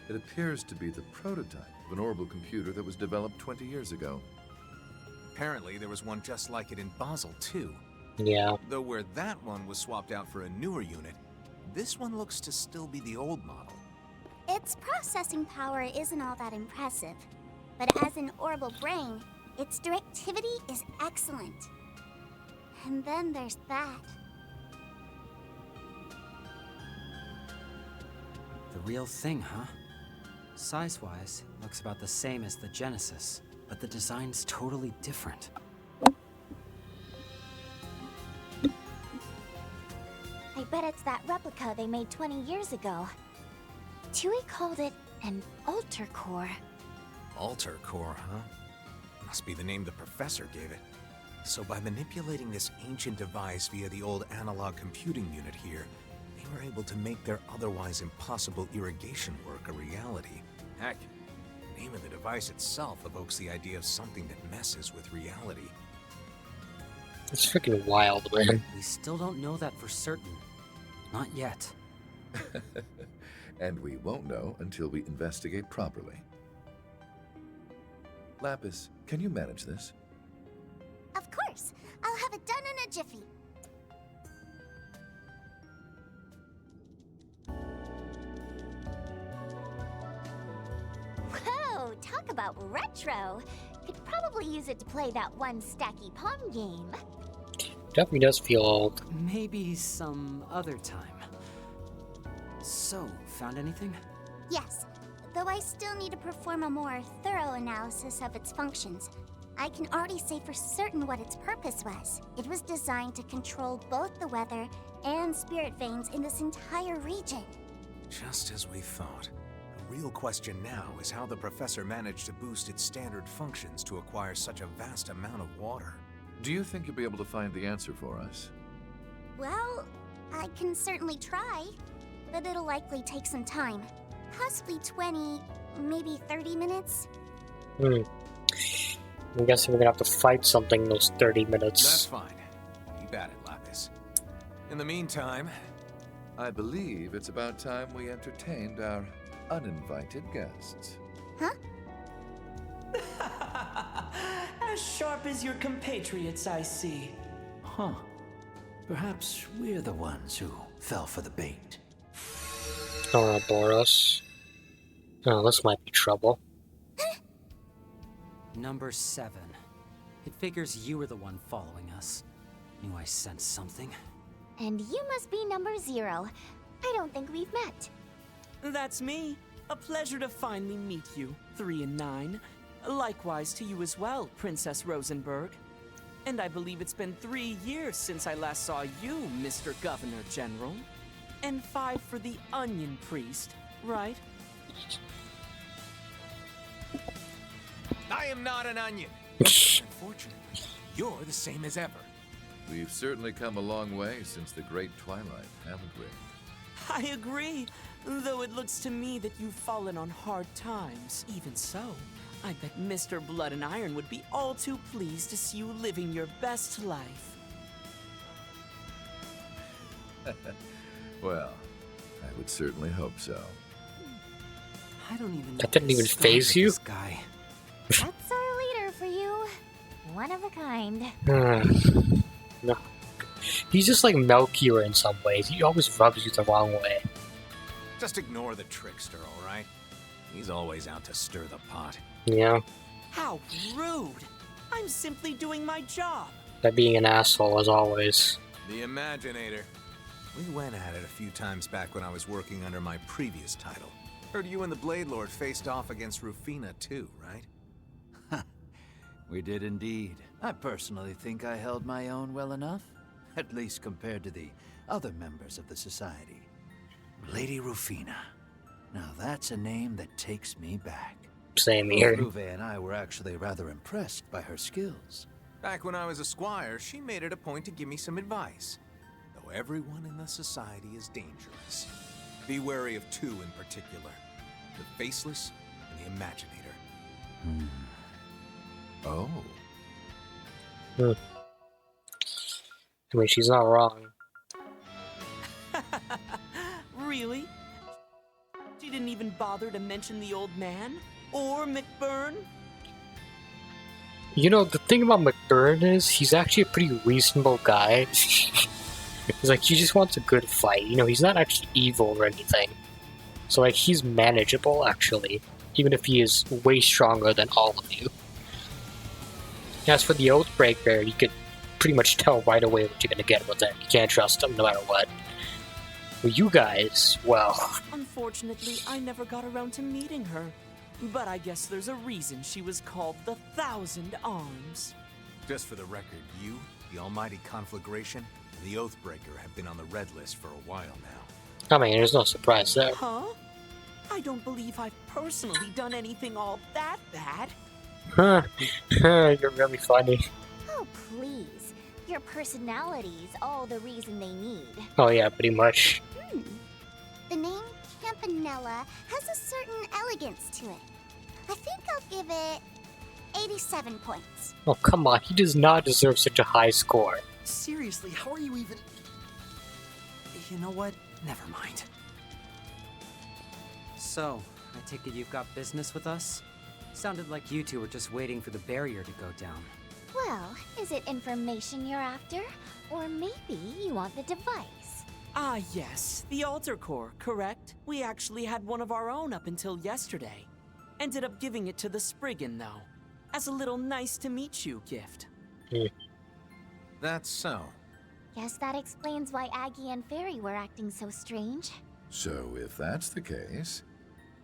It appears to be the prototype of an orbital computer that was developed 20 years ago. Apparently, there was one just like it in Basel, too. Yeah. Though where that one was swapped out for a newer unit, this one looks to still be the old model. Its processing power isn't all that impressive, but as an orbital brain, its directivity is excellent. And then there's that. The real thing, huh? Size-wise, it looks about the same as the Genesis, but the design's totally different. I bet it's that replica they made 20 years ago. Tui called it an altar core. Altar core, huh? Must be the name the professor gave it. So by manipulating this ancient device via the old analog computing unit here, they were able to make their otherwise impossible irrigation work a reality. Heck, the name of the device itself evokes the idea of something that messes with reality. It's freaking wild, man. We still don't know that for certain. Not yet. And we won't know until we investigate properly. Lapis, can you manage this? Of course, I'll have it done in a jiffy. Whoa, talk about retro. Could probably use it to play that one stacky palm game. Definitely does feel old. Maybe some other time. So, found anything? Yes, though I still need to perform a more thorough analysis of its functions. I can already say for certain what its purpose was. It was designed to control both the weather and spirit veins in this entire region. Just as we thought. The real question now is how the professor managed to boost its standard functions to acquire such a vast amount of water. Do you think you'll be able to find the answer for us? Well, I can certainly try, but it'll likely take some time. Possibly 20, maybe 30 minutes. I'm guessing we're gonna have to fight something in those 30 minutes. That's fine. Keep at it, Lapis. In the meantime, I believe it's about time we entertained our uninvited guests. Huh? As sharp as your compatriots, I see. Huh. Perhaps we're the ones who fell for the bait. Boros. Oh, this might be trouble. Number 7. It figures you were the one following us. Knew I sensed something. And you must be number 0. I don't think we've met. That's me. A pleasure to finally meet you, 3 and 9. Likewise to you as well, Princess Rosenberg. And I believe it's been 3 years since I last saw you, Mr. Governor General. And 5 for the Onion Priest, right? I am not an onion. Unfortunately, you're the same as ever. We've certainly come a long way since the Great Twilight, haven't we? I agree, though it looks to me that you've fallen on hard times. Even so, I bet Mr. Blood and Iron would be all too pleased to see you living your best life. Well, I would certainly hope so. I don't even know. That didn't even phase you? This guy. That's our leader for you. One of a kind. No. He's just like Melchior in some ways. He always rubs you the wrong way. Just ignore the trickster, alright? He's always out to stir the pot. Yeah. How rude! I'm simply doing my job. By being an asshole as always. The Imaginator. We went at it a few times back when I was working under my previous title. Heard you and the Blade Lord faced off against Rufina too, right? We did indeed. I personally think I held my own well enough, at least compared to the other members of the society. Lady Rufina. Now that's a name that takes me back. Same here. Both Luve and I were actually rather impressed by her skills. Back when I was a squire, she made it a point to give me some advice. Though everyone in the society is dangerous. Be wary of two in particular. The Faceless and the Imaginator. Oh. I mean, she's not wrong. Really? She didn't even bother to mention the old man? Or McBurn? You know, the thing about McBurn is, he's actually a pretty reasonable guy. He's like, he just wants a good fight. You know, he's not actually evil or anything. So, like, he's manageable, actually. Even if he is way stronger than all of you. As for the Oathbreaker, you could pretty much tell right away what you're gonna get with him. You can't trust him no matter what. Well, you guys, well... Unfortunately, I never got around to meeting her. But I guess there's a reason she was called the Thousand Arms. Just for the record, you, the Almighty Conflagration, and the Oathbreaker have been on the red list for a while now. I mean, there's no surprise there. Huh? I don't believe I've personally done anything all that bad. Huh. You're really funny. Oh, please. Your personality's all the reason they need. Oh yeah, pretty much. The name Campanella has a certain elegance to it. I think I'll give it 87 points. Oh, come on. He does not deserve such a high score. Seriously, how are you even... You know what? Never mind. So, I take it you've got business with us? Sounded like you two were just waiting for the barrier to go down. Well, is it information you're after? Or maybe you want the device? Ah, yes. The altar core, correct? We actually had one of our own up until yesterday. Ended up giving it to the Spriggan, though. As a little nice-to-meet-you gift. That's so. Guess that explains why Aggie and Fairy were acting so strange. So if that's the case,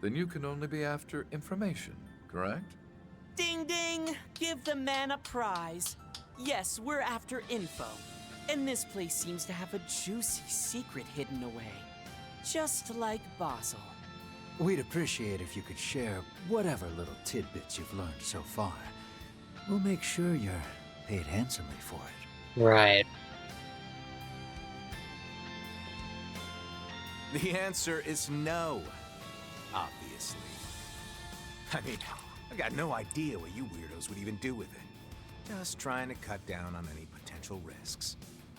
then you can only be after information, correct? Ding ding! Give the man a prize. Yes, we're after info. And this place seems to have a juicy secret hidden away. Just like Basel. We'd appreciate if you could share whatever little tidbits you've learned so far. We'll make sure you're paid handsomely for it. Right. The answer is no. Obviously. I mean, I got no idea what you weirdos would even do with it. Just trying to cut down on any potential risks.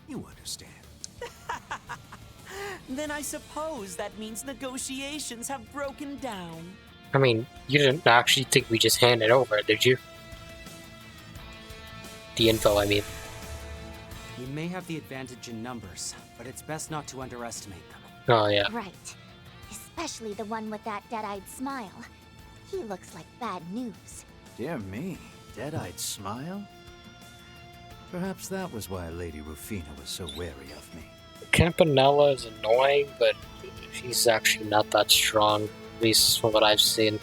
You understand. Then I suppose that means negotiations have broken down. I mean, you didn't actually think we just hand it over, did you? The info, I mean. You may have the advantage in numbers, but it's best not to underestimate them. Oh, yeah. Right. Especially the one with that dead-eyed smile. He looks like bad news. Dear me, dead-eyed smile? Perhaps that was why Lady Rufina was so wary of me. Campanella is annoying, but he's actually not that strong, at least from what I've seen.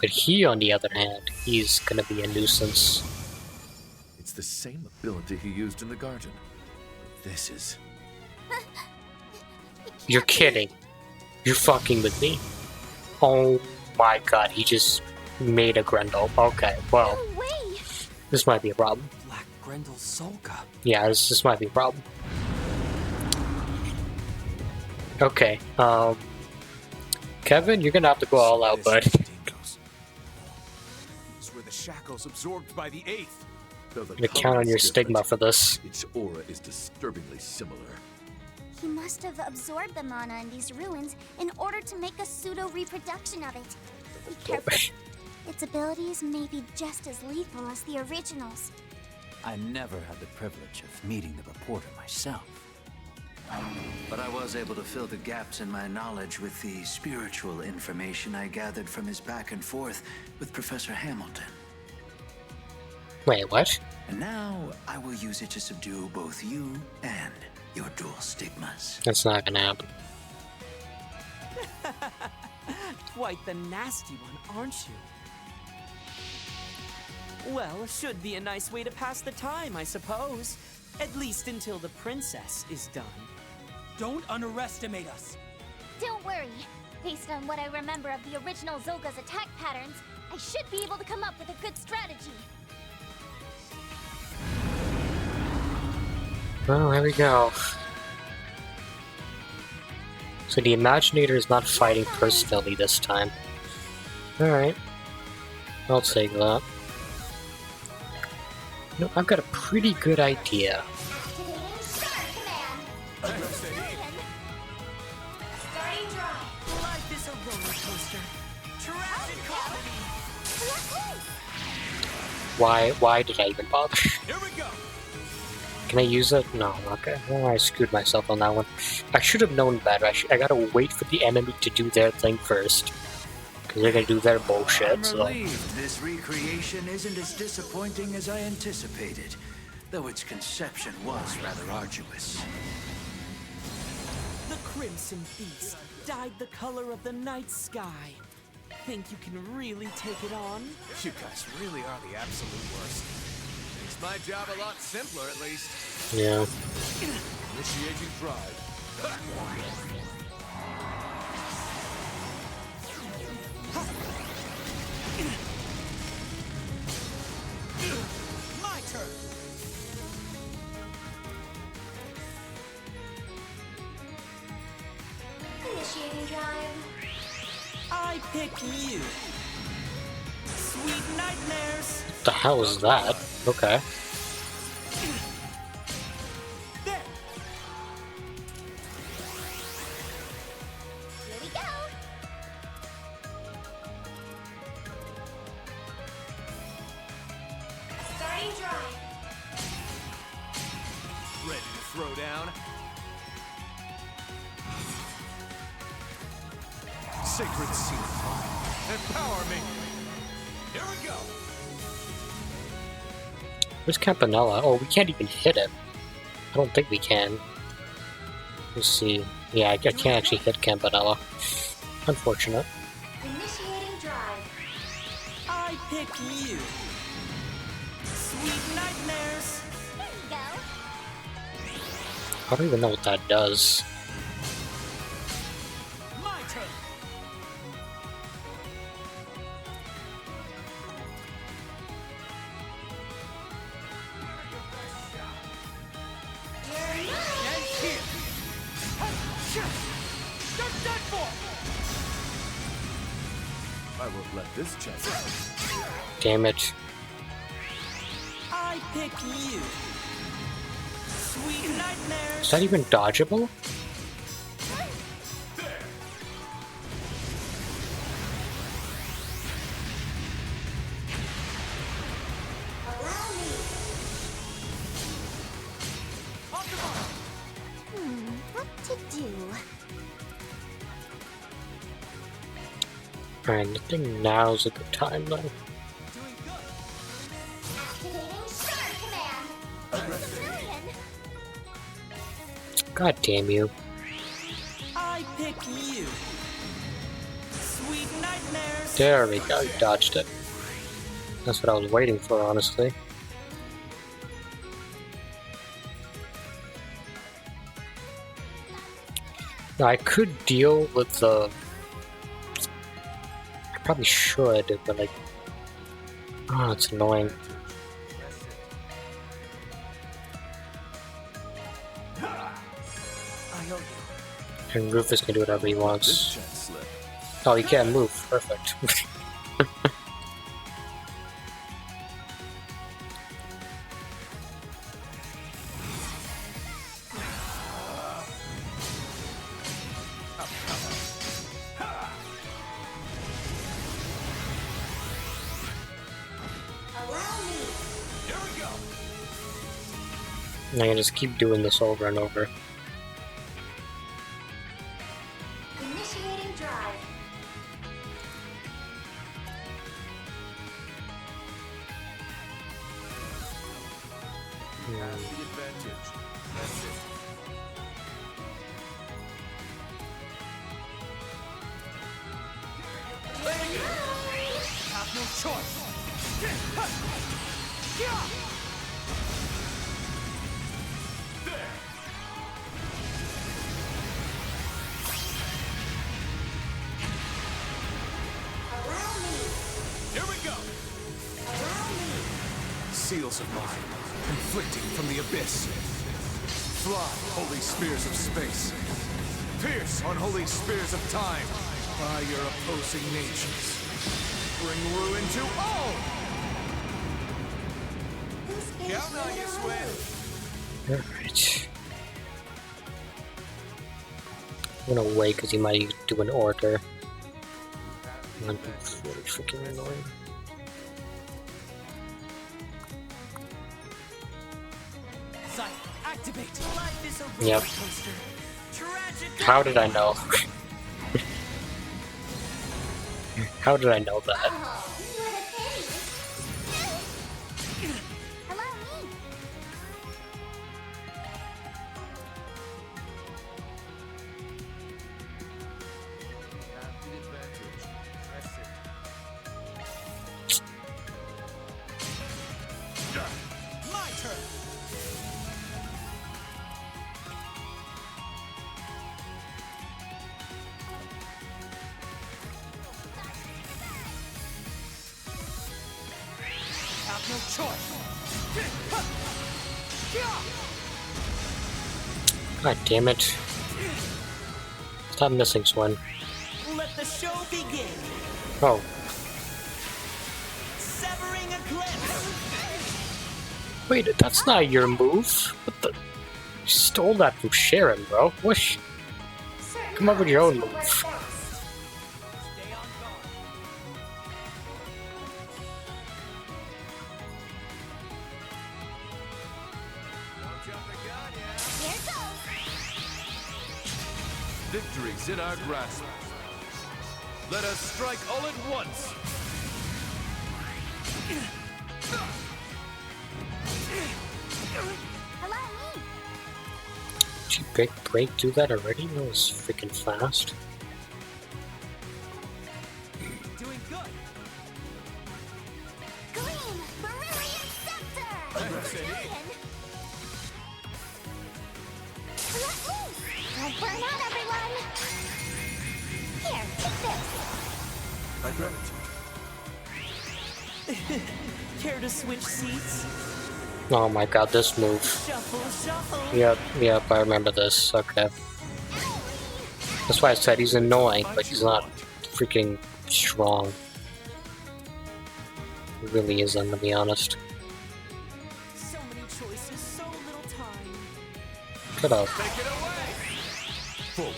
But he, on the other hand, he's gonna be a nuisance. It's the same ability he used in the garden. This is... You're kidding. You're fucking with me. Oh my god, he just made a Grendel. Okay, well, this might be a problem. Black Grendel Solka. Yeah, this might be a problem. Okay, Kevin, you're gonna have to go all out, bud. It's where the shackles absorbed by the Eighth. Though the I'm gonna count on your stigma for this. Its aura is disturbingly similar. He must have absorbed the mana in these ruins in order to make a pseudo-reproduction of it. Be careful. Its abilities may be just as lethal as the originals. I never had the privilege of meeting the reporter myself. But I was able to fill the gaps in my knowledge with the spiritual information I gathered from his back and forth with Professor Hamilton. Wait, what? And now I will use it to subdue both you and your dual stigmas. That's not gonna happen. quite the nasty one, aren't you? Well, should be a nice way to pass the time, I suppose. At least until the princess is done. Don't underestimate us. Don't worry. Based on what I remember of the original Zoga's attack patterns, I should be able to come up with a good strategy. Well, here we go. So the Imaginator is not fighting personally this time. Alright. I'll take that. No, I've got a pretty good idea. Life is a roller coaster. Why did I even bother? Here we go. Can I use it? No, okay. Well, I screwed myself on that one. I should have known better. I gotta wait for the enemy to do their thing first. Because they're gonna do their bullshit, I'm so... relieved this recreation isn't as disappointing as I anticipated, though its conception was rather arduous. The Crimson Beast dyed the color of the night sky. Think you can really take it on? You guys really are the absolute worst. Makes my job a lot simpler, at least. Yeah. Initiating drive. My turn. Initiating drive. I pick you. Sweet nightmares. What the hell is that? Okay. There. Here we go. Starting drive. Ready to throw down? Sacred seal fire. Empower me! Here we go! Where's Campanella? Oh, we can't even hit him. I don't think we can. Let's see. Yeah, I can't actually hit Campanella. Unfortunate. Initiating drive. I pick you. Sweet nightmares. There you go. I don't even know what that does. My turn. And here. You're done for. I won't let this chance. Damn it. I pick you. Sweet nightmares. Is that even dodgeable? What to do? Alright, I think now's a good time then. Activating Star Command. Zemurian. God damn you. I pick you. Sweet nightmares. There we go, you dodged it. That's what I was waiting for, honestly. Now, I could deal with the... I probably should, but like... Oh, it's annoying. And Rufus can do whatever he wants. Oh, he can't move. Perfect. I can just keep doing this over and over. Initiating drive. Have the advantage. That's it. choice. Here we go! Seals of mine, conflicting from the abyss. Fly, holy spears of space. Pierce, unholy spears of time. By your opposing natures. Bring ruin to all! Count on you, Swin. Alright. I'm gonna wait because he might do an order. That'd be really freaking annoying. Sight, activate. Life is a Yep. roller coaster. Tragic. How did I know? How did I know that? My turn. Have no choice. God damn it. Stop missing Swin. Let the show begin. Oh. Severing eclipse. Wait, that's not your move? What the? You stole that from Sharon, bro. Whoosh. Come up with your own move. Victory's in our grasp. Let us strike all at once. Did you break through that already? That was freaking fast. Doing good. Gleam, brilliant scepter! Let loose! Don't burn out, everyone! Here, take this! I grant it. Care to switch seats? Oh my god, this move. Shuffle, shuffle. Yep, I remember this. Okay. That's why I said he's annoying, but he's not freaking strong. He really isn't, to be honest. So many choices, so little time. Shut up. Take it away. Forward.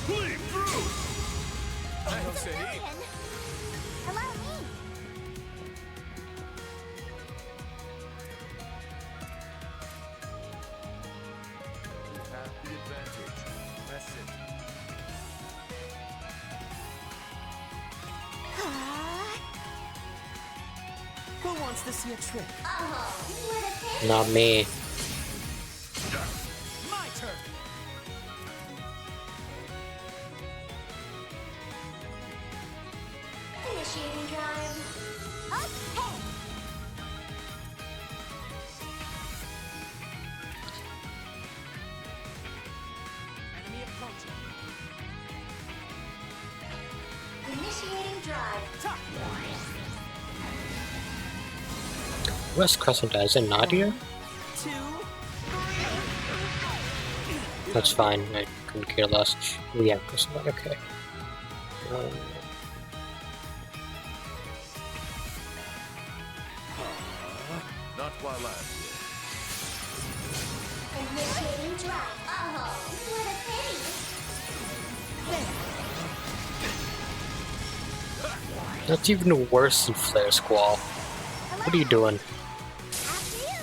Bleed through. Allow me! You have the advantage. Press it. Who wants to see a trick? Not me. My turn. Initiating drive. Okay! Enemy approaching. Initiating drive. Top. West Crescent is it Nadia? 2, 3. That's fine. I couldn't care less. Yeah, Crescent. Okay. Not while I'm here. Initiating drive. Oh, what a pity! That's even worse than Flare Squall. What are you doing? After you!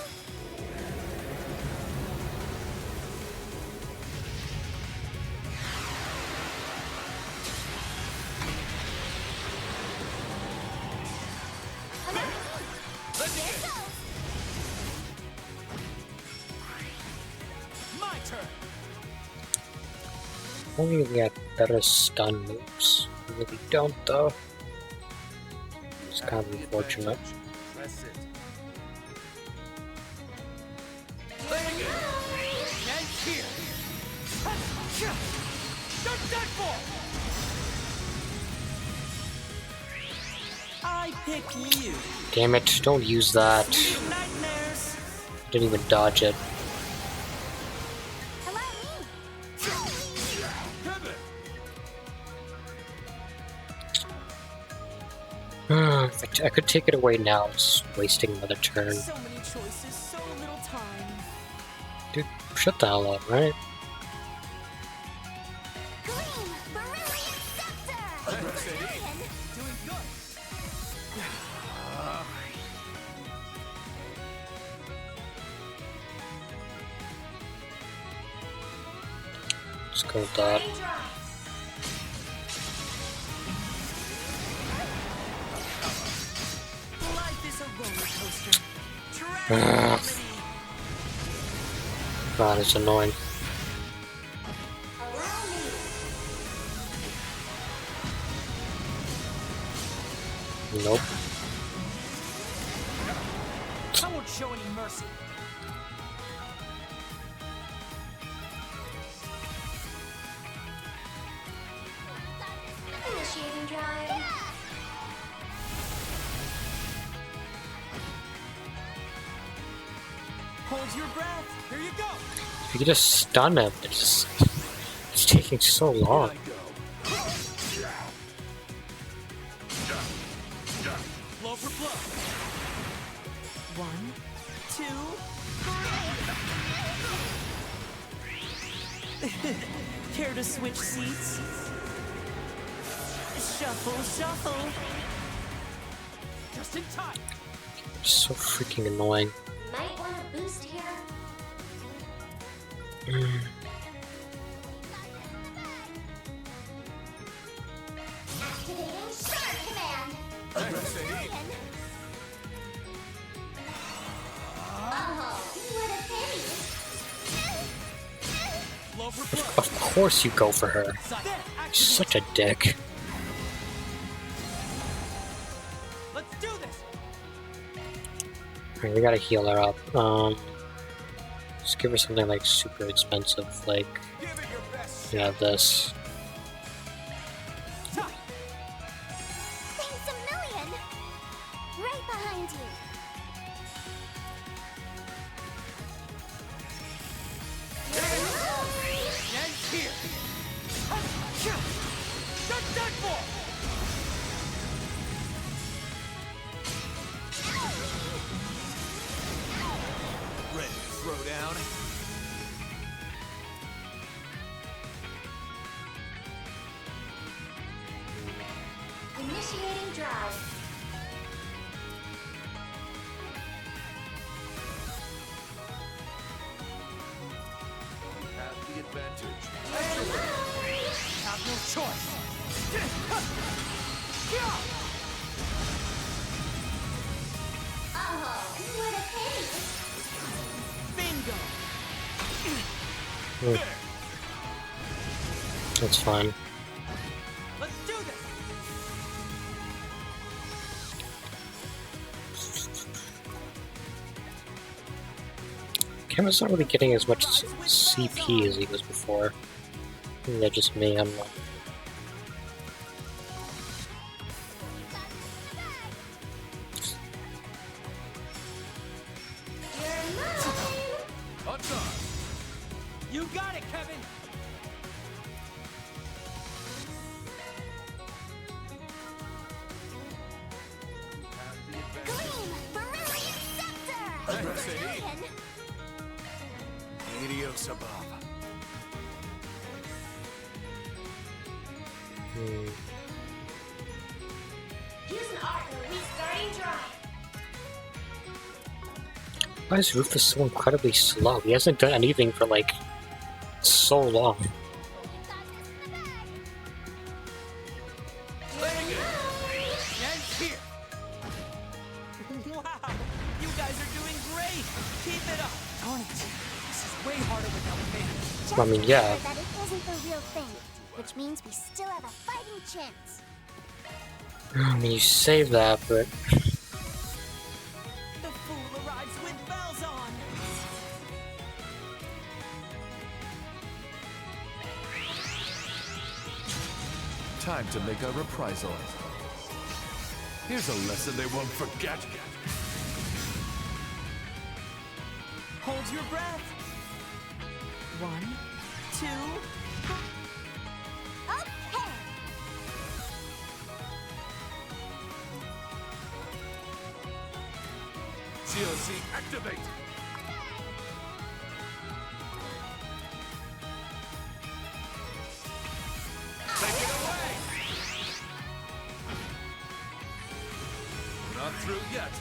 My turn. Only we got better stun moves. Really don't though. It's kind of unfortunate. Press it. And here. You're done for. I pick you. Damn it, don't use that. Nightmares. Didn't even dodge it. I could take it away now, it's wasting another turn. So many choices, so little time. Dude, shut the hell up, right? Doing good. Let's go with that. Life is a roller coaster. God, it's annoying. Nope. I won't show any mercy. Initiating drive. Hold your breath. Here you go. If you could just stun him, it's taking so long. Blow for blow. 1, 2, 3. Care to switch seats? Shuffle, shuffle. Just in time. So freaking annoying. Might want a boost here. Activating Shark Command. What a pity. Blow for blow. Of course you go for her. She's such a dick. Let's do this. Alright, we gotta heal her up. Just give her something like super expensive, like this. Thanks a million. Right behind you. And here. You're done for. Ready to throw down. Initiating drive. Have the advantage. Have no choice. What a pity. Bingo. That's fine. Let's do this. Kevin's not really getting as much CP as he was before. Maybe that's just me, I don't know. You got it, Kevin. Gleam, Brilliant Scepter. Adios above. Use an arc restarting drive. Why is Rufus so incredibly slow? He hasn't done anything for like so long. And here. Wow, you guys are doing great. Keep it up. Darn it. This is way harder without fans. I mean, yeah. That it isn't the real thing. which means we still have a fighting chance. I mean, you say that, but The fool arrives with bells on. Time to make a reprisal. Here's a lesson they won't forget. Hold your breath. 1, 2. Okay. GOC activate. Take it away. Not through yet.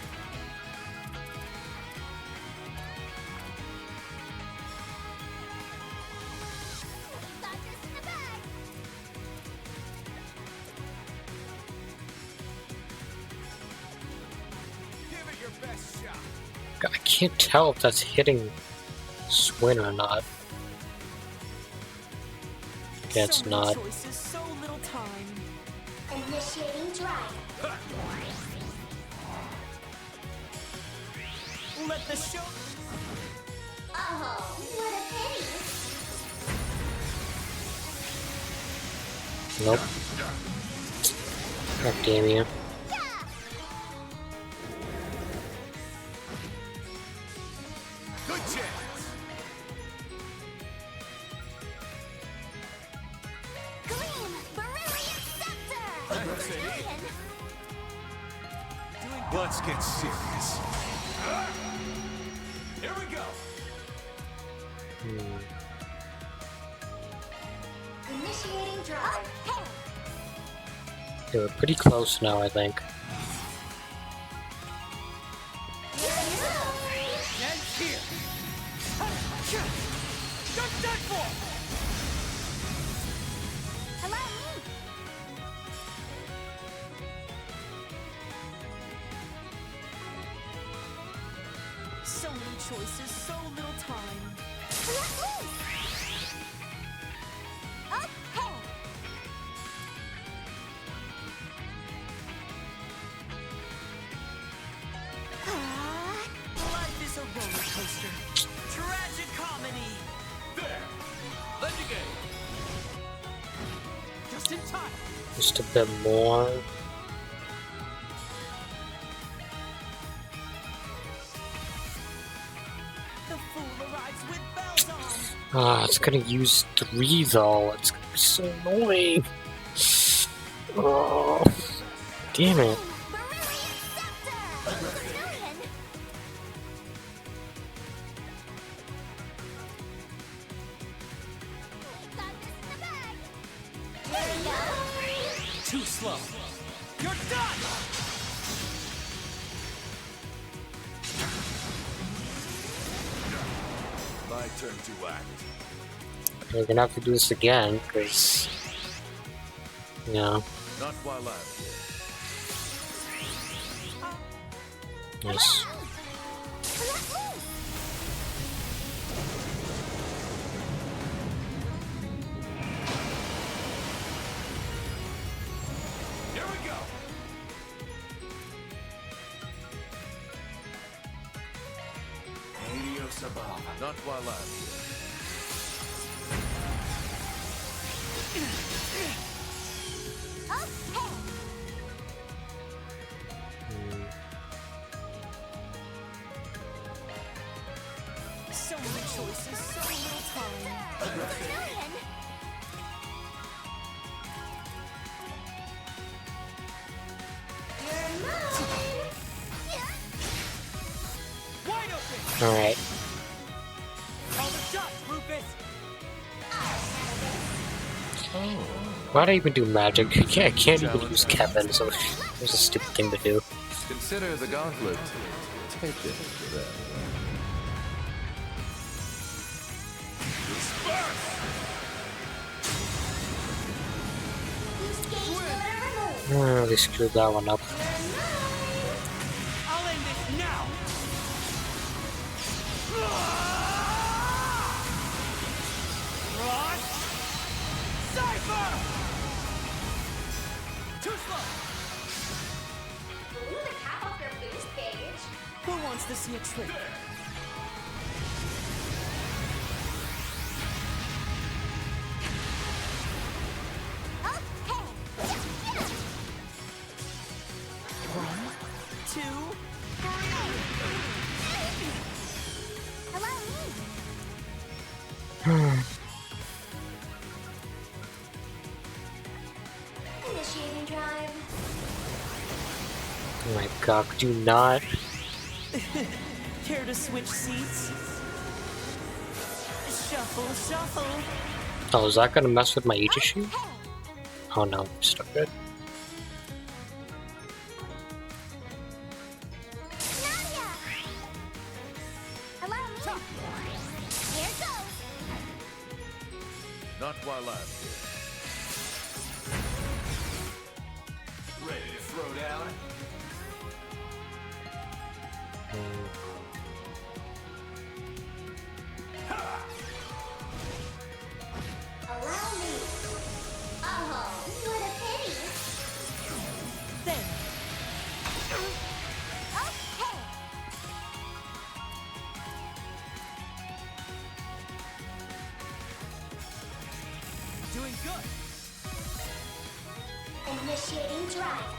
I can't tell if that's hitting Swin or not. Yeah, it's not. Choices, so little time. Initiating drive. Let the show. Oh, what a pity. Nope. God damn you. Good chance. Gleam, Brilliant Scepter. Let's get serious. Here we go. Initiating drive. They were pretty close now, I think. And here. Just that for. Allow me. So many choices, so little time. Okay. Life is a roller coaster. Tragic comedy. There. Legendary. Just in time. Just a bit more. The fool arrives with bells on. Ah, it's gonna use 3 though. It's gonna be so annoying. Oh, damn it. Too slow. You're done. My turn to act. We're gonna have to do this again, because... Yeah. Not while I'm here. Nice. Here we go. Helios above. Not while I'm here. So many choices, so little time. Wide open. Alright. Call the shots, Rufus. Why'd I even do magic? I can't even use Kevin, so it was a stupid thing to do. Consider the gauntlet. Take it then. Oh, they screwed that one up. I'll end this now. Ross. Cypher. likes to see a trick. One, two, Initiating drive. Oh my god, do not. Care to switch seats? Shuffle, shuffle. Oh, is that gonna mess with my age issue? Oh no, I'm still good. Not while I'm here. Ready to throw down? Allow me. Oh, what a pity. There. Okay. Doing good. Initiating drive.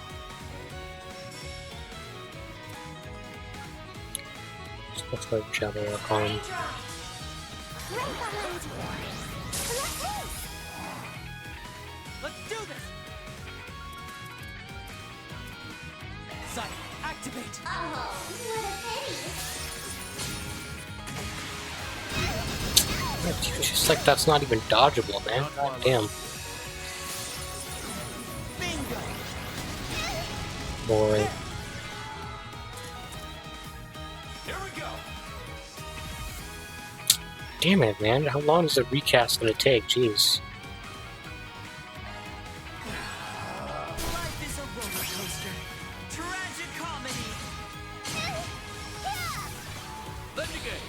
Stuff like Jabba Arm. Right behind you. Let's do this. Saga, activate. Oh, what a pity. It's just like that's not even dodgeable, man. God damn. Bingo. Boring. Here we go. Damn it, man. How long is the recast gonna take? Jeez. Life is a roller coaster. Tragic comedy. Legendary.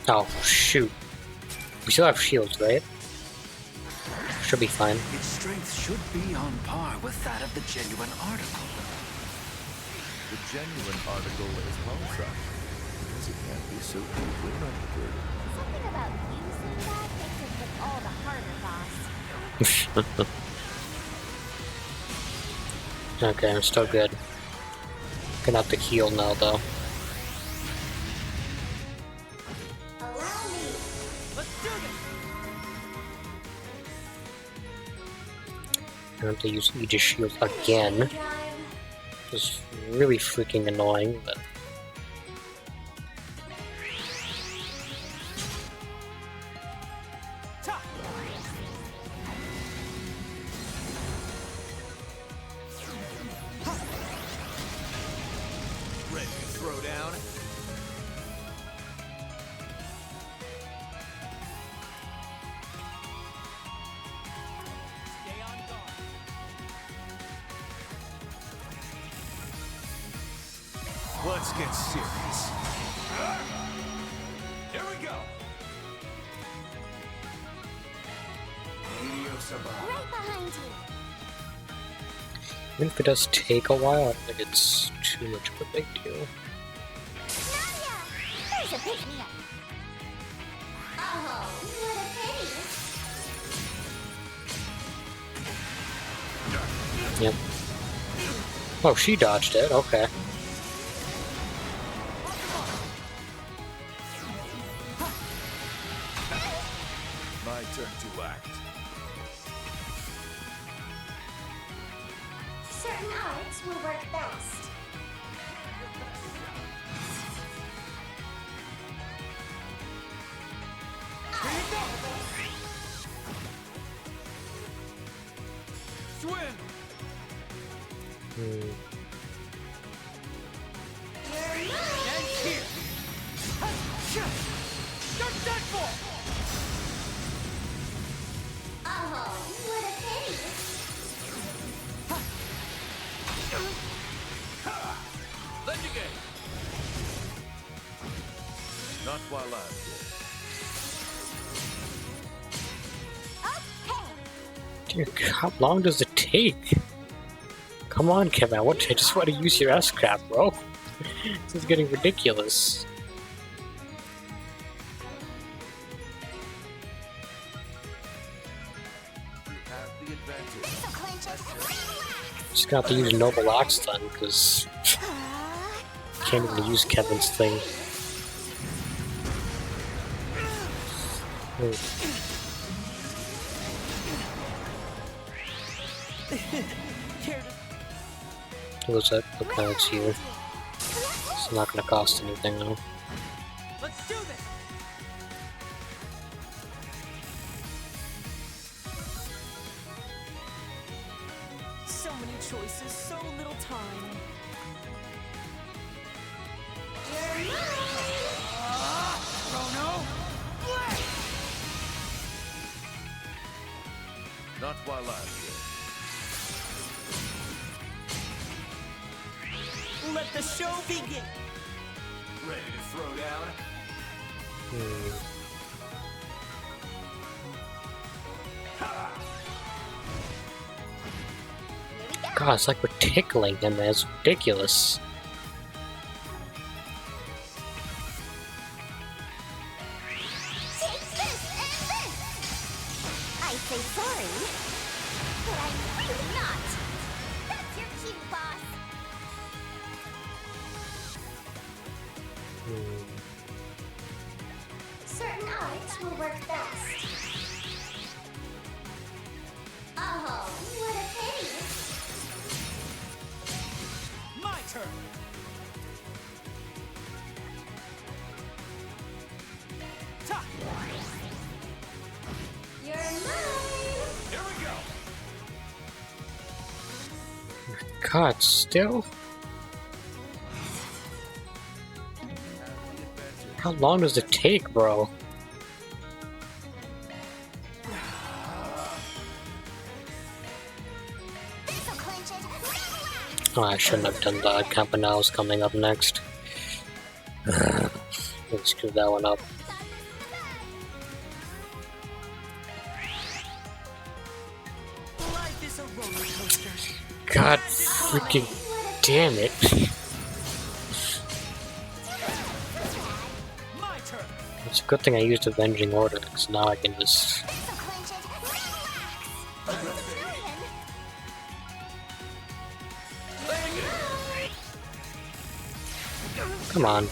Oh, shoot. We still have shields, right? Should be fine. Its strength should be on par with that of the genuine article. The genuine article is Falcom, because it can't be so deeply replicated. Something about using that makes it look all the harder, boss. Okay, I'm still good. Gonna have to heal now, though. Allow me. Let's do this. I have to use Aegis Shield again. Drive. Which is really freaking annoying, but... Ready to throw down? Stay on guard. Let's get serious. Here we go. Right behind you. Even if it does take a while, I don't think it's too much of a big deal. Nadia! There's a pick-me-up. Oh, what a pity. Yep. Oh, she dodged it, okay. My turn to act. Certain arts will work best. Swim. Hmm. And here. You're done for. Oh, what a pity. Legendary. Not while I'm here. Dude, how long does it take? Come on, Kevin. I just want to use your S-crap, bro. This is getting ridiculous. Just got to use Noble Axe then, because can't even use Kevin's thing. What's that? Okay, it's you. It's not gonna cost anything though. Let's do this. So many choices, so little time. Not while I'm here. Let the show begin. Ready to throw down? God, it's like we're tickling him. It's ridiculous. I say sorry, but I'm really not. That's your cue, boss. Certain arts will work best. Oh, what a pity. My turn. Ta. You're mine. Here we go. God, still? How long does it take, bro? Oh, I shouldn't have done that. Campanelle's coming up next. Let's screw that one up. Life is a roller coaster. God freaking damn it. My turn. It's a good thing I used Avenging Order, because now I can just... Come on.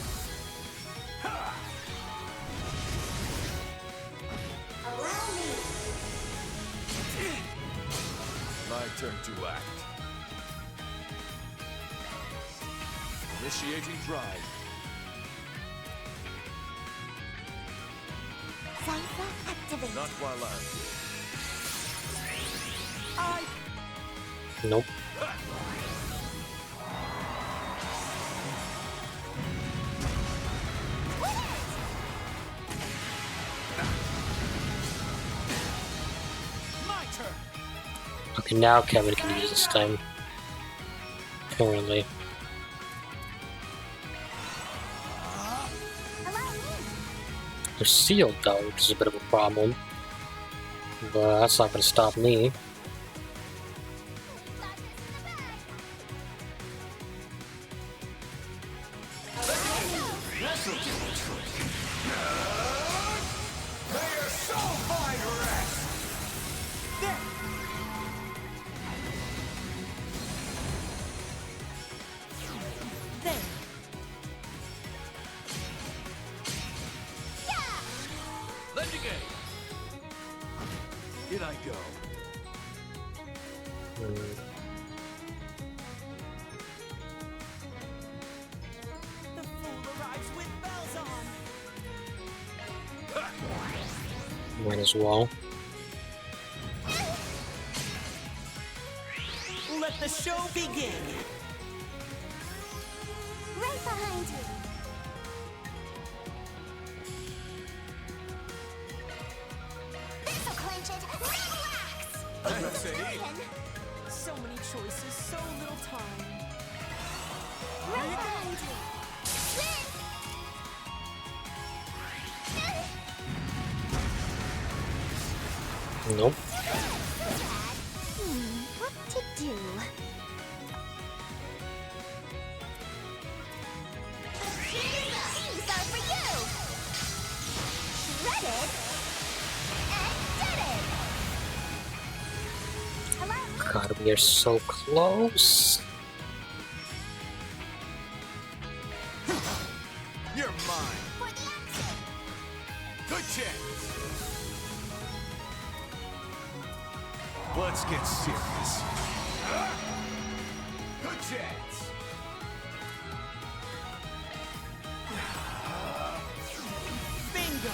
My turn to act. Initiating drive. Cypher activate. Not while I'm here. Nope. My turn. Okay, now Kevin can use this thing. Apparently. They're sealed though, which is a bit of a problem. But that's not gonna stop me. In I go. The fool arrives with bells on. Might as well. Let the show begin. Right behind you. This'll clinch it. Relax. So many choices, so little time. Right behind you. Nope. What to do? God, we are so close. You're mine. Good chance. Let's get serious. Good chance. Bingo!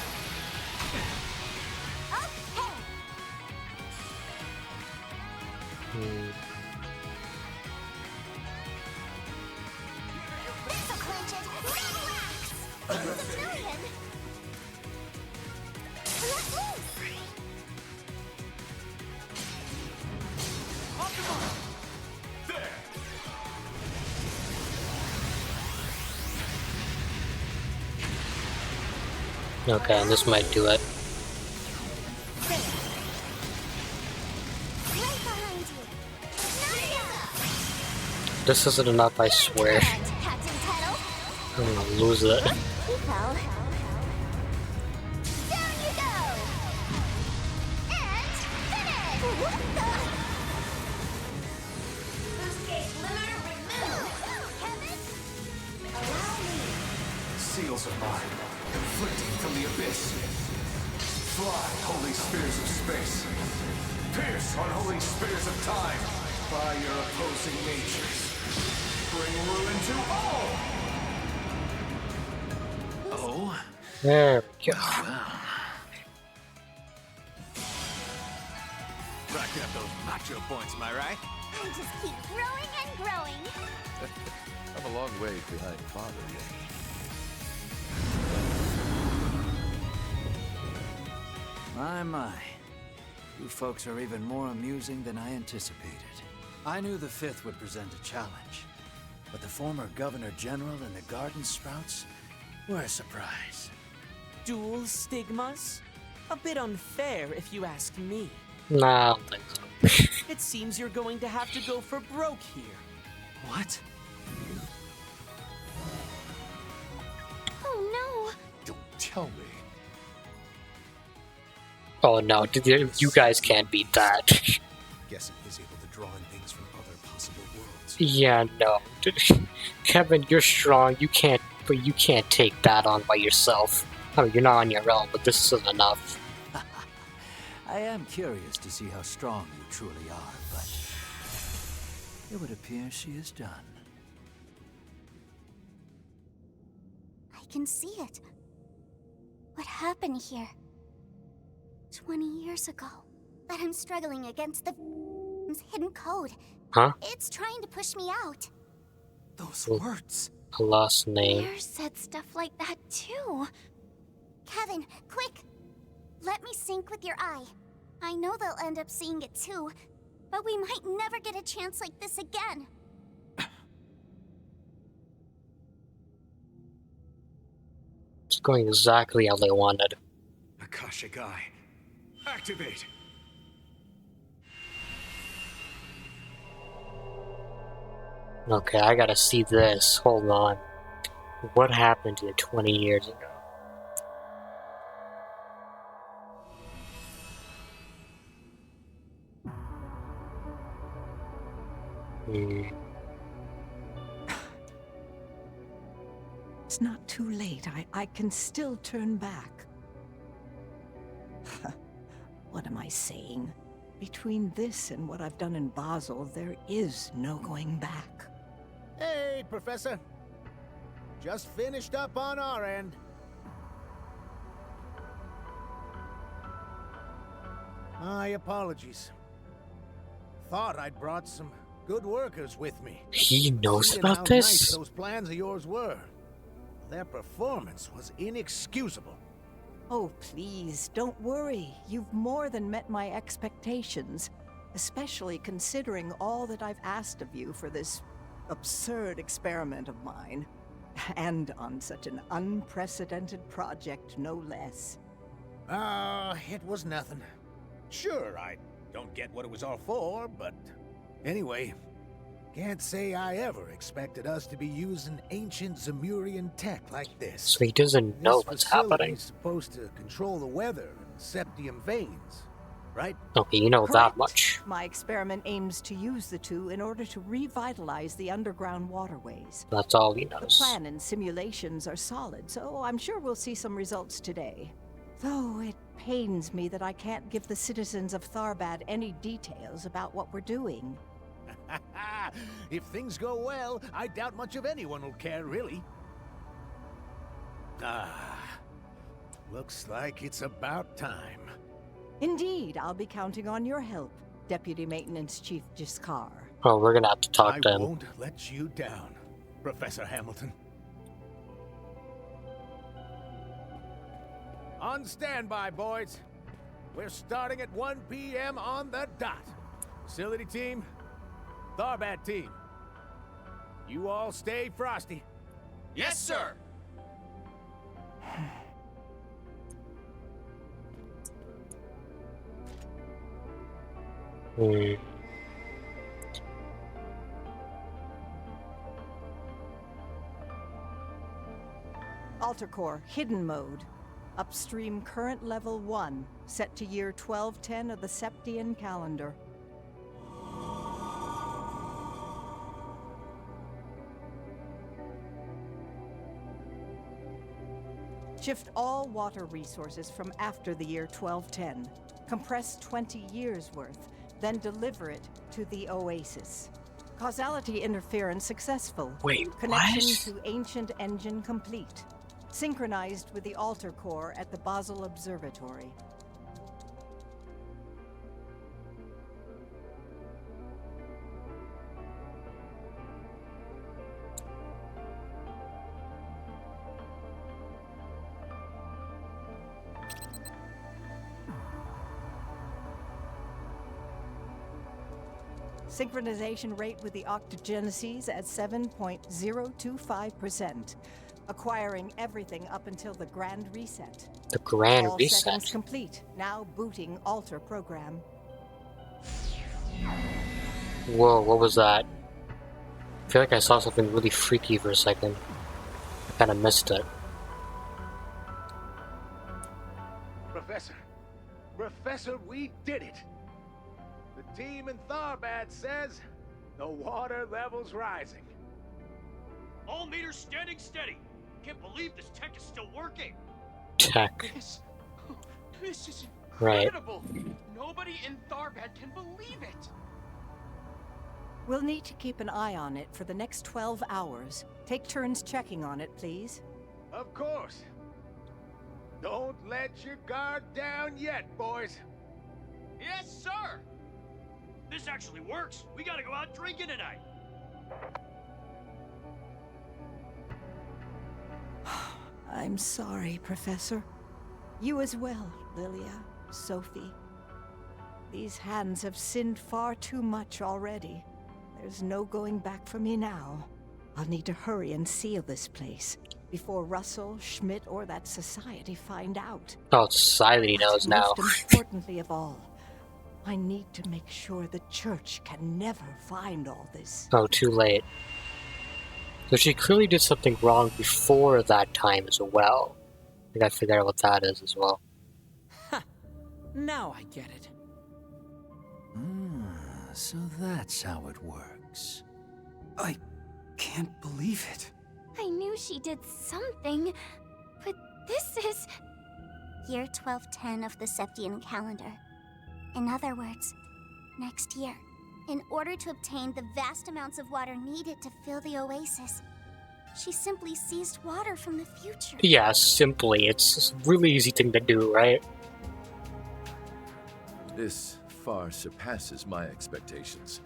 This'll clinch it. Relax. Zemurian. Let loose. There. Okay, this might do it. Right behind you. This isn't enough, I swear. Captain Tettle. I'm gonna lose it. Well, down you go. And finish. Boost gauge limiter removed. Kevin. Allow me. Seals of mine, conflicting from the abyss. Fly, holy spears of space. Pierce, unholy spears of time. By your opposing natures. Bring ruin to all! Oh? There we go. Racking up those macho points, am I right? And just keep growing and growing. I'm a long way behind Father yet. My. You folks are even more amusing than I anticipated. I knew the Fifth would present a challenge, but the former Governor General and the Garden Sprouts were a surprise. Dual stigmas? A bit unfair, if you ask me. Nah, I don't think so. It seems you're going to have to go for broke here. What? Oh no. Don't tell me. Oh no, you guys can't beat that. Guessing he's able to draw in things from other possible worlds. Yeah, no. Kevin, you're strong. You can't take that on by yourself. I mean, you're not on your own, but this isn't enough. I am curious to see how strong you truly are, but it would appear she is done. I can see it. What happened here? 20 years ago. But I'm struggling against the hidden code. Huh? It's trying to push me out. Those words. A lost name. Blair said stuff like that too. Kevin, quick! Let me sync with your eye. I know they'll end up seeing it too, but we might never get a chance like this again. It's going exactly how they wanted. Akashic Eye. Activate! Okay, I gotta see this. Hold on. What happened to you 20 years ago? It's not too late. I can still turn back. What am I saying? Between this and what I've done in Basel, there is no going back. Hey, Professor. Just finished up on our end. My apologies. Thought I'd brought some good workers with me. He knows Seeing about how this? nice those plans of yours were. Their performance was inexcusable. Oh, please, don't worry. You've more than met my expectations, especially considering all that I've asked of you for this absurd experiment of mine. And on such an unprecedented project, no less. It was nothing. Sure, I don't get what it was all for, but anyway, Can't say I ever expected us to be using ancient Zemurian tech like this. So he doesn't know what's happening. This facility is supposed to control the weather and septium veins, right? Okay, you know Correct. that much. My experiment aims to use the two in order to revitalize the underground waterways. That's all he The knows. plan and simulations are solid, so I'm sure we'll see some results today. Though it pains me that I can't give the citizens of Tharbad any details about what we're doing. If things go well, I doubt much of anyone will care, really. Looks like it's about time. Indeed, I'll be counting on your help, Deputy Maintenance Chief Jiskar. Oh, we're gonna have to talk to him. I won't let you down, Professor Hamilton. On standby, boys. We're starting at 1 p.m. on the dot. Facility team, Tharbad team. You all stay frosty. Yes, sir! Alter Core, hidden mode. Upstream current level 1, set to year 1210 of the Septian calendar. Shift all water resources from after the year 1210. Compress 20 years worth, then deliver it to the Oasis. Causality interference successful. Wait, Connection what? to ancient engine complete. Synchronized with the Alter Core at the Basel Observatory. Synchronization rate with the octogenesis at 7.025%. Acquiring everything up until the Grand Reset. The Grand All Reset? settings complete. Now booting Alter program. Whoa, what was that? I feel like I saw something really freaky for a second. I kinda missed it. Professor, we did it! The team in Tharbad says the water level's rising. All meters standing steady. Can't believe this tech is still working. Tech. This is Right. incredible. Nobody in Tharbad can believe it. We'll need to keep an eye on it for the next 12 hours. Take turns checking on it, please. Of course. Don't let your guard down yet, boys. Yes, sir. This actually works. We gotta go out drinking tonight. I'm sorry, Professor. You as well, Lilia, Sophie. These hands have sinned far too much already. There's no going back for me now. I'll need to hurry and seal this place before Russell, Schmidt, or that society find out. Oh, society knows now. Most importantly of all, I need to make sure the church can never find all this. Oh, too late. So she clearly did something wrong before that time as well. I gotta figure out what that is as well. Now I get it. So that's how it works. I can't believe it. I knew she did something, but this is... Year 1210 of the Septian calendar. In other words, next year. In order to obtain the vast amounts of water needed to fill the oasis, she simply seized water from the future. Yeah, simply. It's a really easy thing to do, right? This far surpasses my expectations.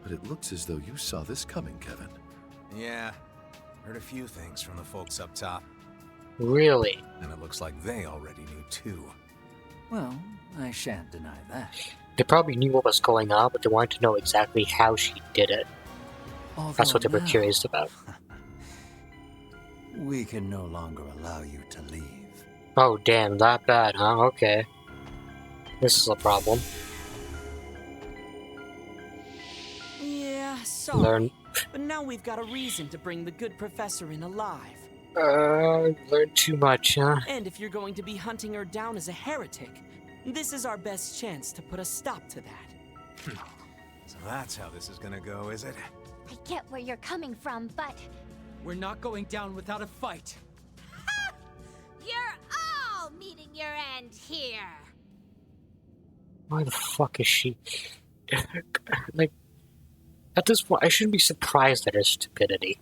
But it looks as though you saw this coming, Kevin. Yeah. Heard a few things from the folks up top. Really? And it looks like they already knew too. Well, I shan't deny that. They probably knew what was going on, but they wanted to know exactly how she did it. That's what they were Although curious about. We can no longer allow you to leave. Oh, damn, that bad, huh? Okay. This is a problem. Yeah, sorry. Learn. but now we've got a reason to bring the good professor in alive. Learned too much, huh? And if you're going to be hunting her down as a heretic, this is our best chance to put a stop to that. So that's how this is gonna go, is it? I get where you're coming from, but... We're not going down without a fight. You're all meeting your end here. Why the fuck is she... like, at this point, I shouldn't be surprised at her stupidity.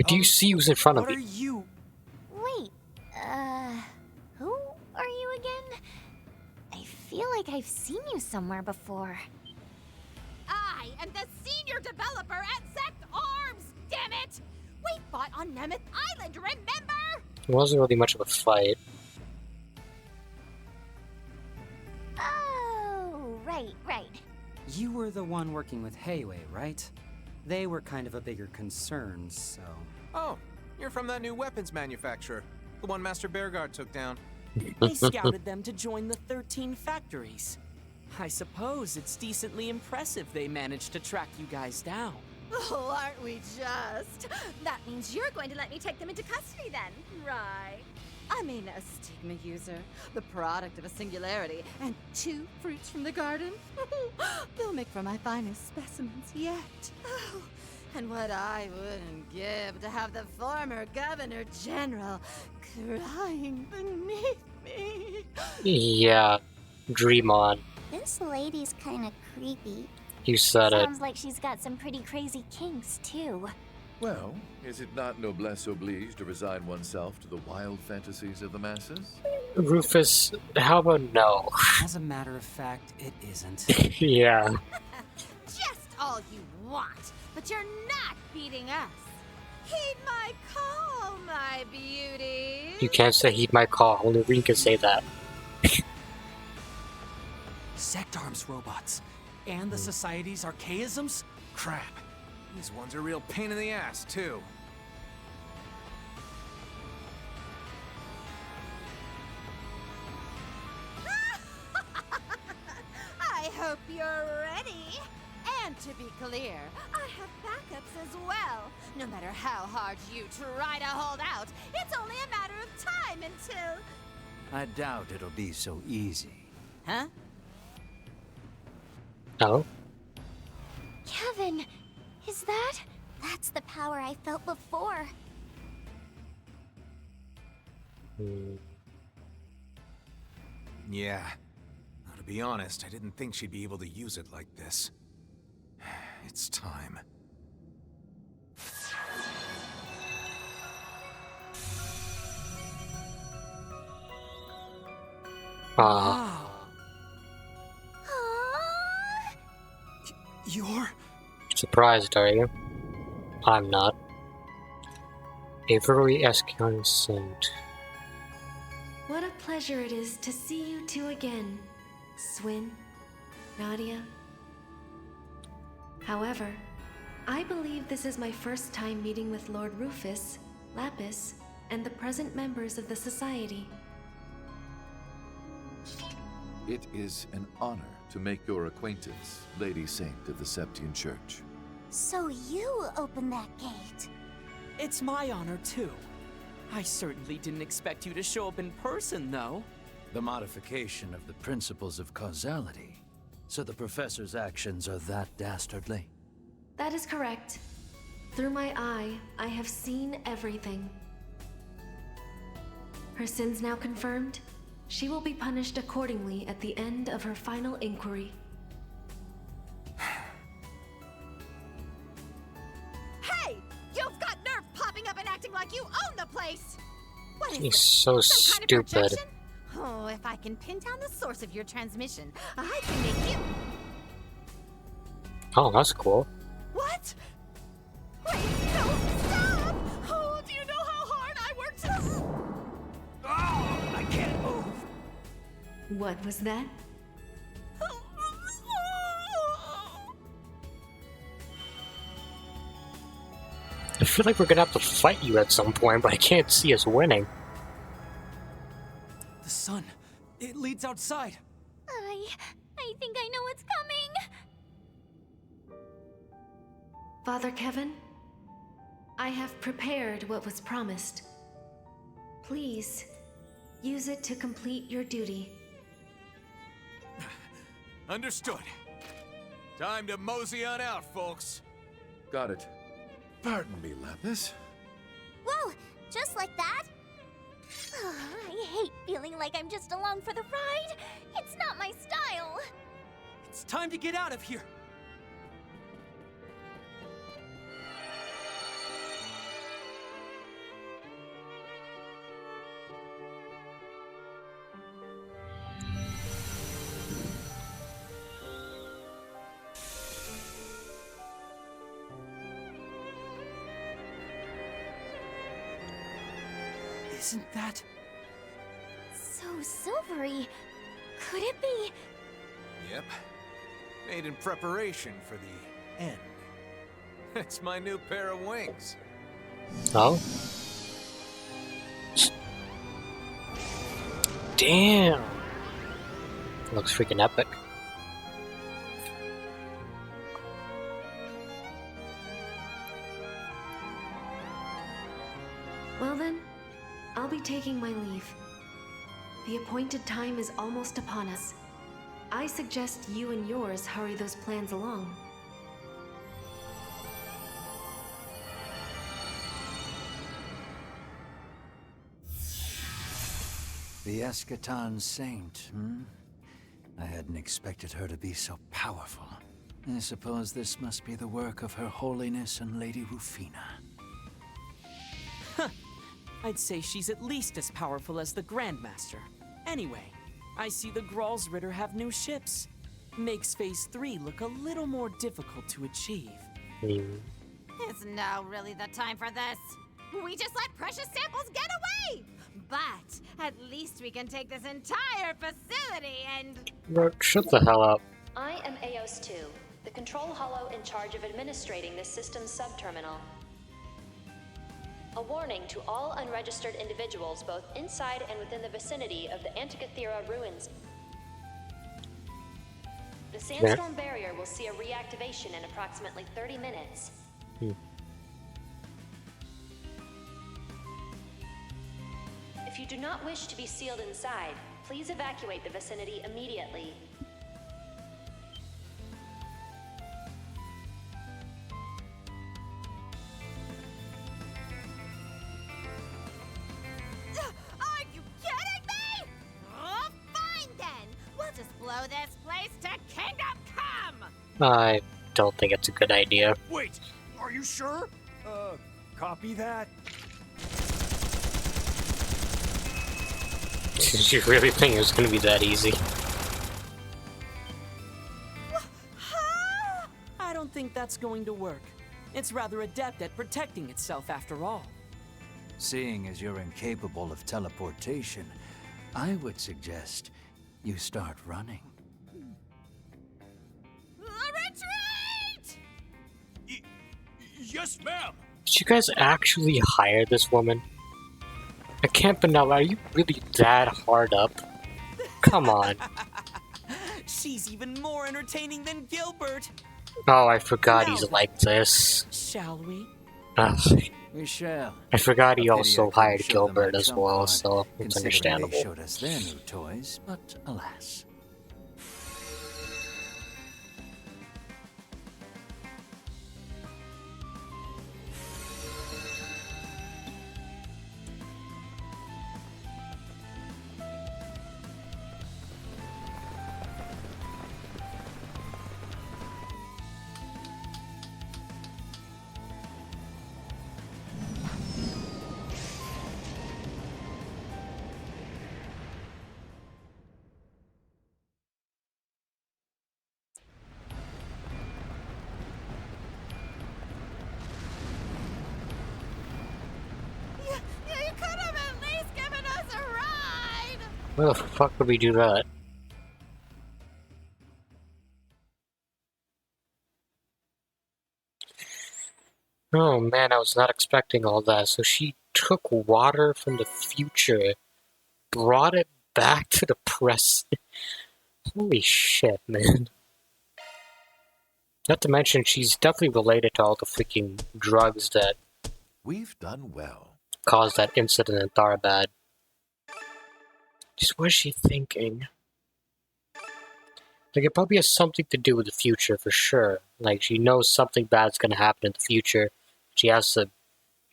Do you see who's in front of me? What are you? Wait, who are you again? I feel like I've seen you somewhere before. I am the senior developer at Sect Arms, damn it! We fought on Nemeth Island, remember? It wasn't really much of a fight. Oh, right. You were the one working with Hayway, right? They were kind of a bigger concern, so... Oh, you're from that new weapons manufacturer. The one Master Bearguard took down. They scouted them to join the 13 factories. I suppose it's decently impressive they managed to track you guys down. Oh, aren't we just? That means you're going to let me take them into custody then, right? I mean, a stigma user, the product of a singularity, and 2 fruits from the garden. They'll make for my finest specimens yet. Oh, and what I wouldn't give to have the former Governor General crying beneath me. Yeah, dream on. This lady's kind of creepy. You said it. Sounds like she's got some pretty crazy kinks, too. Well, is it not noblesse oblige to resign oneself to the wild fantasies of the masses? Rufus, how about no? As a matter of fact, it isn't. Yeah. Just all you want, but you're not beating us. Heed my call, my beauty. You can't say heed my call. Only Reen can say that. Sect Arms robots. And the Society's archaisms? Crap. These ones are a real pain in the ass, too. I hope you're ready. And to be clear, I have backups as well. No matter how hard you try to hold out, it's only a matter of time until... I doubt it'll be so easy. Huh? Oh? Kevin, is that? That's the power I felt before. Yeah. Now, to be honest, I didn't think she'd be able to use it like this. It's time. Ah. You're... Surprised, are you? I'm not. A very Escon saint. What a pleasure it is to see you two again, Swin, Nadia. However, I believe this is my first time meeting with Lord Rufus, Lapis, and the present members of the Society. It is an honor to make your acquaintance, Lady Saint of the Septian Church. So you opened that gate. It's my honor, too. I certainly didn't expect you to show up in person, though. The modification of the principles of causality. So the professor's actions are that dastardly? That is correct. Through my eye, I have seen everything. Her sins now confirmed, she will be punished accordingly at the end of her final inquiry. Hey! You've got nerve popping up and acting like you own the place! What is He's this? so Some kind of stupid. projection? Oh, if I can pin down the source of your transmission, I can make you... Oh, that's cool. What? Wait, no, stop! Oh, do you know how hard I worked to... Oh, I can't move. What was that? I feel like we're gonna have to fight you at some point, but I can't see us winning. The sun. It leads outside. I think I know what's coming. Father Kevin, I have prepared what was promised. Please, use it to complete your duty. Understood. Time to mosey on out, folks. Got it. Pardon me, Lapis. Whoa! Just like that? I hate feeling like I'm just along for the ride. It's not my style. It's time to get out of here. Isn't that? So silvery. Could it be? Yep. Made in preparation for the end. It's my new pair of wings. Oh? Damn! Looks freaking epic. Well then, I'll be taking my leave. The appointed time is almost upon us. I suggest you and yours hurry those plans along. The Eschaton Saint, I hadn't expected her to be so powerful. I suppose this must be the work of Her Holiness and Lady Rufina. I'd say she's at least as powerful as the Grandmaster. Anyway, I see the Gralsritter have new ships. Makes Phase 3 look a little more difficult to achieve. It's now really the time for this. We just let precious samples get away! But at least we can take this entire facility and... Shut the hell up. I am Eos 2, the control hollow in charge of administrating this system's subterminal. A warning to all unregistered individuals both inside and within the vicinity of the Antikythera ruins. The sandstorm barrier will see a reactivation in approximately 30 minutes. If you do not wish to be sealed inside, please evacuate the vicinity immediately. Are you kidding me? Oh, fine then. We'll just blow this place to Kingdom Come! I don't think it's a good idea. Wait, are you sure? Copy that. Did you really think it was gonna be that easy? I don't think that's going to work. It's rather adept at protecting itself after all. Seeing as you're incapable of teleportation, I would suggest you start running. Retreat! Yes, ma'am! Did you guys actually hire this woman? I can't but now, are you really that hard up? Come on. She's even more entertaining than Gilbert. Oh, I forgot he's like this. Shall we? We shall. I forgot he A pity also I couldn't hired show them Gilbert at as some well, point, so it's considering understandable. They showed us their new toys, but alas. You could have at least given us a ride! Why the fuck would we do that? Oh man, I was not expecting all that. So she took water from the future, brought it back to the present. Holy shit, man. Not to mention, she's definitely related to all the freaking drugs that We've done well. caused that incident in Tharbad. Just what is she thinking? Like, it probably has something to do with the future for sure. Like, she knows something bad's gonna happen in the future. She has to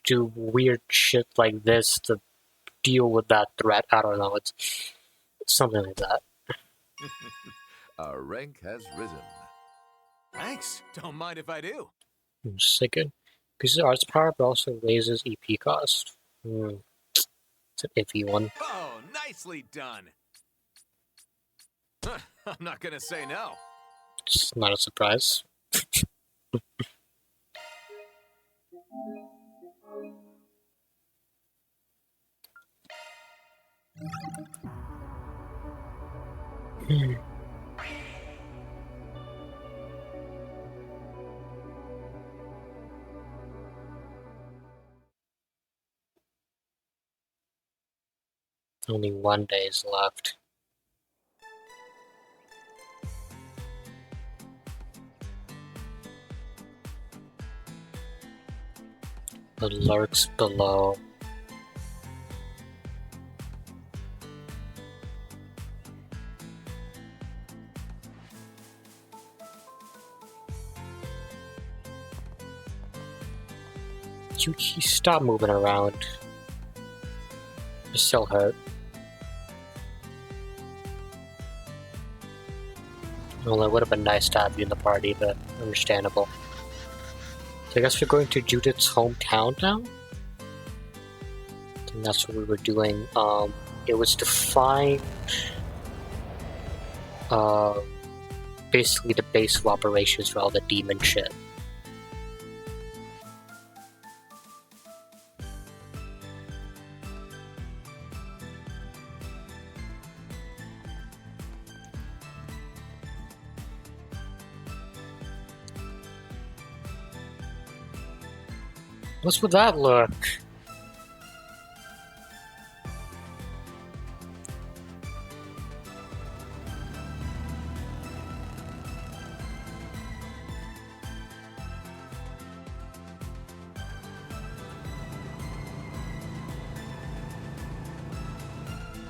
do weird shit like this to deal with that threat. I don't know. It's something like that. Our rank has risen. Thanks. Don't mind if I do. I'm just thinking. Because the arts power, but also raises EP cost. It's an iffy one. Oh, nicely done. I'm not gonna say no. It's not a surprise. Only 1 day is left. The lurks below. You stop moving around. You're still hurt. Well, it would have been nice to have you in the party, but understandable. So I guess we're going to Judith's hometown now? I think that's what we were doing. It was to find basically the base of operations for all the demon shit. What's with that look?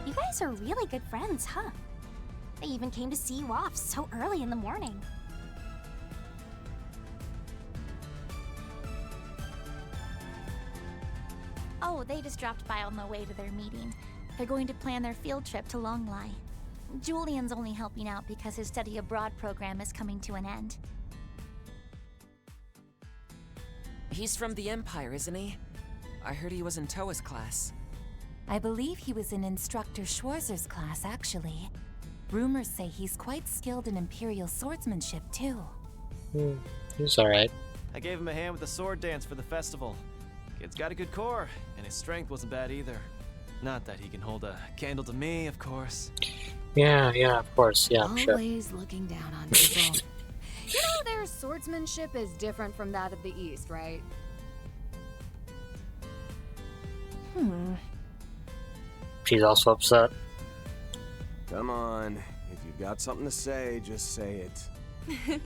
You guys are really good friends, huh? They even came to see you off so early in the morning. Oh, they just dropped by on the way to their meeting. They're going to plan their field trip to Longlai. Julian's only helping out because his study abroad program is coming to an end. He's from the Empire, isn't he? I heard he was in Toa's class. I believe he was in Instructor Schwarzer's class, actually. Rumors say he's quite skilled in Imperial swordsmanship, too. He's alright. I gave him a hand with the sword dance for the festival. Kid's got a good core, and his strength wasn't bad either. Not that he can hold a candle to me, of course. Yeah, of course, yeah, I'm sure. Always looking down on people. You know, their swordsmanship is different from that of the East, right? She's also upset. Come on. If you've got something to say, just say it.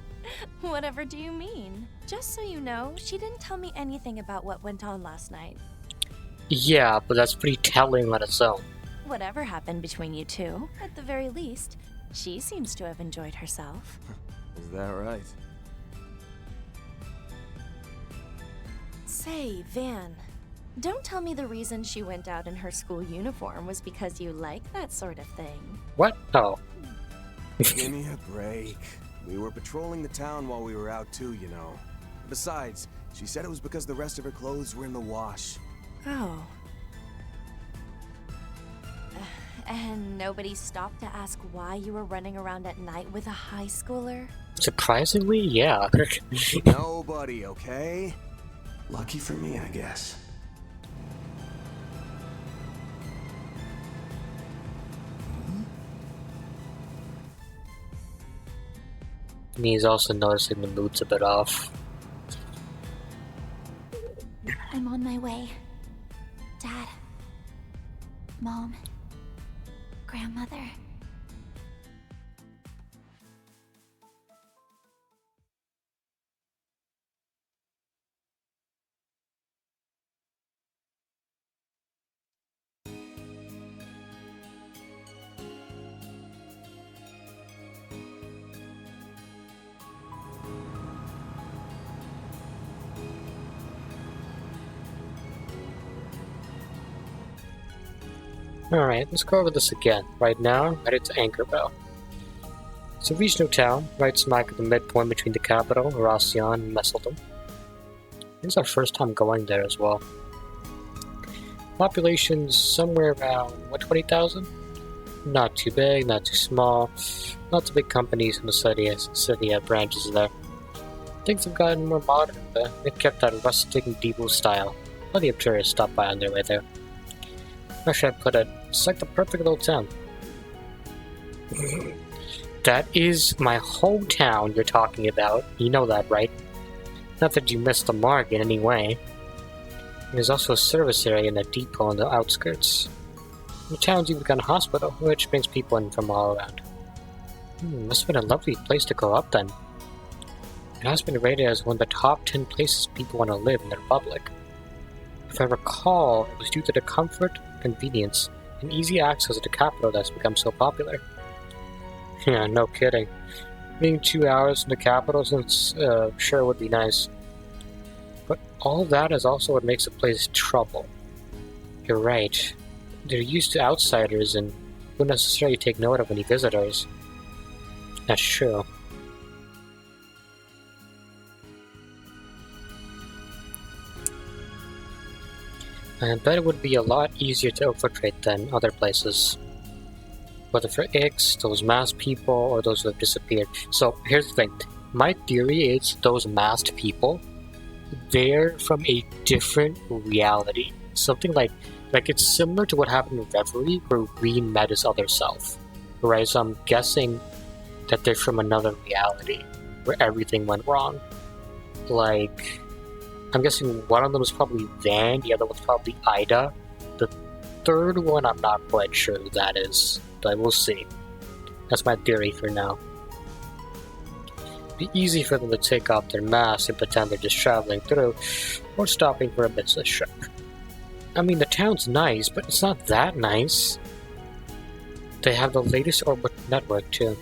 Whatever do you mean? Just so you know, she didn't tell me anything about what went on last night. Yeah, but that's pretty telling on its own. Whatever happened between you two, at the very least, she seems to have enjoyed herself. Is that right? Say, Van, don't tell me the reason she went out in her school uniform was because you like that sort of thing. What? Oh. Give me a break. We were patrolling the town while we were out too, you know. Besides, she said it was because the rest of her clothes were in the wash. Oh. And nobody stopped to ask why you were running around at night with a high schooler? Surprisingly, yeah. Nobody, okay? Lucky for me, I guess. And he's also noticing the mood's a bit off. I'm on my way. Dad. Mom. Grandmother. Alright, let's go over this again. Right now, headed to Anchorville. It's a regional town, right smack at the midpoint between the capital, Racion, and Messeldom. It's our first time going there as well. Population's somewhere around, 20,000? Not too big, not too small. Lots of big companies in the city have branches there. Things have gotten more modern, but they've kept that rustic medieval style. Plenty of tourists stop by on their way there. How should I put it? It's like the perfect little town. That is my hometown you're talking about. You know that, right? Not that you missed the mark in any way. There's also a service area and a depot on the outskirts. The town's even got a hospital, which brings people in from all around. Must have been a lovely place to grow up then. It has been rated as one of the top 10 places people want to live in the Republic. If I recall, it was due to the comfort, convenience, and easy access to the capital that's become so popular. Yeah, no kidding. Being 2 hours from the capital sure would be nice. But all that is also what makes a place trouble. You're right. They're used to outsiders and wouldn't necessarily take note of any visitors. That's true. I bet it would be a lot easier to infiltrate than other places. Whether for Ix, those masked people, or those who have disappeared. So here's the thing. My theory is those masked people, they're from a different reality. Something like it's similar to what happened in Reverie, where Green met his other self. Right? So I'm guessing that they're from another reality, where everything went wrong. Like, I'm guessing one of them is probably Van, the other one's probably Ida. The third one, I'm not quite sure who that is, but we'll see. That's my theory for now. It'd be easy for them to take off their masks and pretend they're just traveling through, or stopping for a business trip. I mean, the town's nice, but it's not that nice. They have the latest orbit network too,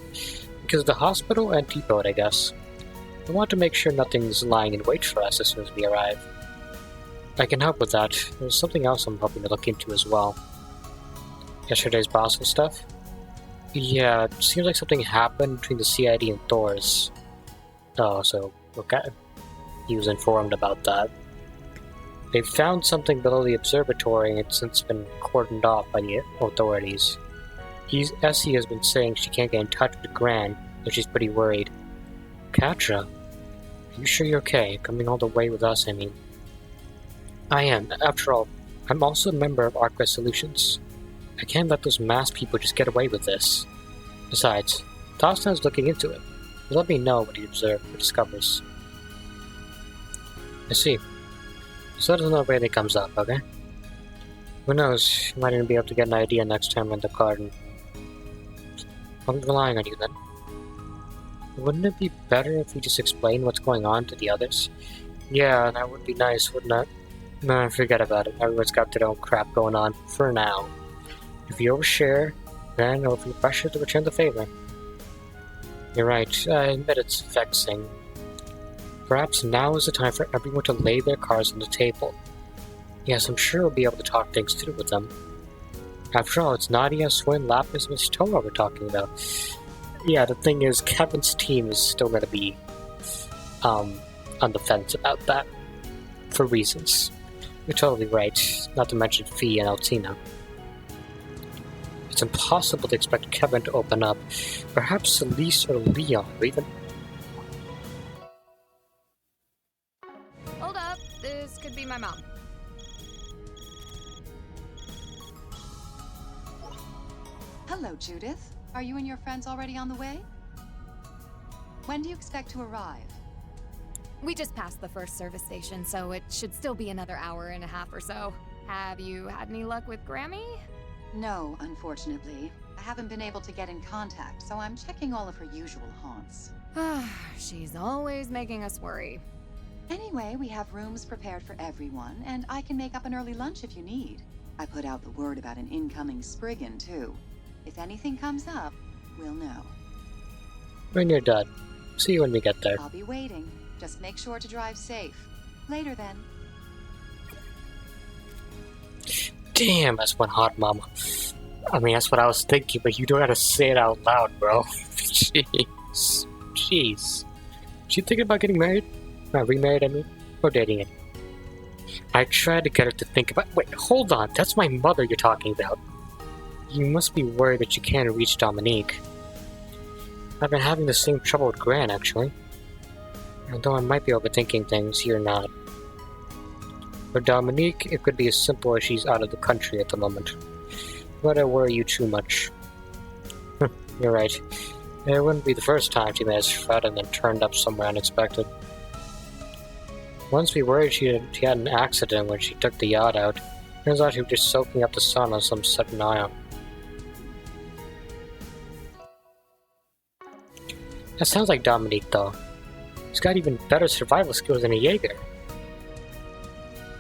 because of the hospital and depot, I guess. I want to make sure nothing's lying in wait for us as soon as we arrive. I can help with that. There's something else I'm hoping to look into as well. Yesterday's Basel stuff? Yeah, it seems like something happened between the CID and Thor's. Oh, so, okay. He was informed about that. They found something below the observatory and it's since been cordoned off by the authorities. Essie has been saying she can't get in touch with Gran, but she's pretty worried. Katra, are you sure you're okay? Coming all the way with us, I mean. I am. After all, I'm also a member of Arquest Solutions. I can't let those masked people just get away with this. Besides, Tostan's looking into it. He'll let me know what he observes or discovers. I see. So let us know if anything comes up, okay? Who knows, you might even be able to get an idea next time in the garden. I'll be relying on you then. Wouldn't it be better if we just explain what's going on to the others? Yeah, that would be nice, wouldn't it? No, forget about it. Everyone's got their own crap going on, for now. If you overshare, then it'll be pressure to return the favor. You're right, I admit it's vexing. Perhaps now is the time for everyone to lay their cards on the table. Yes, I'm sure we'll be able to talk things through with them. After all, it's Nadia, Swin, Lapis, and Tora we're talking about. Yeah, the thing is, Kevin's team is still going to be on the fence about that. For reasons. You're totally right, not to mention Fee and Altina. It's impossible to expect Kevin to open up. Perhaps Elise or Leon, or even... Hold up, this could be my mom. Hello, Judith. Are you and your friends already on the way? When do you expect to arrive? We just passed the first service station, so it should still be another hour and a half or so. Have you had any luck with Grammy? No, unfortunately. I haven't been able to get in contact, so I'm checking all of her usual haunts. She's always making us worry. Anyway, we have rooms prepared for everyone, and I can make up an early lunch if you need. I put out the word about an incoming Spriggan, too. If anything comes up, we'll know. When you're done. See you when we get there. I'll be waiting. Just make sure to drive safe. Later, then. Damn, that's one hot mama. I mean, that's what I was thinking, but you don't gotta say it out loud, bro. Jeez. Jeez. She thinking about getting married? Remarried, I mean? Or dating it? I tried to get her to think about— Wait, hold on. That's my mother you're talking about. You must be worried that you can't reach Dominique. I've been having the same trouble with Gran, actually. Although I might be overthinking things, you're not. For Dominique, it could be as simple as she's out of the country at the moment. But I worry you too much. You're right. It wouldn't be the first time she made us fret and then turned up somewhere unexpected. Once we worried she had an accident when she took the yacht out. Turns out she was just soaking up the sun on some sudden island. That sounds like Dominique, though. He's got even better survival skills than a Jaeger.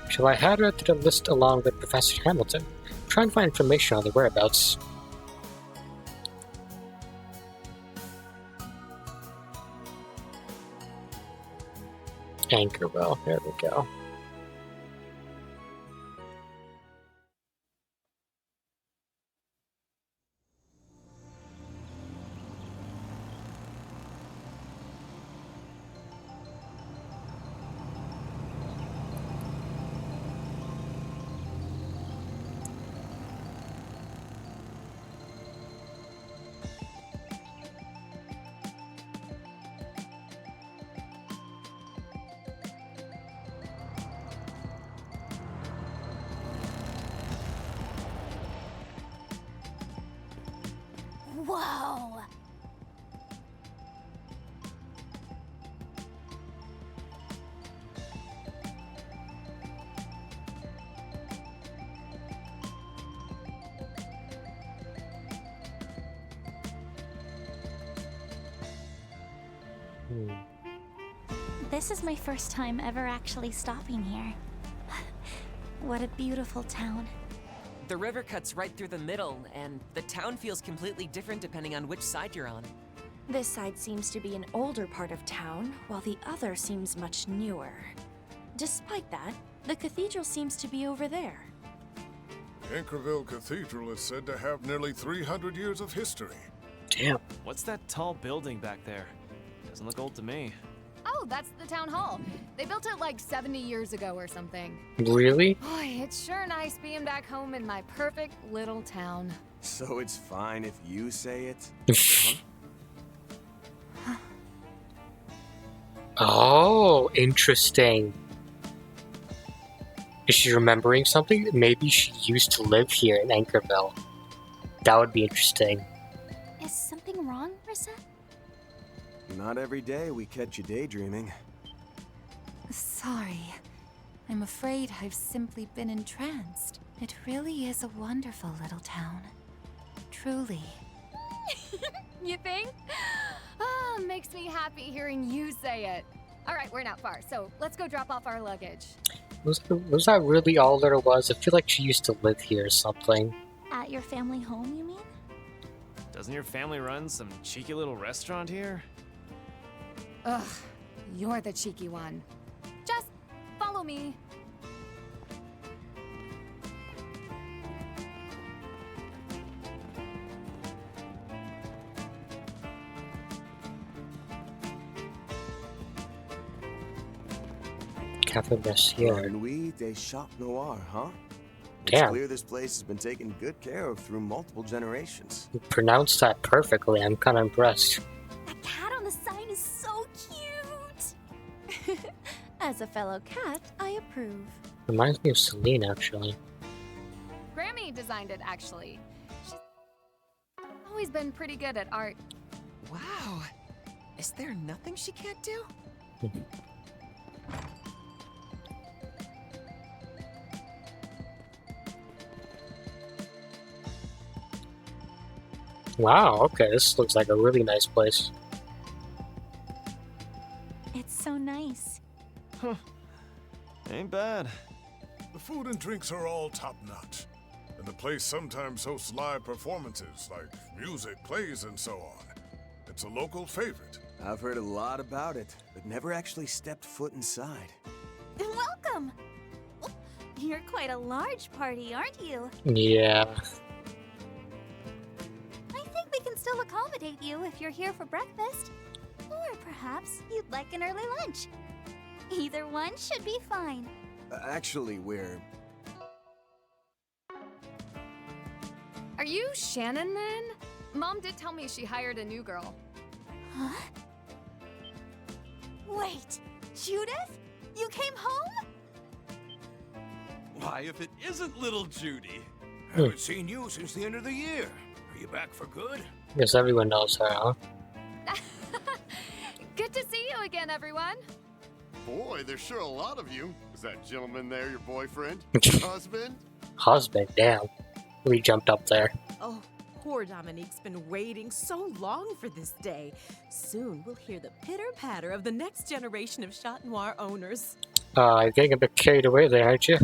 Shall I add her to the list along with Professor Hamilton? Try and find information on their whereabouts. Anchorwell, there we go. Whoa! This is my first time ever actually stopping here. What a beautiful town. The river cuts right through the middle, and the town feels completely different depending on which side you're on. This side seems to be an older part of town, while the other seems much newer. Despite that, the cathedral seems to be over there. Anchorville Cathedral is said to have nearly 300 years of history. Damn. What's that tall building back there? Doesn't look old to me. Oh, that's the town hall. They built it like 70 years ago or something. Really? Boy, it's sure nice being back home in my perfect little town. So it's fine if you say it? Huh? Oh, interesting. Is she remembering something? Maybe she used to live here in Anchorville. That would be interesting. Is something wrong, Rissa? Not every day we catch you daydreaming. Sorry. I'm afraid I've simply been entranced. It really is a wonderful little town. Truly. You think? Ah, makes me happy hearing you say it. All right, we're not far, so let's go drop off our luggage. Was that really all there was? I feel like she used to live here or something. At your family home, you mean? Doesn't your family run some cheeky little restaurant here? Ugh, you're the cheeky one. Just follow me. Cafe Mercier. Louis de Chat Noir, huh? Damn. It's clear this place has been taken good care of through multiple generations. You pronounced that perfectly. I'm kind of impressed. That cat on the sign is so cute! As a fellow cat, I approve. Reminds me of Celine, actually. Grammy designed it, actually. She's always been pretty good at art. Wow. Is there nothing she can't do? Wow, okay, this looks like a really nice place. It's so nice. Huh. Ain't bad. The food and drinks are all top-notch. And the place sometimes hosts live performances like music, plays, and so on. It's a local favorite. I've heard a lot about it, but never actually stepped foot inside. Welcome! You're quite a large party, aren't you? Yeah. still accommodate you if you're here for breakfast. Or perhaps you'd like an early lunch. Either one should be fine. Actually, we're... Are you Shannon then? Mom did tell me she hired a new girl. Huh? Wait, Judith? You came home? Why, if it isn't little Judy? Haven't seen you since the end of the year. Are you back for good? Yes, everyone knows her, huh? Good to see you again, everyone. Boy, there's sure a lot of you. Is that gentleman there your boyfriend? Husband? Husband, damn. We jumped up there. Oh, poor Dominique's been waiting so long for this day. Soon we'll hear the pitter-patter of the next generation of Chat Noir owners. You're getting a bit carried away there, aren't you?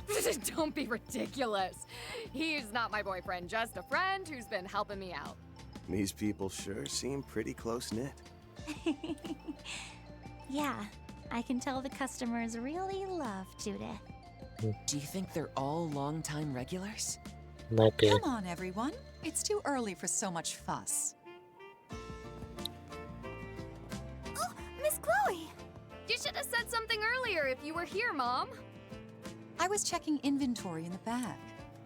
Don't be ridiculous. He's not my boyfriend, just a friend who's been helping me out. These people sure seem pretty close-knit. Yeah, I can tell the customers really love Judith. Do you think they're all long-time regulars? Might be. Come on, everyone. It's too early for so much fuss. Oh, Miss Chloe! You should have said something earlier if you were here, Mom. I was checking inventory in the back.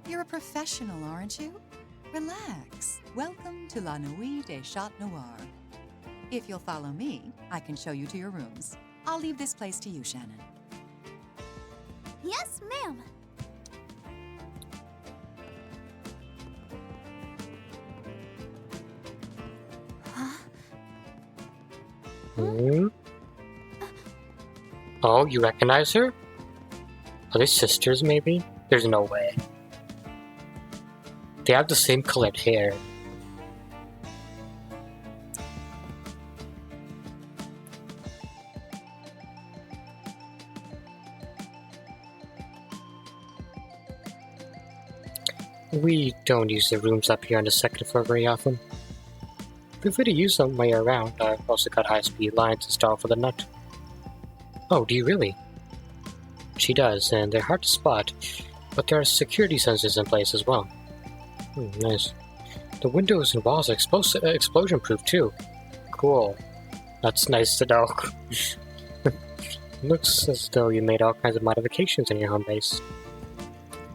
You're a professional, aren't you? Relax. Welcome to La Nuit des Chat Noir. If you'll follow me, I can show you to your rooms. I'll leave this place to you, Shannon. Yes, ma'am. Hmm? Oh, you recognize her? Are they sisters, maybe? There's no way. They have the same colored hair. We don't use the rooms up here on the second floor very often. Feel free to use them while you're around. I've also got high-speed lines installed for the nut. Oh, do you really? She does, and they're hard to spot, but there are security sensors in place as well. Nice. The windows and walls are explosion-proof too. Cool. That's nice to know. Looks as though you made all kinds of modifications in your home base.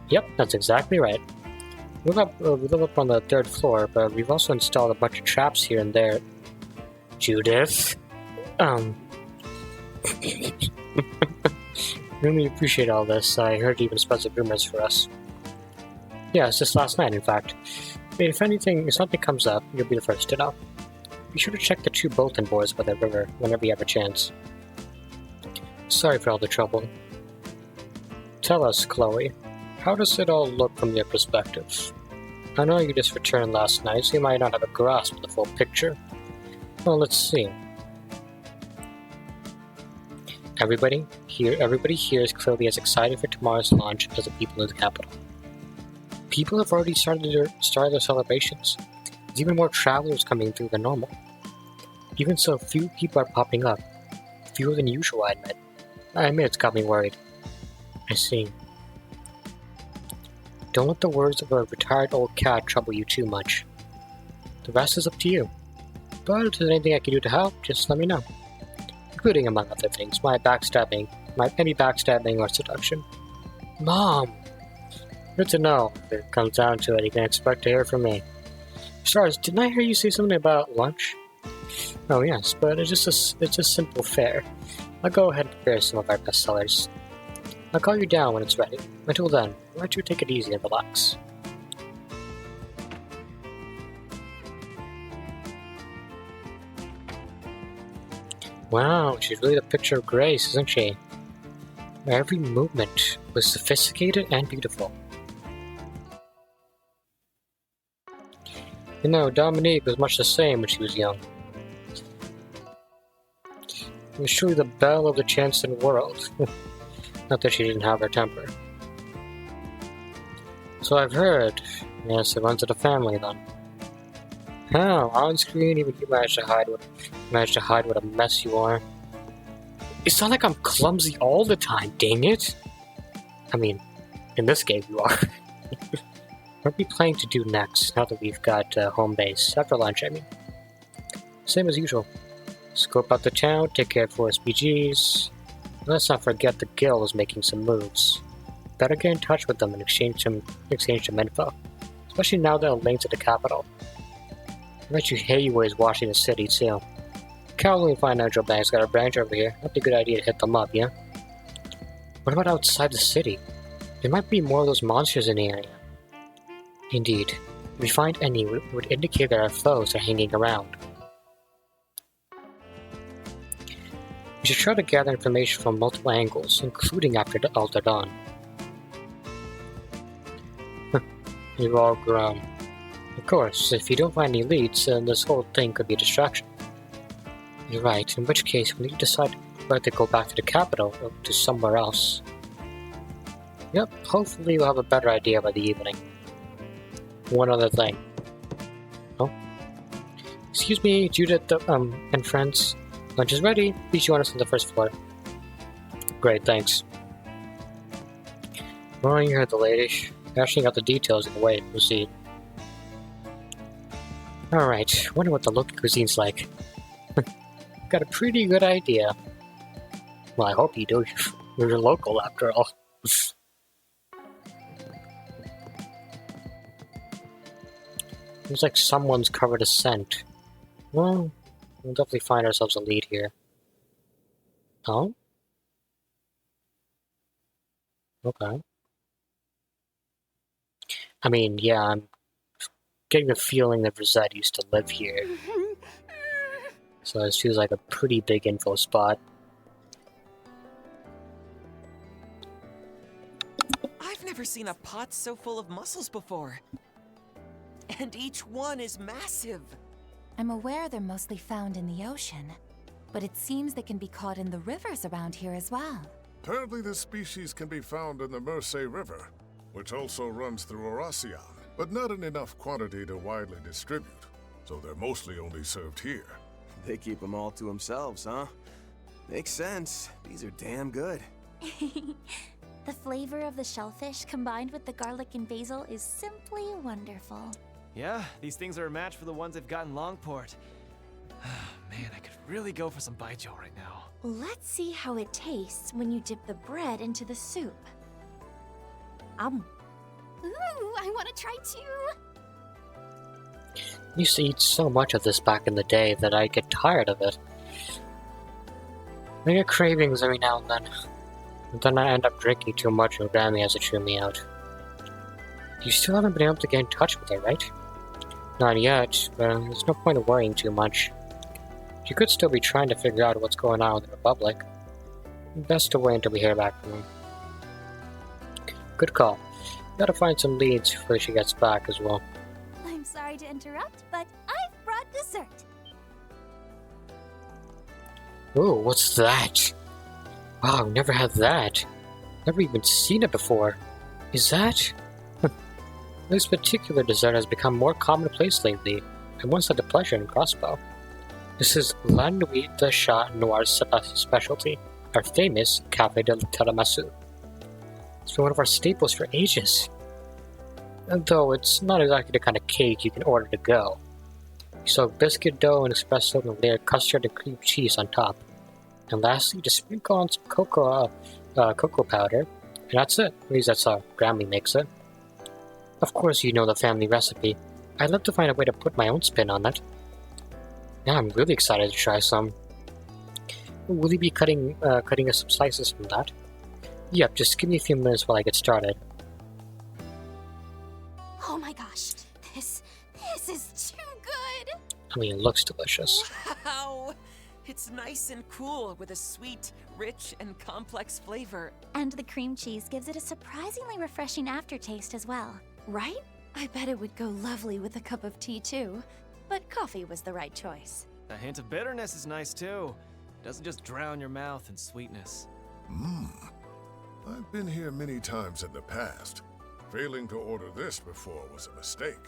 Yep, that's exactly right. We live up on the third floor, but we've also installed a bunch of traps here and there. Judith? Really appreciate all this. I heard you even spread some rumors for us. Yeah, it's just last night, in fact. If something comes up, you'll be the first to know. Be sure to check the two bulletin boards by the river whenever you have a chance. Sorry for all the trouble. Tell us, Chloe, how does it all look from your perspective? I know you just returned last night, so you might not have a grasp of the full picture. Well, let's see. Everybody here is clearly as excited for tomorrow's launch as the people in the capital. People have already started their celebrations. There's even more travelers coming through than normal. Even so, few people are popping up. Fewer than usual, I admit it's got me worried. I see. Don't let the words of a retired old cat trouble you too much. The rest is up to you. But if there's anything I can do to help, just let me know. Including, among other things, my any backstabbing or seduction. Mom! Good to know. If it comes down to it, you can expect to hear from me. Stars, didn't I hear you say something about lunch? Oh yes, but it's just simple fare. I'll go ahead and prepare some of our best sellers. I'll call you down when it's ready. Until then, why don't you take it easy and relax? Wow, she's really the picture of grace, isn't she? Every movement was sophisticated and beautiful. You know, Dominique was much the same when she was young. She was truly the belle of the Chanson world. Not that she didn't have her temper. So I've heard. Yes, it runs in the family then. How? On screen, even you managed to hide what a mess you are. It's not like I'm clumsy all the time, dang it! I mean, in this game you are. What are we planning to do next, now that we've got home base? After lunch, I mean. Same as usual. Scope out the town, take care of 4 SPGs. Let's not forget the guild is making some moves. Better get in touch with them and exchange some info. Especially now they're linked to the capital. I bet you Hayway is watching the city too. Cowley Financial Bank's got a branch over here. That'd be a good idea to hit them up, yeah? What about outside the city? There might be more of those monsters in the area. Indeed. If we find any, it would indicate that our foes are hanging around. We should try to gather information from multiple angles, including after the Alta Dawn. You've all grown. Of course, if you don't find any leads, then this whole thing could be a distraction. You're right, in which case we need to decide whether to go back to the capital or to somewhere else. Yep, hopefully we'll have a better idea by the evening. One other thing. Oh? Excuse me, Judith and friends. Lunch is ready. Please join us on the first floor. Great, thanks. Oh, you heard the lady. Hashing out the details in the way to proceed. Alright, wonder what the local cuisine's like. Got a pretty good idea. Well, I hope you do. You're local after all. Seems like someone's covered a scent. Well, we'll definitely find ourselves a lead here. Oh? Okay. I mean, yeah, I'm getting the feeling that Rosette used to live here. So this feels like a pretty big info spot. I've never seen a pot so full of mussels before. And each one is massive. I'm aware they're mostly found in the ocean, but it seems they can be caught in the rivers around here as well. Apparently this species can be found in the Mersey River, which also runs through Oracion, but not in enough quantity to widely distribute, so they're mostly only served here. They keep them all to themselves, huh? Makes sense. These are damn good. The flavor of the shellfish combined with the garlic and basil is simply wonderful. Yeah, these things are a match for the ones they've got in Longport. Man, I could really go for some baijiu right now. Let's see how it tastes when you dip the bread into the soup. Ooh, I want to try too. I used to eat so much of this back in the day that I get tired of it. I get cravings every now and then. But then I end up drinking too much and Grammy has to chew me out. You still haven't been able to get in touch with her, right? Not yet, but there's no point in worrying too much. She could still be trying to figure out what's going on with the Republic. Best to wait until we hear back from her. Good call. Gotta find some leads before she gets back as well. I'm sorry to interrupt, but I've brought dessert. Ooh, what's that? Wow, never had that. Never even seen it before. Is that? This particular dessert has become more commonplace lately. I once had the pleasure in Crossbow. This is La Nuit de Chat Noir's specialty, our famous Café de Tiramisu. It's been one of our staples for ages. And though it's not exactly the kind of cake you can order to go. You soak biscuit dough and espresso and layer custard and cream cheese on top. And lastly, just sprinkle on some cocoa powder, and that's it. At least that's how Grammy makes it. Of course you know the family recipe. I'd love to find a way to put my own spin on it. Now I'm really excited to try some. Will you be cutting us some slices from that? Yep, just give me a few minutes while I get started. Oh my gosh, this is too good. I mean, it looks delicious. Wow! It's nice and cool with a sweet, rich, and complex flavor. And the cream cheese gives it a surprisingly refreshing aftertaste as well. Right? I bet it would go lovely with a cup of tea too. But coffee was the right choice. A hint of bitterness is nice too. It doesn't just drown your mouth in sweetness. I've been here many times in the past. Failing to order this before was a mistake.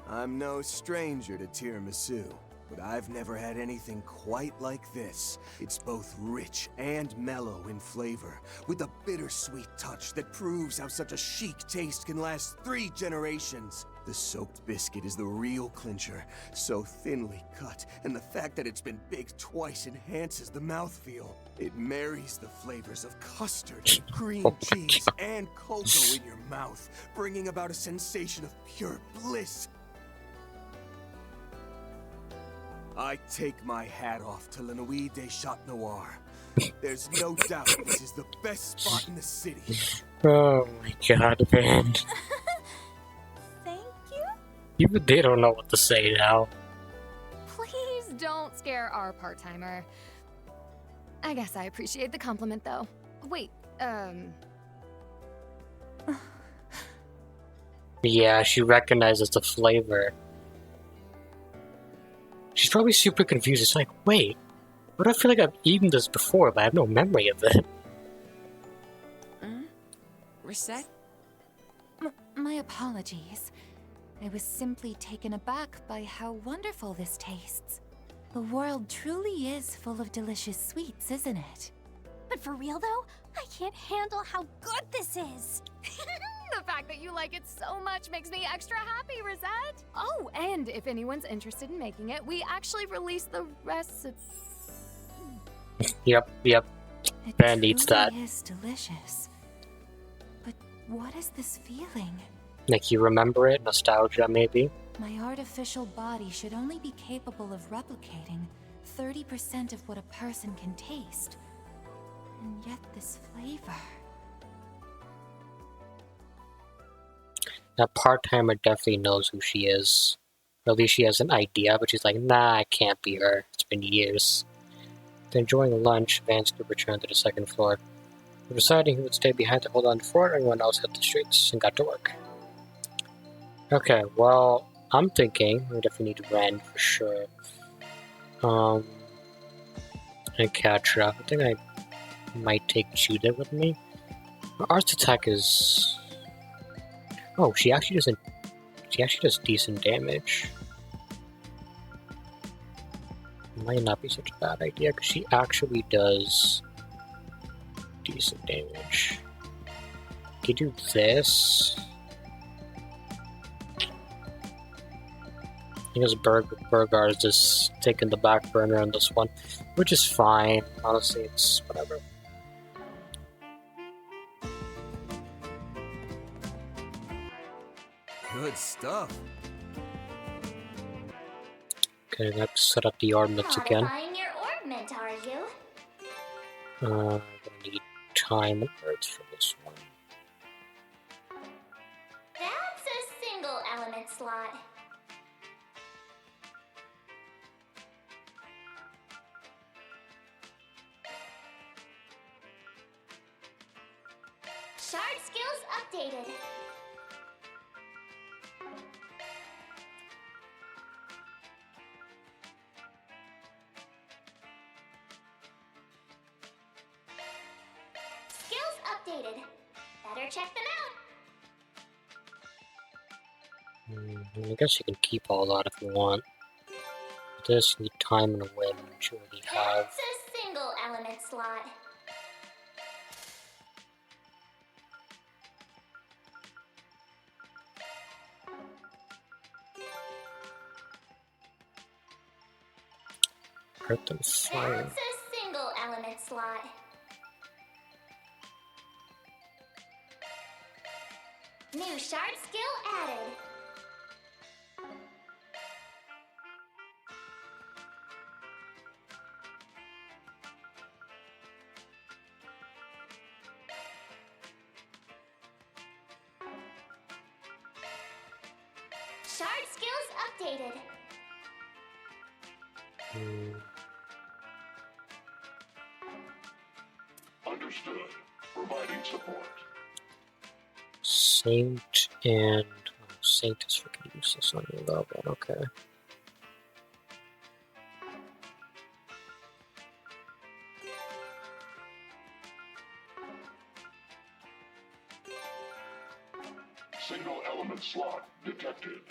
I'm no stranger to tiramisu, but I've never had anything quite like this. It's both rich and mellow in flavor, with a bittersweet touch that proves how such a chic taste can last 3 generations. The soaked biscuit is the real clincher, so thinly cut, and the fact that it's been baked twice enhances the mouthfeel. It marries the flavors of custard, cream cheese, and cocoa in your mouth, bringing about a sensation of pure bliss. I take my hat off to La Nuit des Chat Noir. There's no doubt this is the best spot in the city. Oh my god, man. Even they don't know what to say now. Please don't scare our part-timer. I guess I appreciate the compliment, though. Wait, Yeah, she recognizes the flavor. She's probably super confused. It's like, wait, but I feel like I've eaten this before, but I have no memory of it. Reset? My apologies. I was simply taken aback by how wonderful this tastes. The world truly is full of delicious sweets, isn't it? But for real though, I can't handle how good this is. the fact that you like it so much makes me extra happy, Rosette. Oh, and if anyone's interested in making it, we actually released the recipe. Yep. Ben needs that. It is delicious. But what is this feeling? Like you remember it? Nostalgia, maybe? My artificial body should only be capable of replicating 30% of what a person can taste. And yet this flavor... That part-timer definitely knows who she is. Or at least she has an idea, but she's like, nah, it can't be her. It's been years. After enjoying lunch, Vance could return to the second floor. Deciding he would stay behind to hold on to the fort, everyone else hit the streets and got to work. Okay, well, I'm thinking we definitely need to run for sure. And Katra. I think I might take Judith with me. Her arts attack is... Oh, she actually doesn't... She actually does decent damage. Might not be such a bad idea, because she actually does decent damage. Can you do this? I guess Burgar is just taking the back burner on this one, which is fine. Honestly, it's whatever. Good stuff. Okay, let's set up the orbits again. Modifying your orbment, are you? Gonna need time and earth for this one. That's a single element slot. Shard skills updated. Skills updated. Better check them out. I guess you can keep all that if you want. This, you need time and wind, which you already have. That's a single element slot. Earth and fire. That's a single element slot. New shard skill added. Shard skills updated. Understood. Providing support. Saint and... Oh, Saint is freaking useless on your level, okay. Single element slot detected.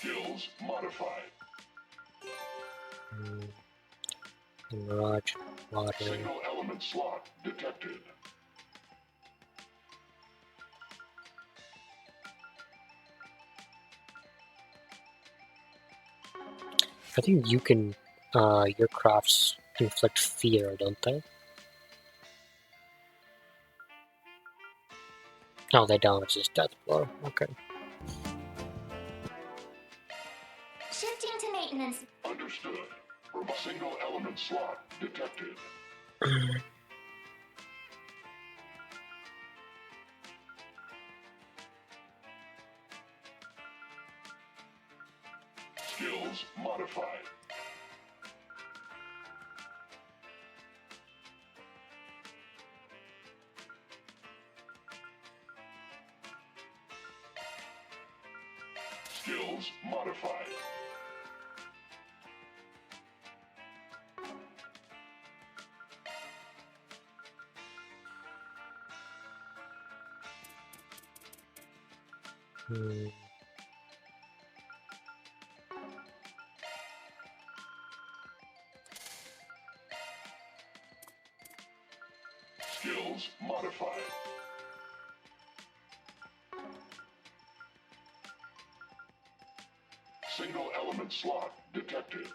Skills modified. Mirage, water. Single element slot detected. I think you can, your crafts inflict fear, don't they? No, they don't. It's just death blow. Okay. Shifting to maintenance. Understood. Single element slot detected. Skills modified. Skills modified. Skills modified. Single element slot detected.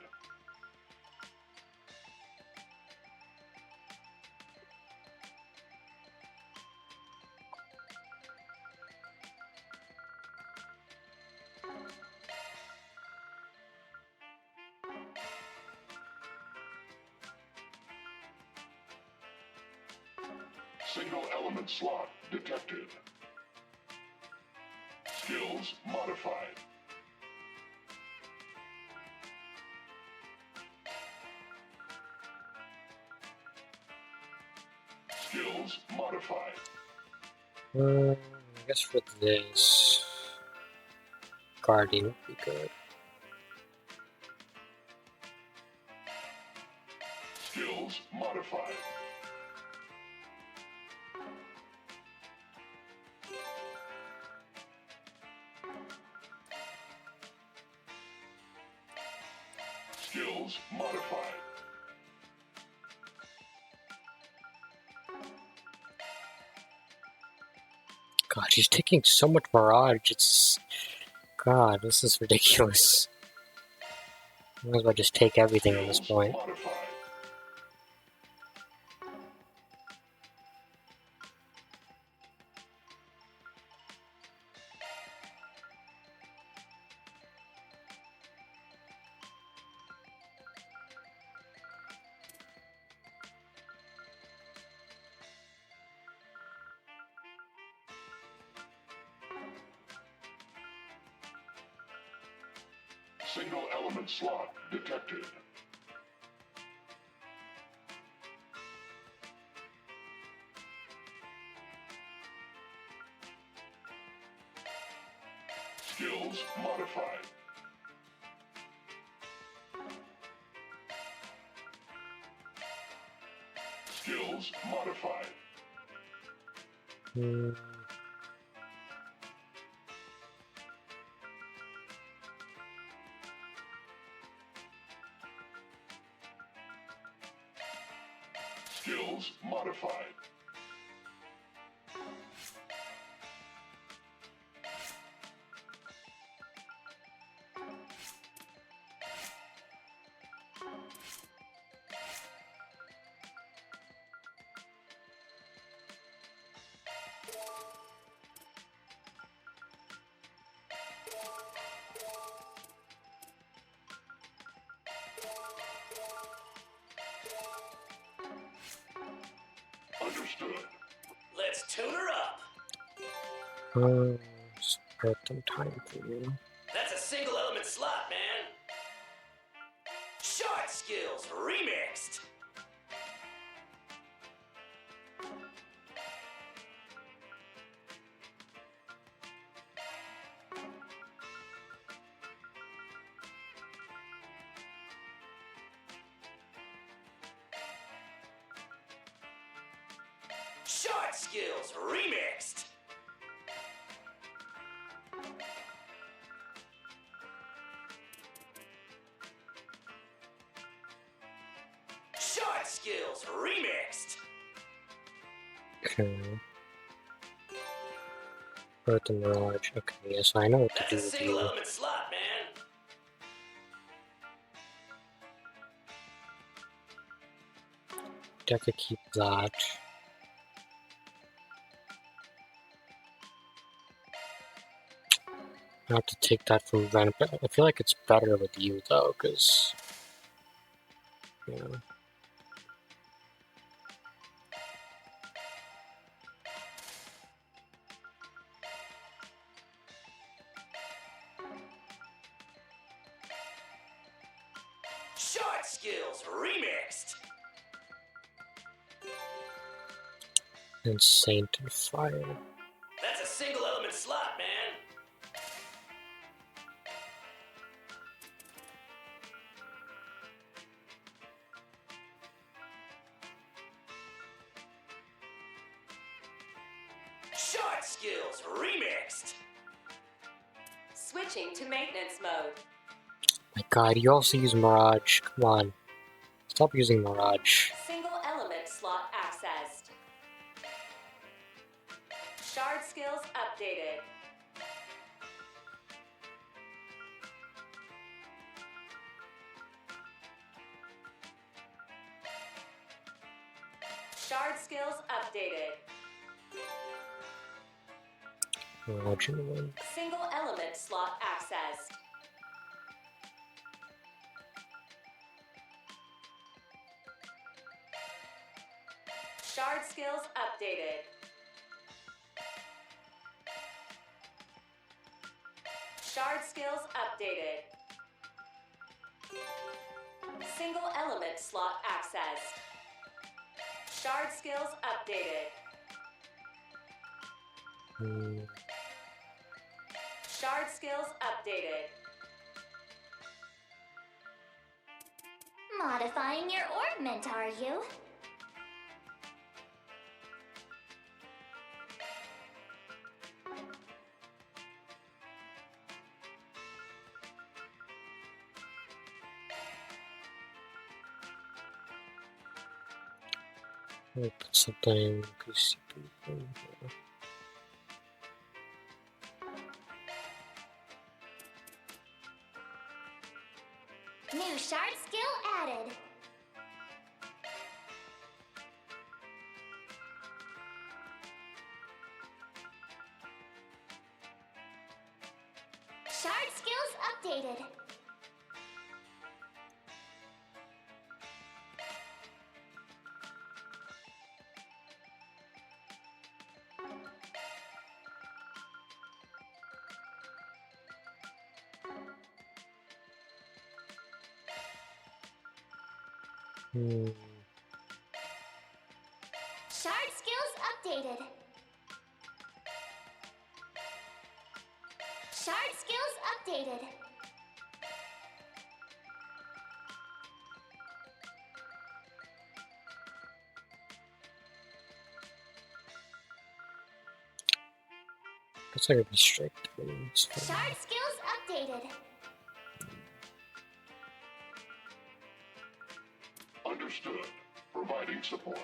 Single element slot detected. Skills modified. Skills modified. I guess for this, Guardian would be good. Skills modified. Skills modified. God, she's taking so much Mirage. It's... God, this is ridiculous. Might as well just take everything at this point. Modified. Single element slot detected. Skills modified. Skills modified. Skills modified. Understood. Let's tune her up. Spare some time for you. That's a single element slot, man. Short skills remixed. Short skills remixed. skills remixed. Okay. Earth and Mirage. Okay, yes, I know what to That's do a with single you. element slot, man. I could keep that. I have to take that from Ren, but I feel like it's better with you though, because you know. Shot skills remixed. And Saint and Fire. That's a single element slot, man. Shot skills remixed. Switching to maintenance mode. My god, you also use Mirage. Come on. Stop using Mirage. Single element slot accessed. Shard skills updated. Shard skills updated. Mirage in one. Single element slot accessed. Shard skills updated. Shard skills updated. Single element slot accessed. Shard skills updated. Shard skills updated. Modifying your orbment, are you? I'll put something. New shard skill added. Shard skills updated. Shard skills updated. Shard skills updated. Looks like a restrict. Shard skills updated. Understood. Providing support.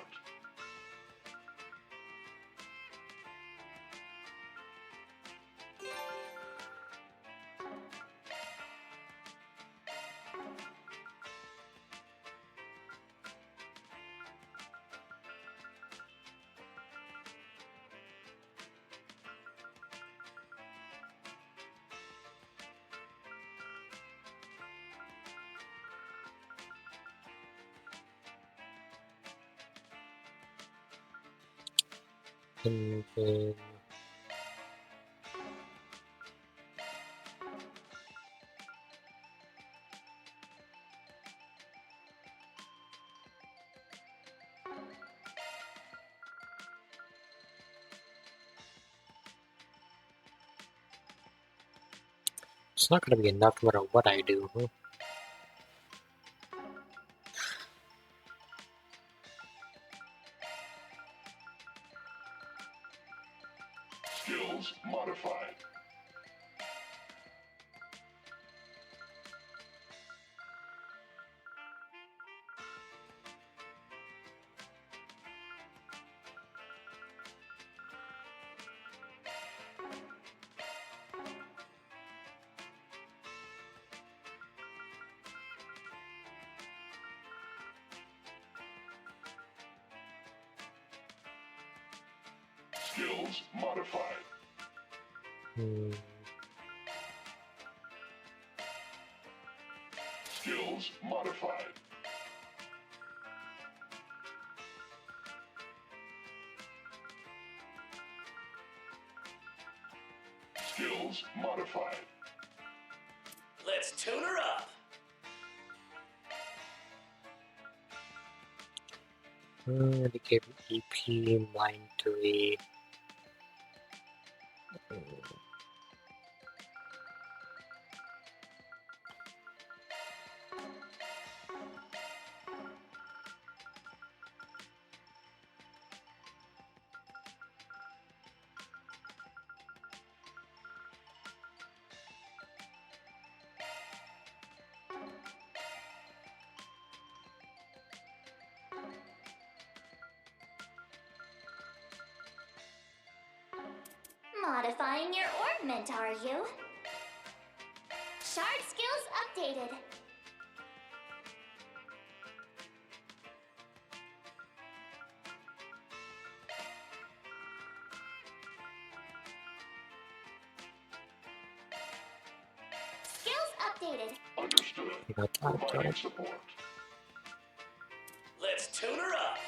And then it's not going to be enough no matter what I do, huh? Skills modified. Skills modified. Skills modified. Skills modified. Let's tune her up. They gave an EP, Mind 3. Modifying your orbment, are you? Shard skills updated. Skills updated. Understood. Providing support. Let's tune her up.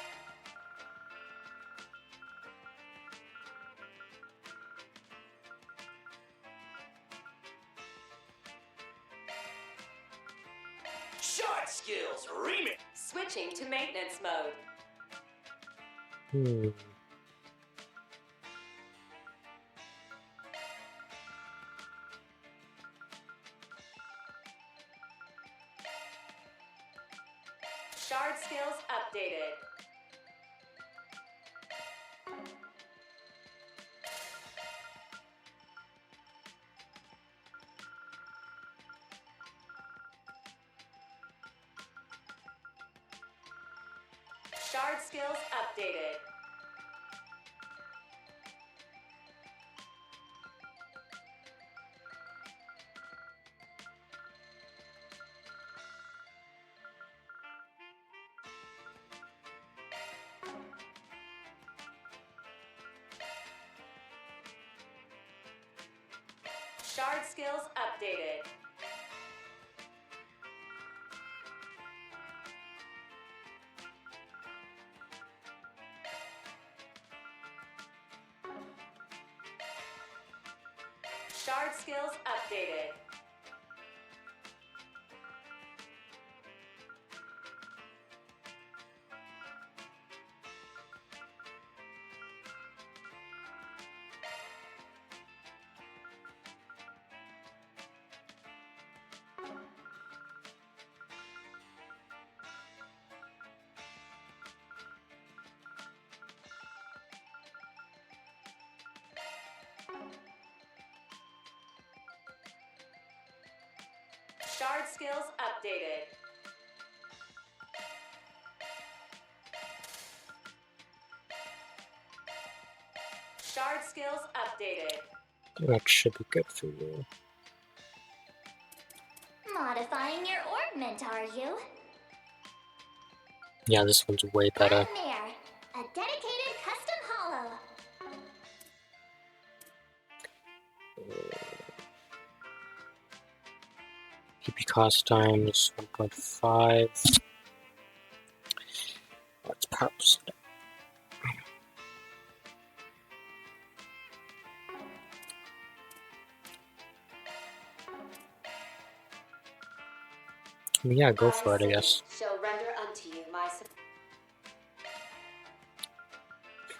Short skills remix. Switching to maintenance mode. Shard skills updated. Shard skills updated. Shard skills updated. Shard skills updated. Shard skills updated. Shard skills updated. That should be good for you. Modifying your orbment, are you? Yeah, this one's way better. Nightmare, a dedicated custom hollow. EP cost times 1.5. Let's power percent. Yeah, go for it, I guess. Shall render unto you my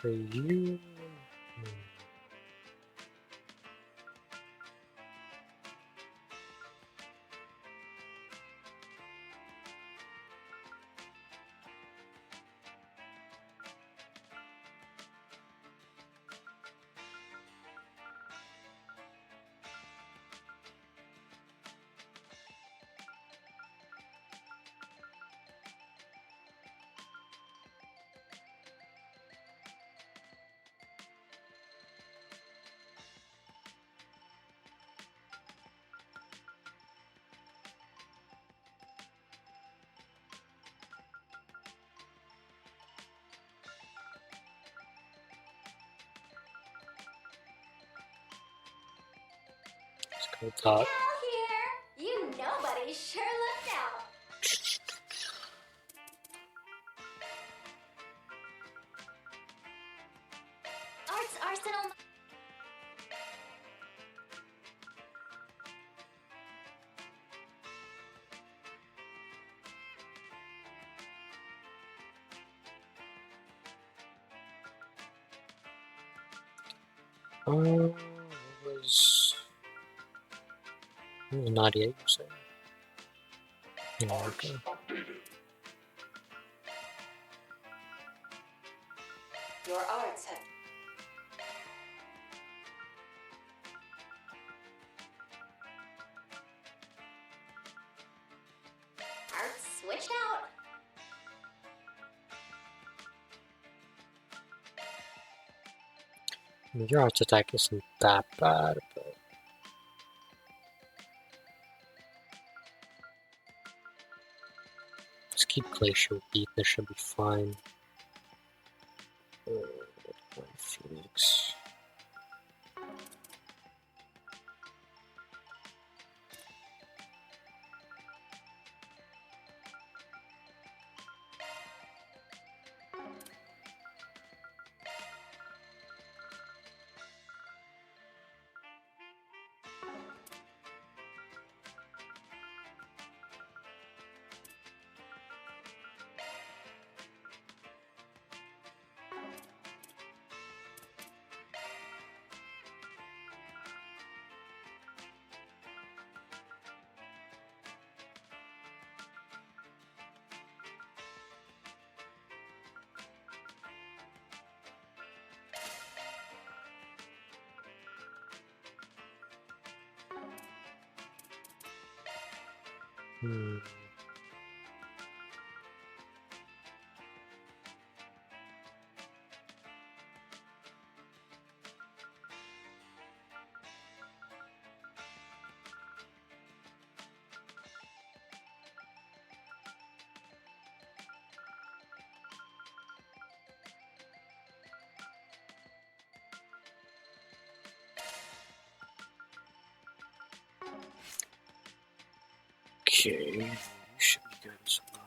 For you. That. here! You nobody sure looked out! Art's Arsenal. It was 98, you say? Yeah, okay. Your arts have. Arts switched out. I mean, your arts attack isn't that bad, but just keep Glacial Beat, this should be fine. Phoenix. Okay, you should be good as well.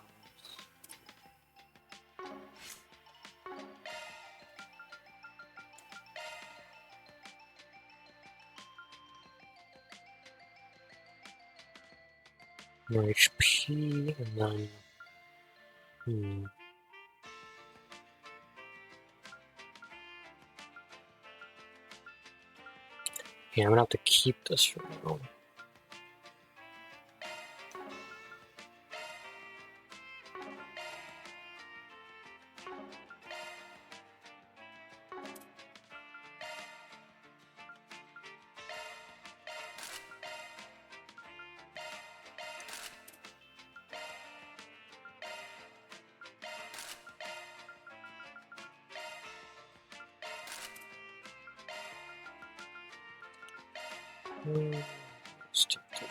More HP, and then... Yeah, I'm gonna have to keep this for now. Let's take that.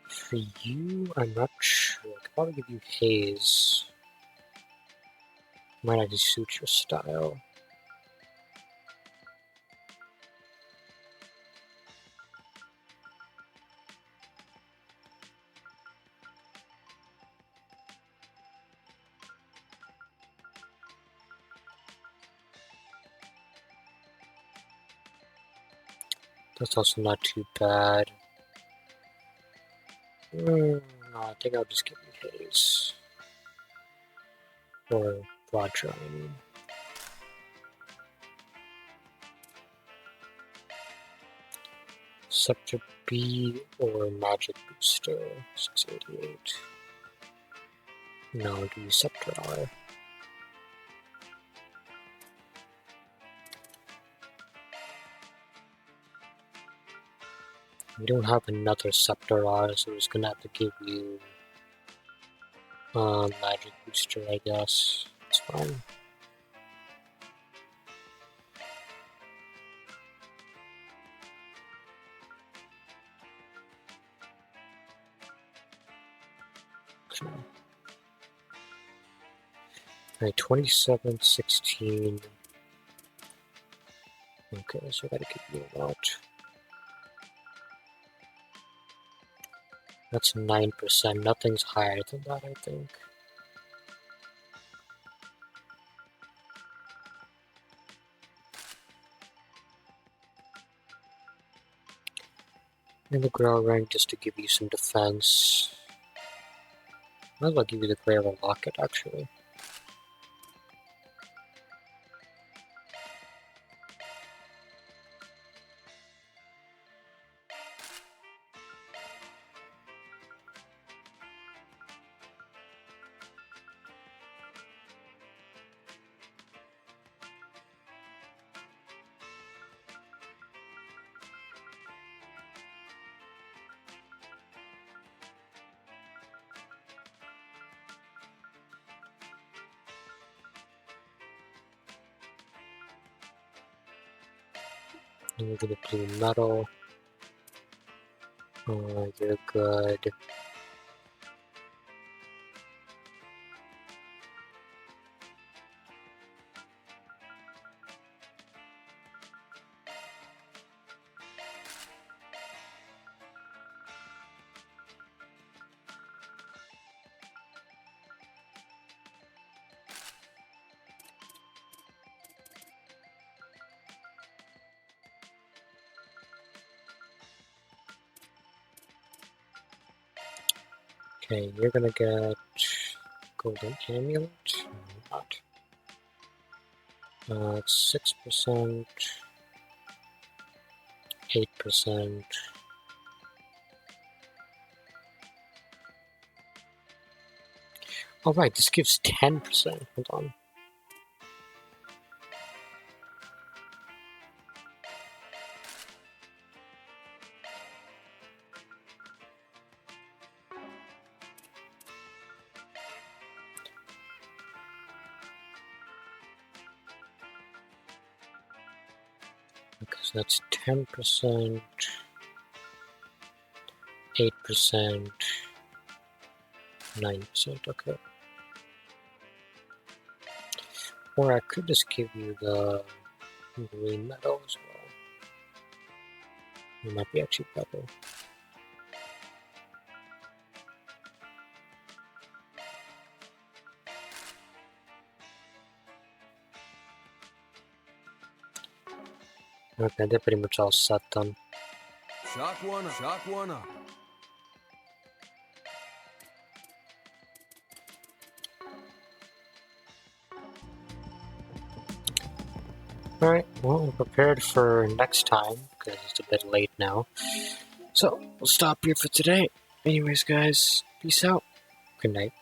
For you, I'm not sure. I could probably give you Haze. Might actually suit your style. That's also not too bad. No, I think I'll just give you Haze. Or Roger, I mean. Scepter B or Magic Booster, 688. No, I'll give you Scepter R. We don't have another Scepter R, so we're just gonna have to give you Magic Booster, I guess. It's fine. Okay, 27, 16. Okay, so I gotta give you a lot. That's 9%. Nothing's higher than that, I think. And the Grail Ring just to give you some defense. Might as well give you the Grail Locket, actually. And we're gonna blue metal. You're good. Okay, you're gonna get Golden Amulet. Not. It's 6%, 8%. Oh right, this gives 10%. Hold on. Because that's 10%, 8%, 9%, okay. Or I could just give you the green metal as well. It might be actually better. Okay, they're pretty much all set then. Shock one up. Shock one up. Alright, well, I'm prepared for next time, because it's a bit late now. So, we'll stop here for today. Anyways, guys, peace out. Good night.